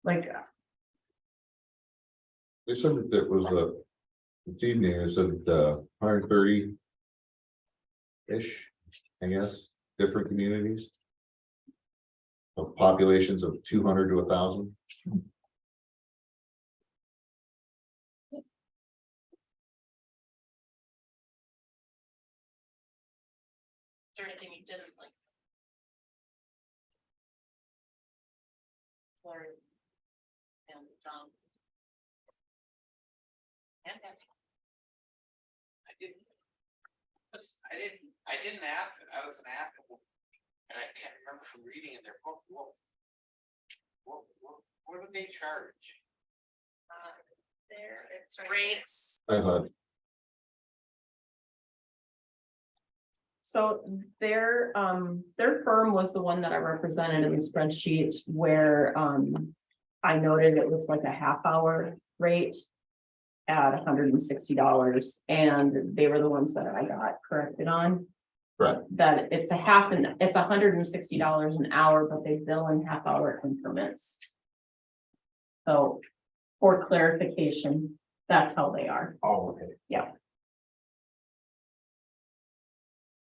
Like, They said that it was this evening, it said 130. Ish, I guess, different communities. Of populations of 200 to 1,000. Is there anything you didn't like? Or, and, and I didn't ask it, I was gonna ask it. And I can't remember from reading in their book, what do they charge? there, it's rates. I thought, So their firm was the one that I represented in the spreadsheet where, I noted it was like a half-hour rate at $160, and they were the ones that I got corrected on. right, That it's it's $160 an hour, but they bill in half-hour increments. So for clarification, that's how they are. Oh, okay. Yeah.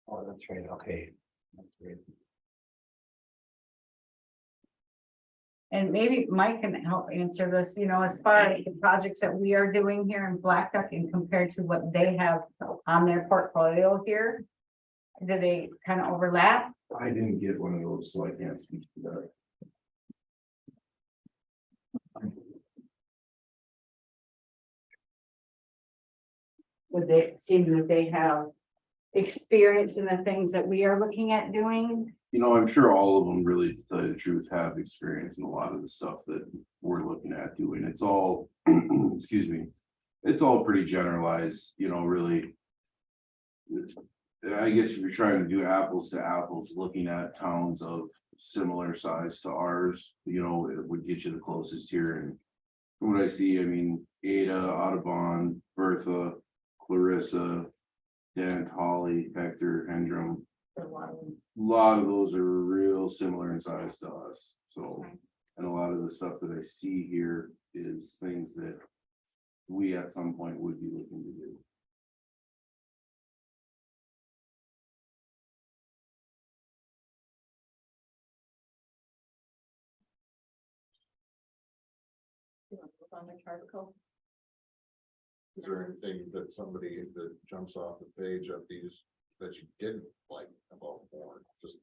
Oh, that's right, okay. That's great. and maybe Mike can help answer this, you know, as far as the projects that we are doing here in Blackduck and compared to what they have on their portfolio here. Do they kind of overlap? I didn't get one of those, so I can't speak to that. Would they seem that they have experience in the things that we are looking at doing? You know, I'm sure all of them really, to tell you the truth, have experience in a lot of the stuff that we're looking at doing. It's all, excuse me. It's all pretty generalized, you know, really. I guess if you're trying to do apples to apples, looking at towns of similar size to ours, you know, it would get you the closest here. And from what I see, I mean, Ada, Audubon, Bertha, Clarissa, Dent, Holly, Hector, Hendrum. A lot of those are real similar in size to us, so, and a lot of the stuff that I see here is things that we at some point would be looking to do. is there anything that somebody that jumps off the page of these that you didn't like about Warren, just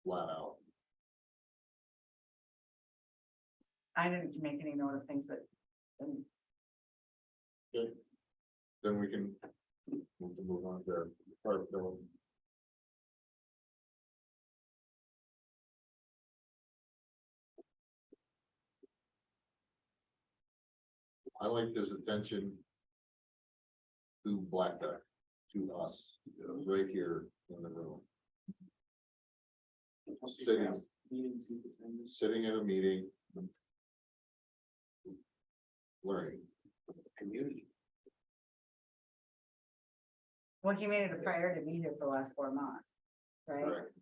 flat out? I didn't make any note of things that. Okay. Then we can move on to part bill. I like his attention to Blackduck, to us, right here in the room. Sitting at a meeting. Learning. Community. Well, he made it a priority to be here for the last 4 months, right? Correct.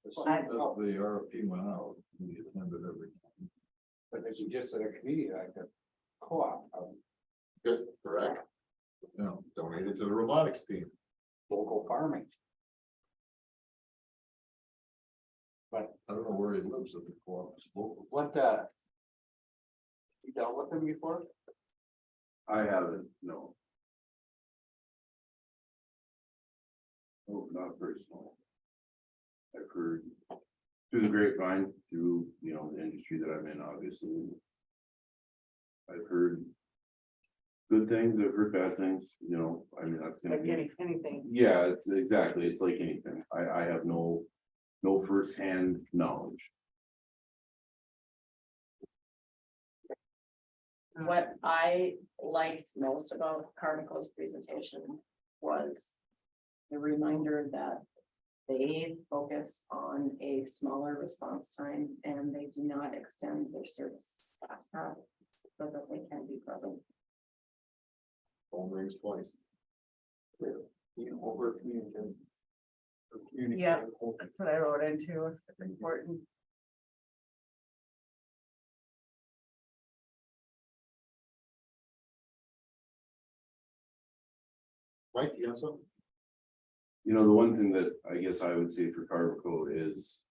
The RFP went out, we attended every. But it's just at a community like a co-op, Good, correct. No, donated to the robotics team. local farming. I don't know where he lives at the co-op. What, you dealt with him before? I haven't, no. Oh, not personal. I've heard through the grapevine, through, you know, the industry that I'm in, obviously. I've heard good things, I've heard bad things, you know, I mean, that's gonna Like be. anything. Yeah, it's exactly, it's like anything, I have no firsthand knowledge. What I liked most about Carmichael's presentation was the reminder that they focus on a smaller response time and they do not extend their service past that so that they can be present. Phone rings twice. Yeah, that's what I wrote into, it's important. Mike, you have something? You know, the one thing that I guess I would say for Carvico is,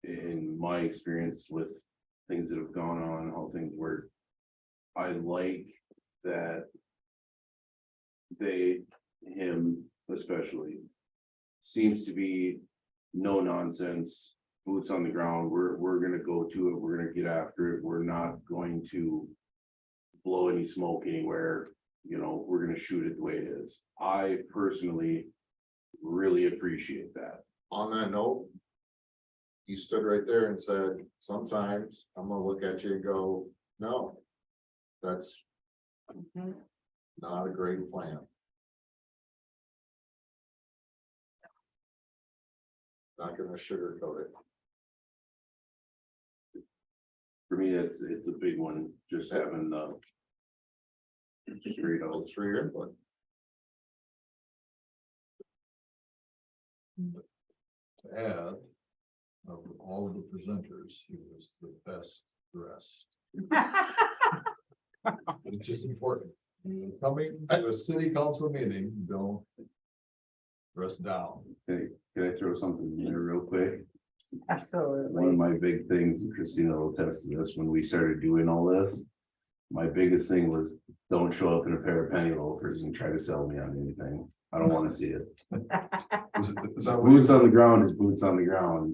in my experience with things that have gone on, how things work. I like that they, him especially, seems to be no nonsense, boots on the ground, we're gonna go to it, we're gonna get after it, we're not going to blow any smoke anywhere, you know, we're gonna shoot it the way it is. I personally really appreciate that. On that note, you stood right there and said, sometimes I'm gonna look at you and go, no, that's not a great plan. Not gonna sugarcoat it. For me, it's a big one, just having the straight out. Thanks for your input. To add, of all of the presenters, he was the best dressed. Which is important. Coming to a city council meeting, don't dress down. Can I throw something in there real quick? Absolutely. One of my big things, and Christina will attest to this, when we started doing all this. My biggest thing was, don't show up in a pair of penny loafers and try to sell me on anything. I don't wanna see it. Is that Boots on the ground is boots on the ground,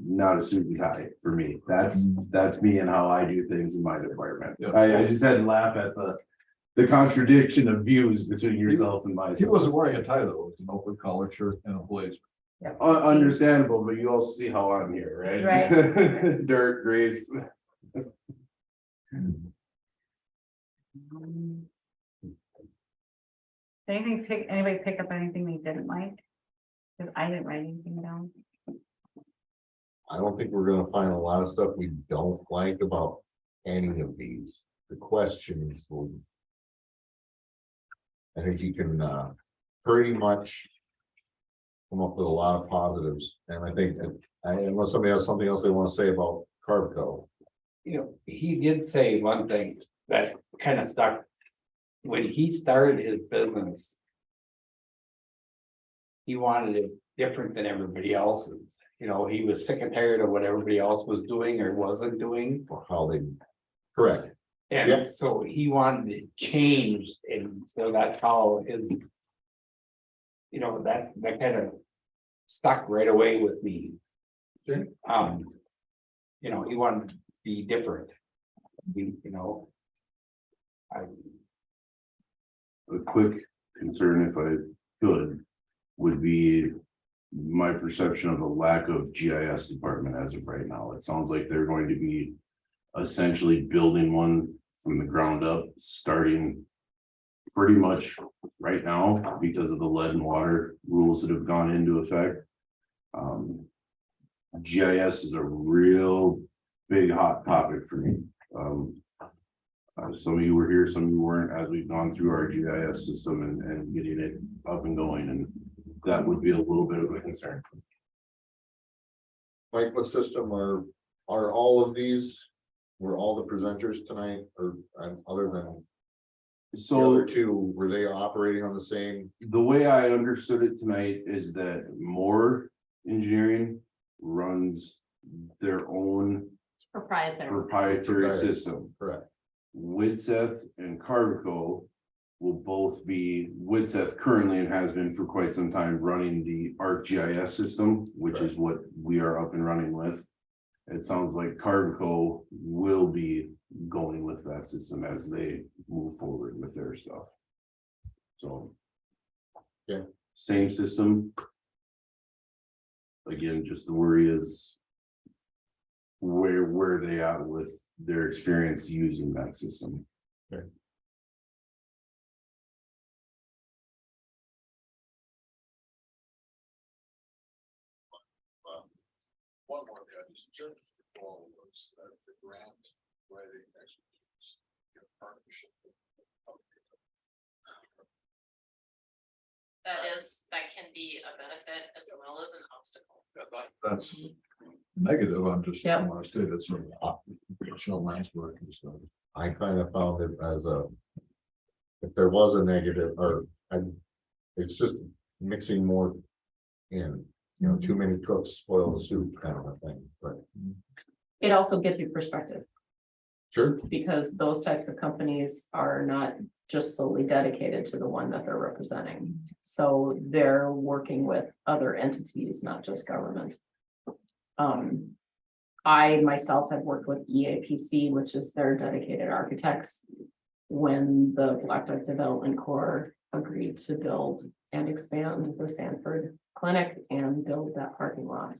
not a suit and tie for me. That's me and how I do things in my department. Yeah. I just had to laugh at the contradiction of views between yourself and He myself. wasn't wearing a tie though, it was an open collar shirt and a blazer. Understandable, but you also see how I'm here, right? Right. Dirt, grease. Anybody pick up anything they didn't like? Cause I didn't write anything down. I don't think we're gonna find a lot of stuff we don't like about any of these. The questions will. I think you can pretty much come up with a lot of positives, and I think unless somebody has something else they want to say about Carvico. You know, he did say one thing that kind of stuck. When he started his business, he wanted it different than everybody else's. You know, he was sick and tired of what everybody else was doing or wasn't doing. Or how they, correct, And Yep. so he wanted it changed, and so that's how his. You know, that kind of stuck right away with me. Okay. You know, he wanted to be different. You know. A quick concern, if I could, would be my perception of the lack of GIS department as of right now. It sounds like they're going to be essentially building one from the ground up, starting pretty much right now because of the lead and water rules that have gone into effect. GIS is a real big hot topic for me. Some of you were here, some of you weren't, as we've gone through our GIS system and getting it up and going, and that would be a little bit of a concern. Mike, what system are all of these? Were all the presenters tonight, or other than the So other two, were they operating on the same? the way I understood it tonight is that Moore Engineering runs their own proprietary system. Correct. Widseth and Carvico will both be, Widseth currently and has been for quite some time running the ArcGIS system, which is what we are up and running with. It sounds like Carvico will be going with that system as they move forward with their stuff. So. Yeah. Same system. Again, just the worry is. Where are they at with their experience using that system? Okay. One more thing, I just checked all was that the grant writing expertise, partnership. That can be a benefit as well as an obstacle. That's negative, I'm just, I Yeah. want to state it's sort of professional lines work and stuff. I kind of found it as a. If there was a negative, it's just mixing more in, too many cooks spoil the soup kind of a thing, but It also gives you perspective, sure, because those types of companies are not just solely dedicated to the one that they're representing. So they're working with other entities, not just government. I myself have worked with EAPC, which is their dedicated architects, when the Blackduck Development Corps agreed to build and expand the Sanford Clinic and build that parking lot.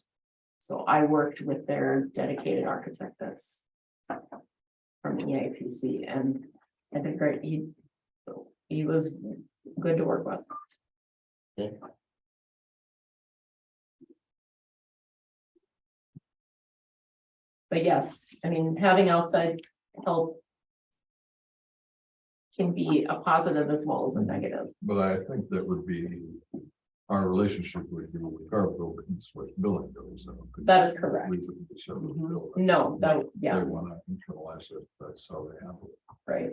So I worked with their dedicated architect that's from EAPC, and I think great, he was good to work with. Okay. But yes, I mean, having outside help can be a positive as well as a negative. But I think that would be our relationship with you, with our buildings, with billing goes. That is correct. We wouldn't be sure to bill. No, that, They yeah, want to internalize it, that's how they handle it. right.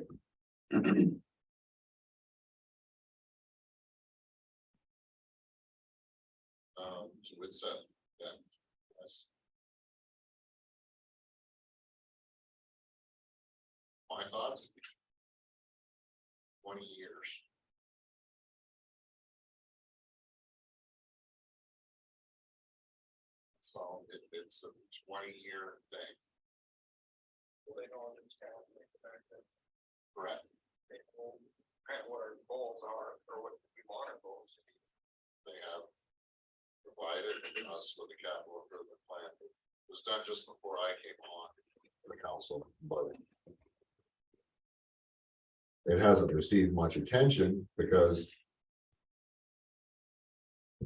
so it's yeah. That's my thoughts. 20 years. So it's a 20-year thing. Well, they know it's kind of correct. They know kind of what our goals are, or what we want our goals to be. They have provided us with a capital improvement plan. It was done just before I came on the council, but it hasn't received much attention because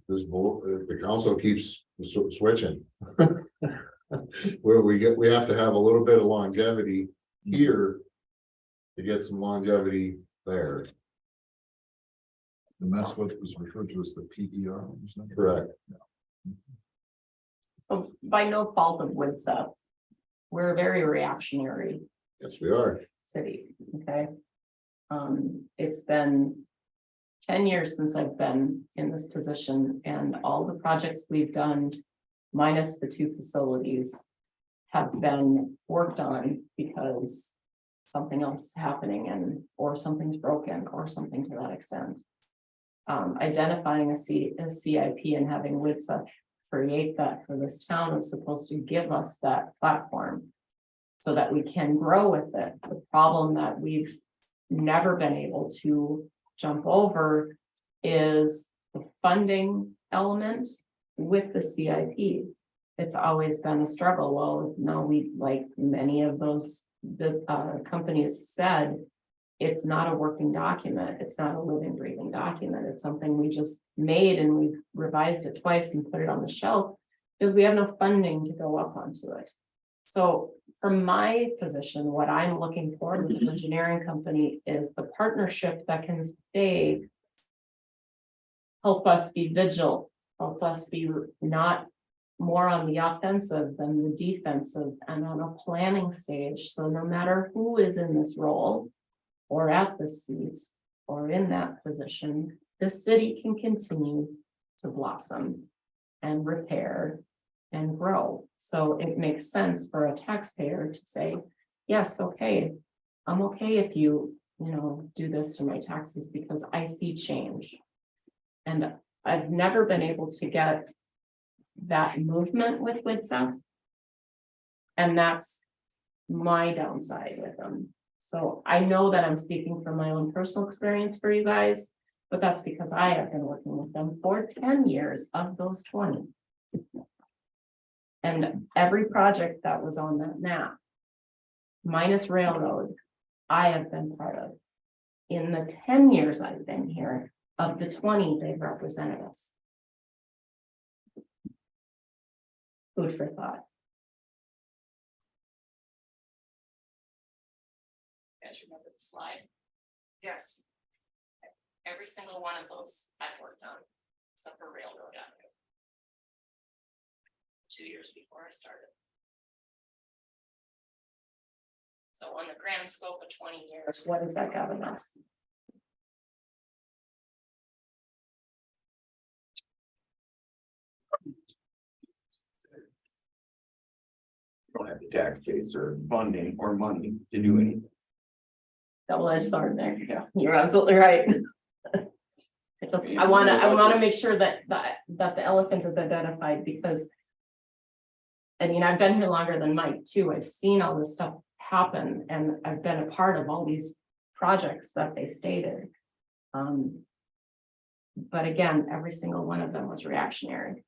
the council keeps switching. Where we have to have a little bit of longevity here to get some longevity there. And that's what was referred to as the PER. isn't it? Correct. So by no fault of Woodsup, we're a very reactionary Yes, we are. city, okay? It's been 10 years since I've been in this position, and all the projects we've done, minus the 2 facilities, have been worked on because something else is happening and, or something's broken, or something to that extent. Identifying a CIP and having Woodsup create that for this town is supposed to give us that platform so that we can grow with it. The problem that we've never been able to jump over is the funding element with the CIP. It's always been a struggle. Well, no, we, like many of those companies said, it's not a working document. It's not a living, breathing document. It's something we just made and we've revised it twice and put it on the shelf because we have no funding to go up onto it. So from my position, what I'm looking for with the engineering company is the partnership that can stay, help us be vigilant, help us be not more on the offensive than the defensive and on a planning stage. So no matter who is in this role or at the seat or in that position, the city can continue to blossom and repair and grow. So it makes sense for a taxpayer to say, yes, okay, I'm okay if you do this to my taxes because I see change. And I've never been able to get that movement with Woodsup. And that's my downside with them. So I know that I'm speaking from my own personal experience for you guys, but that's because I have been working with them for 10 years of those 20. And every project that was on that map, minus railroad, I have been part of. In the 10 years I've been here, of the 20, they've represented us. Food for thought. Guys remember the slide? Yes. Every single one of those I've worked on, except for Railroad Avenue. 2 years before I started. So on the grand scope of 20 years, what does that govern us? Don't have the tax base or funding or money to do anything. Double-edged sword there. Yeah, you're absolutely right. It just, I wanna make sure that the elephant is identified because. I mean, I've been here longer than Mike too. I've seen all this stuff happen and I've been a part of all these projects that they stated. But again, every single one of them was reactionary,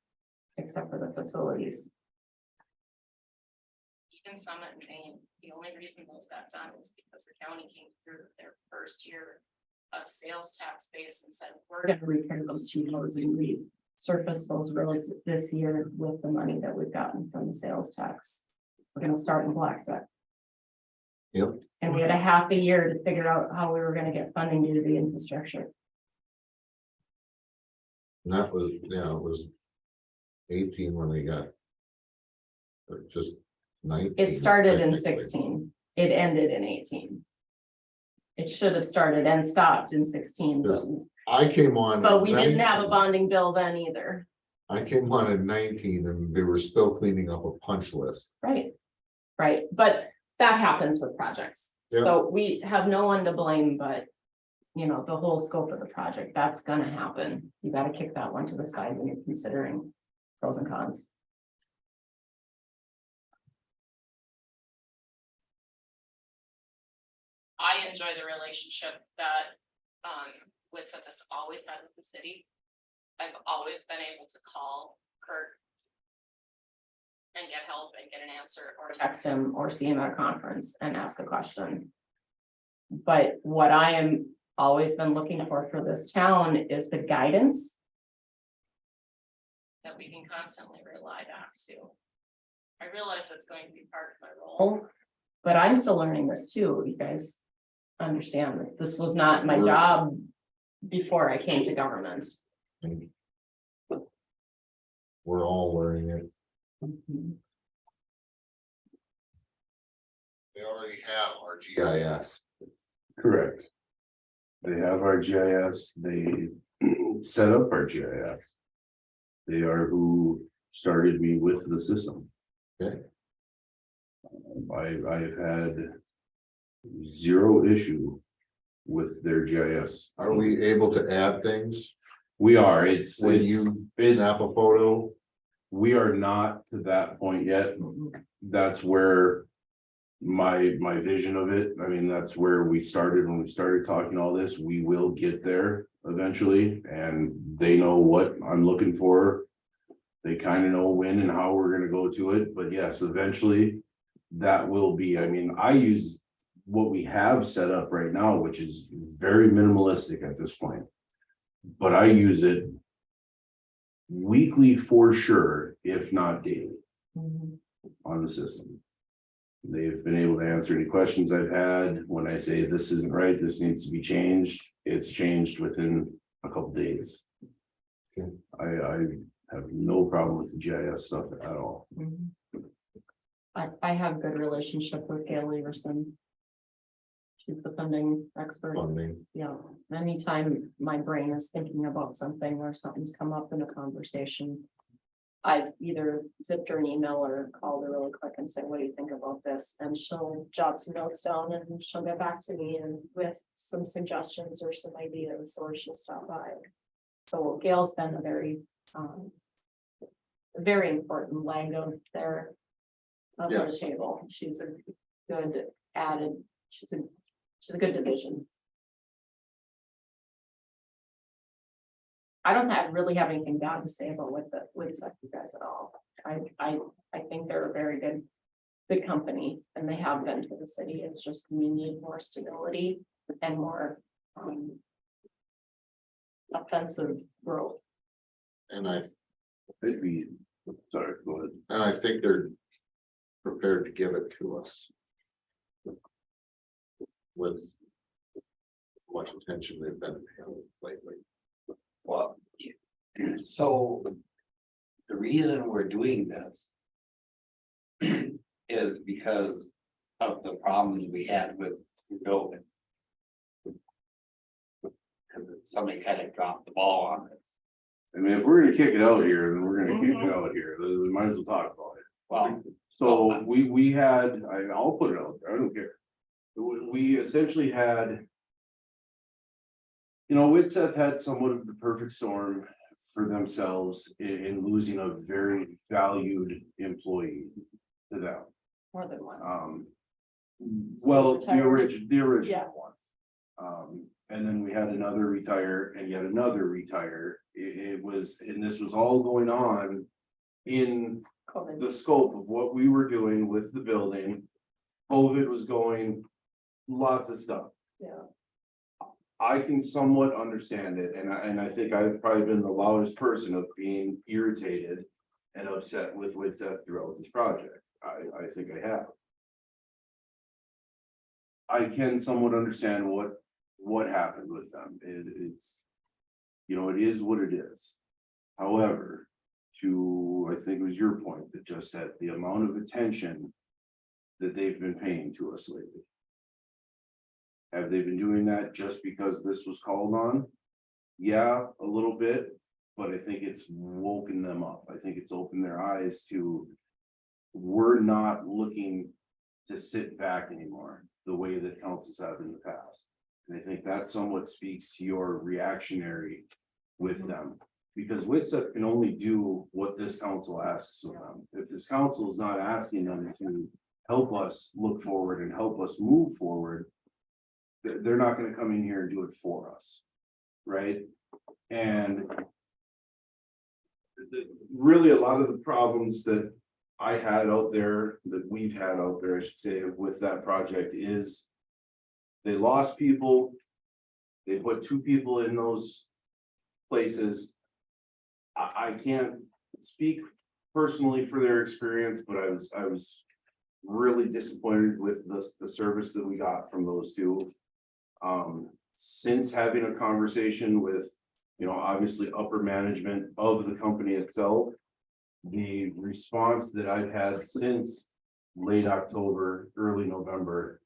except for the facilities. Even Summit and Maine, the only reason those got done was because the county came through their first year of sales tax base and said, we're gonna repair those 2 roads and resurface those roads this year with the money that we've gotten from the sales tax. We're gonna start in Blackduck. Yep. And we had a half a year to figure out how we were gonna get funding to do the infrastructure. And that was, yeah, it was 18 when they got. Or just 19. It started in technically. 16, it ended in 18. It should have started and stopped in 16, Yes. I came on. but at we didn't have a 19. bonding bill then either. I came on in 19 and they were still cleaning up a punch list. Right, right, but that happens with projects. Yeah. So we have no one to blame, but. You know, the whole scope of the project, that's gonna happen. You gotta kick that one to the side when you're considering pros and cons. I enjoy the relationship that Witsip has always had with the city. I've always been able to call Kurt and get help and get an answer or text him or see him at a conference and ask a question. But what I am always been looking for this town is the guidance that we can constantly rely back to. I realize that's going to be part of my role, but I'm still learning this too. You guys understand that this was not my job before I came to government. We're all learning it. They already have our GIS. Correct. They have our GIS, they set up our GIS. They are who started me with the system. Okay. I've had zero issue with their GIS. Are we able to add things We are, when you snap a photo? we are not to that point yet. That's where my vision of it, I mean, that's where we started when we started talking all this. We will get there eventually, and they know what I'm looking for. They kind of know when and how we're gonna go to it, but yes, eventually that will be, I mean, I use what we have set up right now, which is very minimalistic at this point. But I use it weekly for sure, if not daily, on the system. They've been able to answer any questions I've had. When I say this isn't right, this needs to be changed, it's changed within a couple days. Okay. I have no problem with the GIS stuff at all. I have good relationship with Gail Leverson. She's the funding expert. Funding. Yeah, anytime my brain is thinking about something or something's come up in a conversation. I've either zipped her an email or called her really quick and said, what do you think about this? And she'll jot some notes down and she'll get back to me and with some suggestions or some ideas, or she'll stop by. So Gail's been a very important leg of their of Yes. the table. She's a good added, she's a good division. I don't really have anything bad to say about with you guys at all. I think they're a very good company, and they have been for the city. It's just we need more stability and more offensive growth. And I It'd be, sorry, go ahead. And I think they're prepared to give it to us. With much attention they've been paying lately. Well, so the reason we're doing this is because of the problems we had with the building. Because somebody kind of dropped the ball on it. I mean, if we're gonna kick it out here, then we're gonna kick it out here, we might as well talk about it. Well, So we had, I'll put it out there, I don't care. We essentially had. You know, Whitseth had somewhat of the perfect storm for themselves in losing a very valued employee to them. More than one. Well, the Retired. original Yeah. one. And then we had another retire and yet another retire. It was, and this was all going on in COVID. the scope of what we were doing with the building. COVID was going, lots of stuff. Yeah. I can somewhat understand it, and I think I've probably been the loudest person of being irritated and upset with Whitseth throughout this project. I think I have. I can somewhat understand what happened with them. It's, you know, it is what it is. However, I think it was your point that just said the amount of attention that they've been paying to us lately. Have they been doing that just because this was called on? Yeah, a little bit, but I think it's woken them up. I think it's opened their eyes to, we're not looking to sit back anymore, the way that councils have in the past. And I think that somewhat speaks to your reactionary with them. Because Whitsett can only do what this council asks of them. If this council is not asking them to help us look forward and help us move forward, they're not gonna come in here and do it for us, right? And really, a lot of the problems that I had out there, that we've had out there, I should say, with that project is they lost people. They put 2 people in those places. I can't speak personally for their experience, but I was really disappointed with the service that we got from those 2. Since having a conversation with, you know, obviously upper management of the company itself, the response that I've had since late October, early November,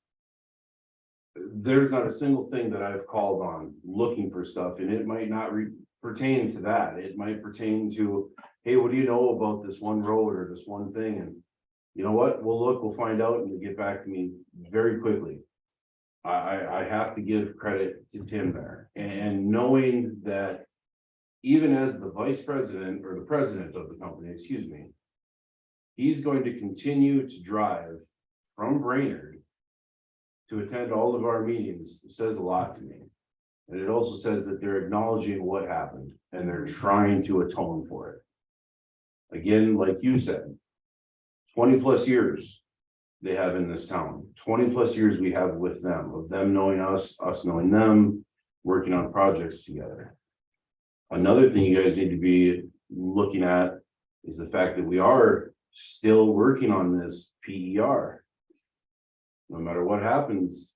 there's not a single thing that I've called on looking for stuff, and it might not pertain to that. It might pertain to, hey, what do you know about this one road or this one thing? And you know what, we'll find out, and they get back to me very quickly. I have to give credit to Tim there, and knowing that even as the vice president or the president of the company, excuse me, he's going to continue to drive from Brainerd to attend all of our meetings, says a lot to me. And it also says that they're acknowledging what happened and they're trying to atone for it. Again, like you said, 20+ years they have in this town, 20+ years we have with them, of them knowing us, us knowing them, working on projects together. Another thing you guys need to be looking at is the fact that we are still working on this PER. No matter what happens,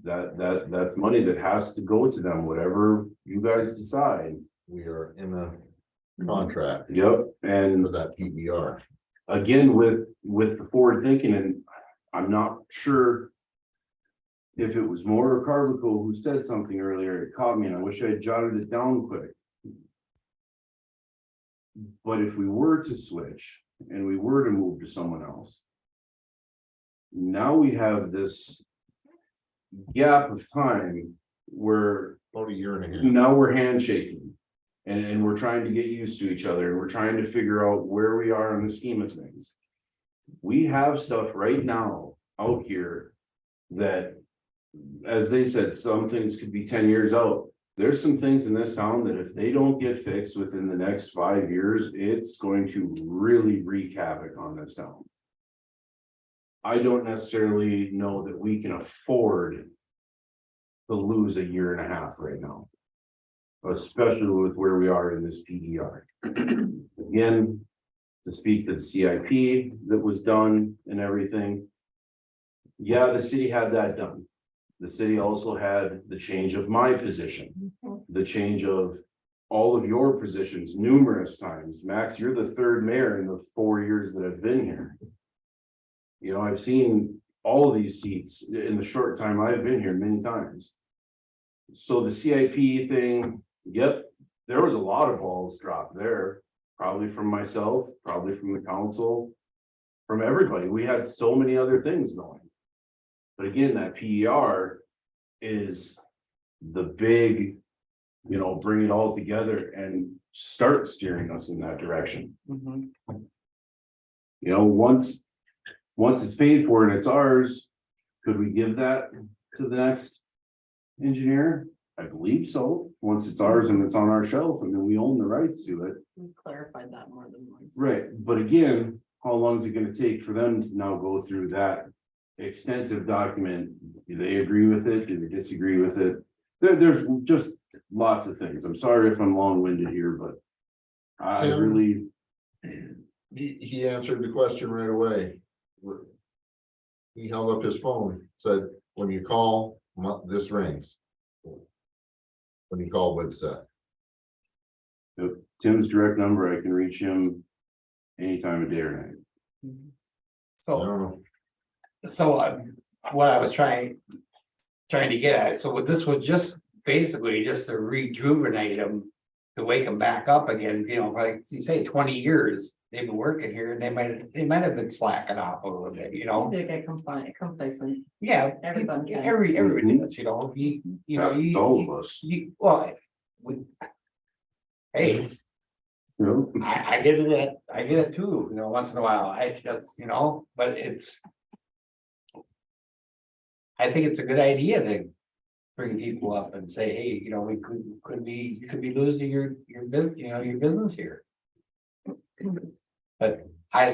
that's money that has to go to them, whatever you guys decide. We are in a contract Yep, and for that PBR. again, with the forward thinking, and I'm not sure if it was Moore or Carvico who said something earlier, it caught me, and I wish I had jotted it down quick. But if we were to switch and we were to move to someone else, now we have this gap of time where About a year and a half. now we're handshaking and we're trying to get used to each other, and we're trying to figure out where we are in the scheme of things. We have stuff right now out here that, as they said, some things could be 10 years out. There's some things in this town that if they don't get fixed within the next 5 years, it's going to really wreak havoc on this town. I don't necessarily know that we can afford to lose a year and a half right now, especially with where we are in this PDR. Again, to speak to the CIP that was done and everything. Yeah, the city had that done. The city also had the change of my position, the change of all of your positions numerous times. Max, you're the third mayor in the 4 years that I've been here. You know, I've seen all of these seats in the short time I've been here many times. So the CIP thing, yep, there was a lot of balls dropped there, probably from myself, probably from the council, from everybody. We had so many other things going. But again, that PER is the big, you know, bring it all together and start steering us in that direction. You know, once it's paid for and it's ours, could we give that to the next engineer? I believe so. Once it's ours and it's on our shelf, I mean, we own the rights to it. We clarified that more than once. Right, but again, how long is it gonna take for them to now go through that extensive document? Do they agree with it? Do they disagree with it? There's just lots of things. I'm sorry if I'm long-winded here, but I Tim? really, He answered the question right away. He held up his phone, said, when you call, this rings. When you call Woodset. Tim's direct number, I can reach him any time of day or night. I So, don't know. what I was trying to get at, so this was just basically just to rejuvenate them, to wake them back up again, you know, like you say, 20 years they've been working here, and they might have been slacking off a little bit, you know. They get complacent. Yeah, Everybody can. everybody does, you know, That's all of us. well, hey, You know, I get it too, you know, once in a while, I just, you know, but I think it's a good idea to bring people up and say, hey, you know, we could be losing your business, you know, your business here. But I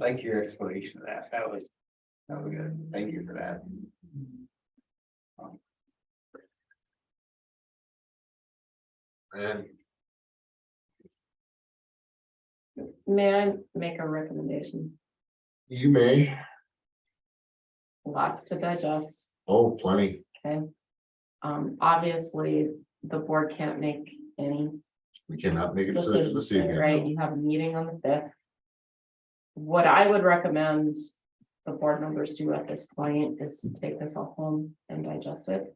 like your explanation of that. That was good. Thank you for that. And May I make a recommendation? you may, Lots to digest, oh, plenty. okay? Obviously, the board can't make any We cannot make a decision this decisions, evening. right? You have a meeting on the 5th. What I would recommend the board members do at this point is to take this all home and digest it.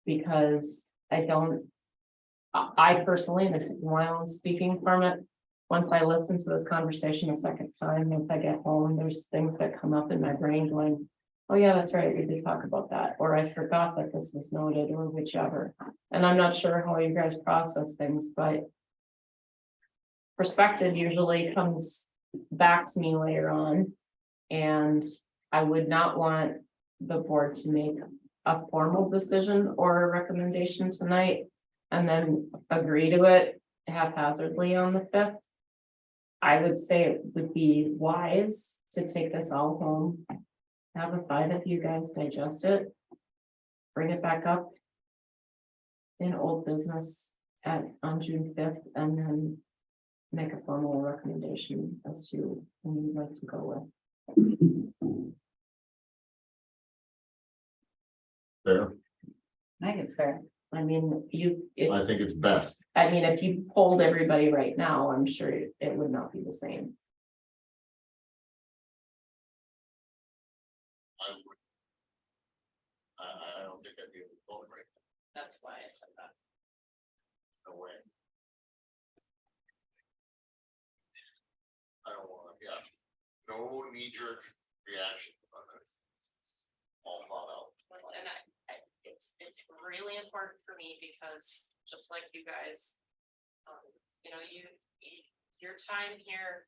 Because I personally, this is my own speaking from it. Once I listen to this conversation a second time, once I get home, there's things that come up in my brain going, oh yeah, that's right, we did talk about that, or I forgot that this was noted, or whichever. And I'm not sure how you guys process things, but perspective usually comes back to me later on. And I would not want the board to make a formal decision or a recommendation tonight and then agree to it haphazardly on the 5th. I would say it would be wise to take this all home, have a 5 of you guys digest it, bring it back up in old business on June 5th, and then make a formal recommendation as to who you'd like to go with. Fair. I think it's fair. I mean, I think it's best. I mean, if you polled everybody right now, I'm sure it would not be the same. I don't think I'd be able to vote right. That's why I said that. No way. I don't want to, yeah. No knee jerk reaction on this. It's all thought out. Well, and it's really important for me because just like you guys, you know, your time here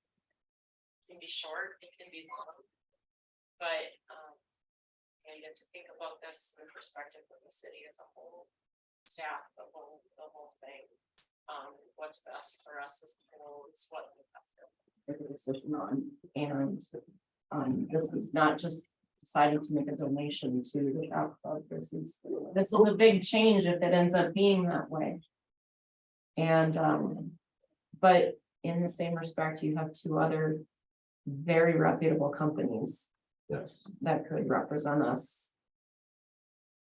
can be short, it can be long, but needed to think about this in perspective of the city as a whole. Staff, the whole thing. What's best for us as a whole is what we have to. Make a decision on, and, this is not just deciding to make a donation to the Yacht Club. This is a big change if it ends up being that way. And, but in the same respect, you have two other very reputable companies Yes. that could represent us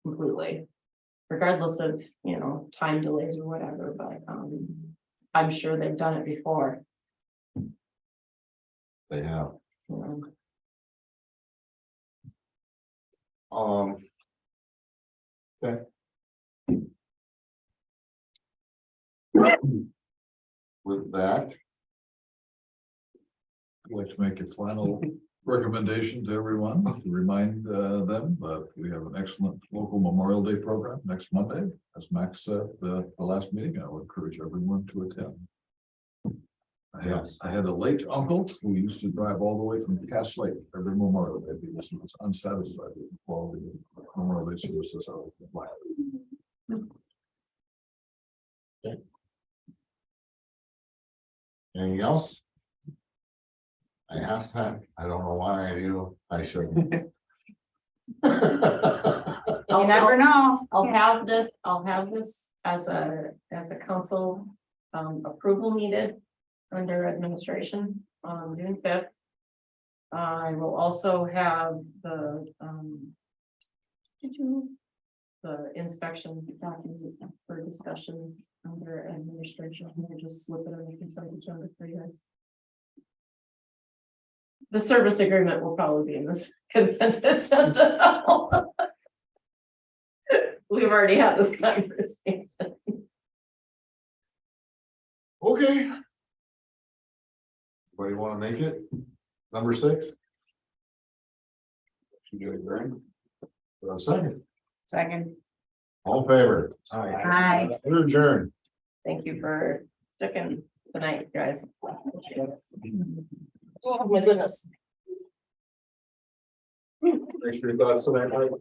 completely, regardless of, you know, time delays or whatever, but, I'm sure they've done it before, They have. you know. Okay. With that, I'd like to make a final recommendation to everyone, to remind them that we have an excellent local Memorial Day program next Monday. As Max said, the last meeting, I would encourage everyone to attend. I had a late uncle who used to drive all the way from Cass Lake every Memorial Day because he was unsatisfied with the quality of Memorial Day services out of Black. anything else? I asked that, I don't know why I do, I shouldn't. You never know. I'll have this as a council, approval needed under administration on June 5th. I will also have the, the inspection document for discussion under administration. We'll just slip it on the consent agenda for you guys. The service agreement will probably be in this consent agenda. We've already had this conversation. Okay. What do you want to make it? Number 6? Should we adjourn? For a second, Second. all in favor? Aye. We're adjourned. Thank you for sticking tonight, guys. Oh my goodness. Thanks for your thoughts tonight, Mike.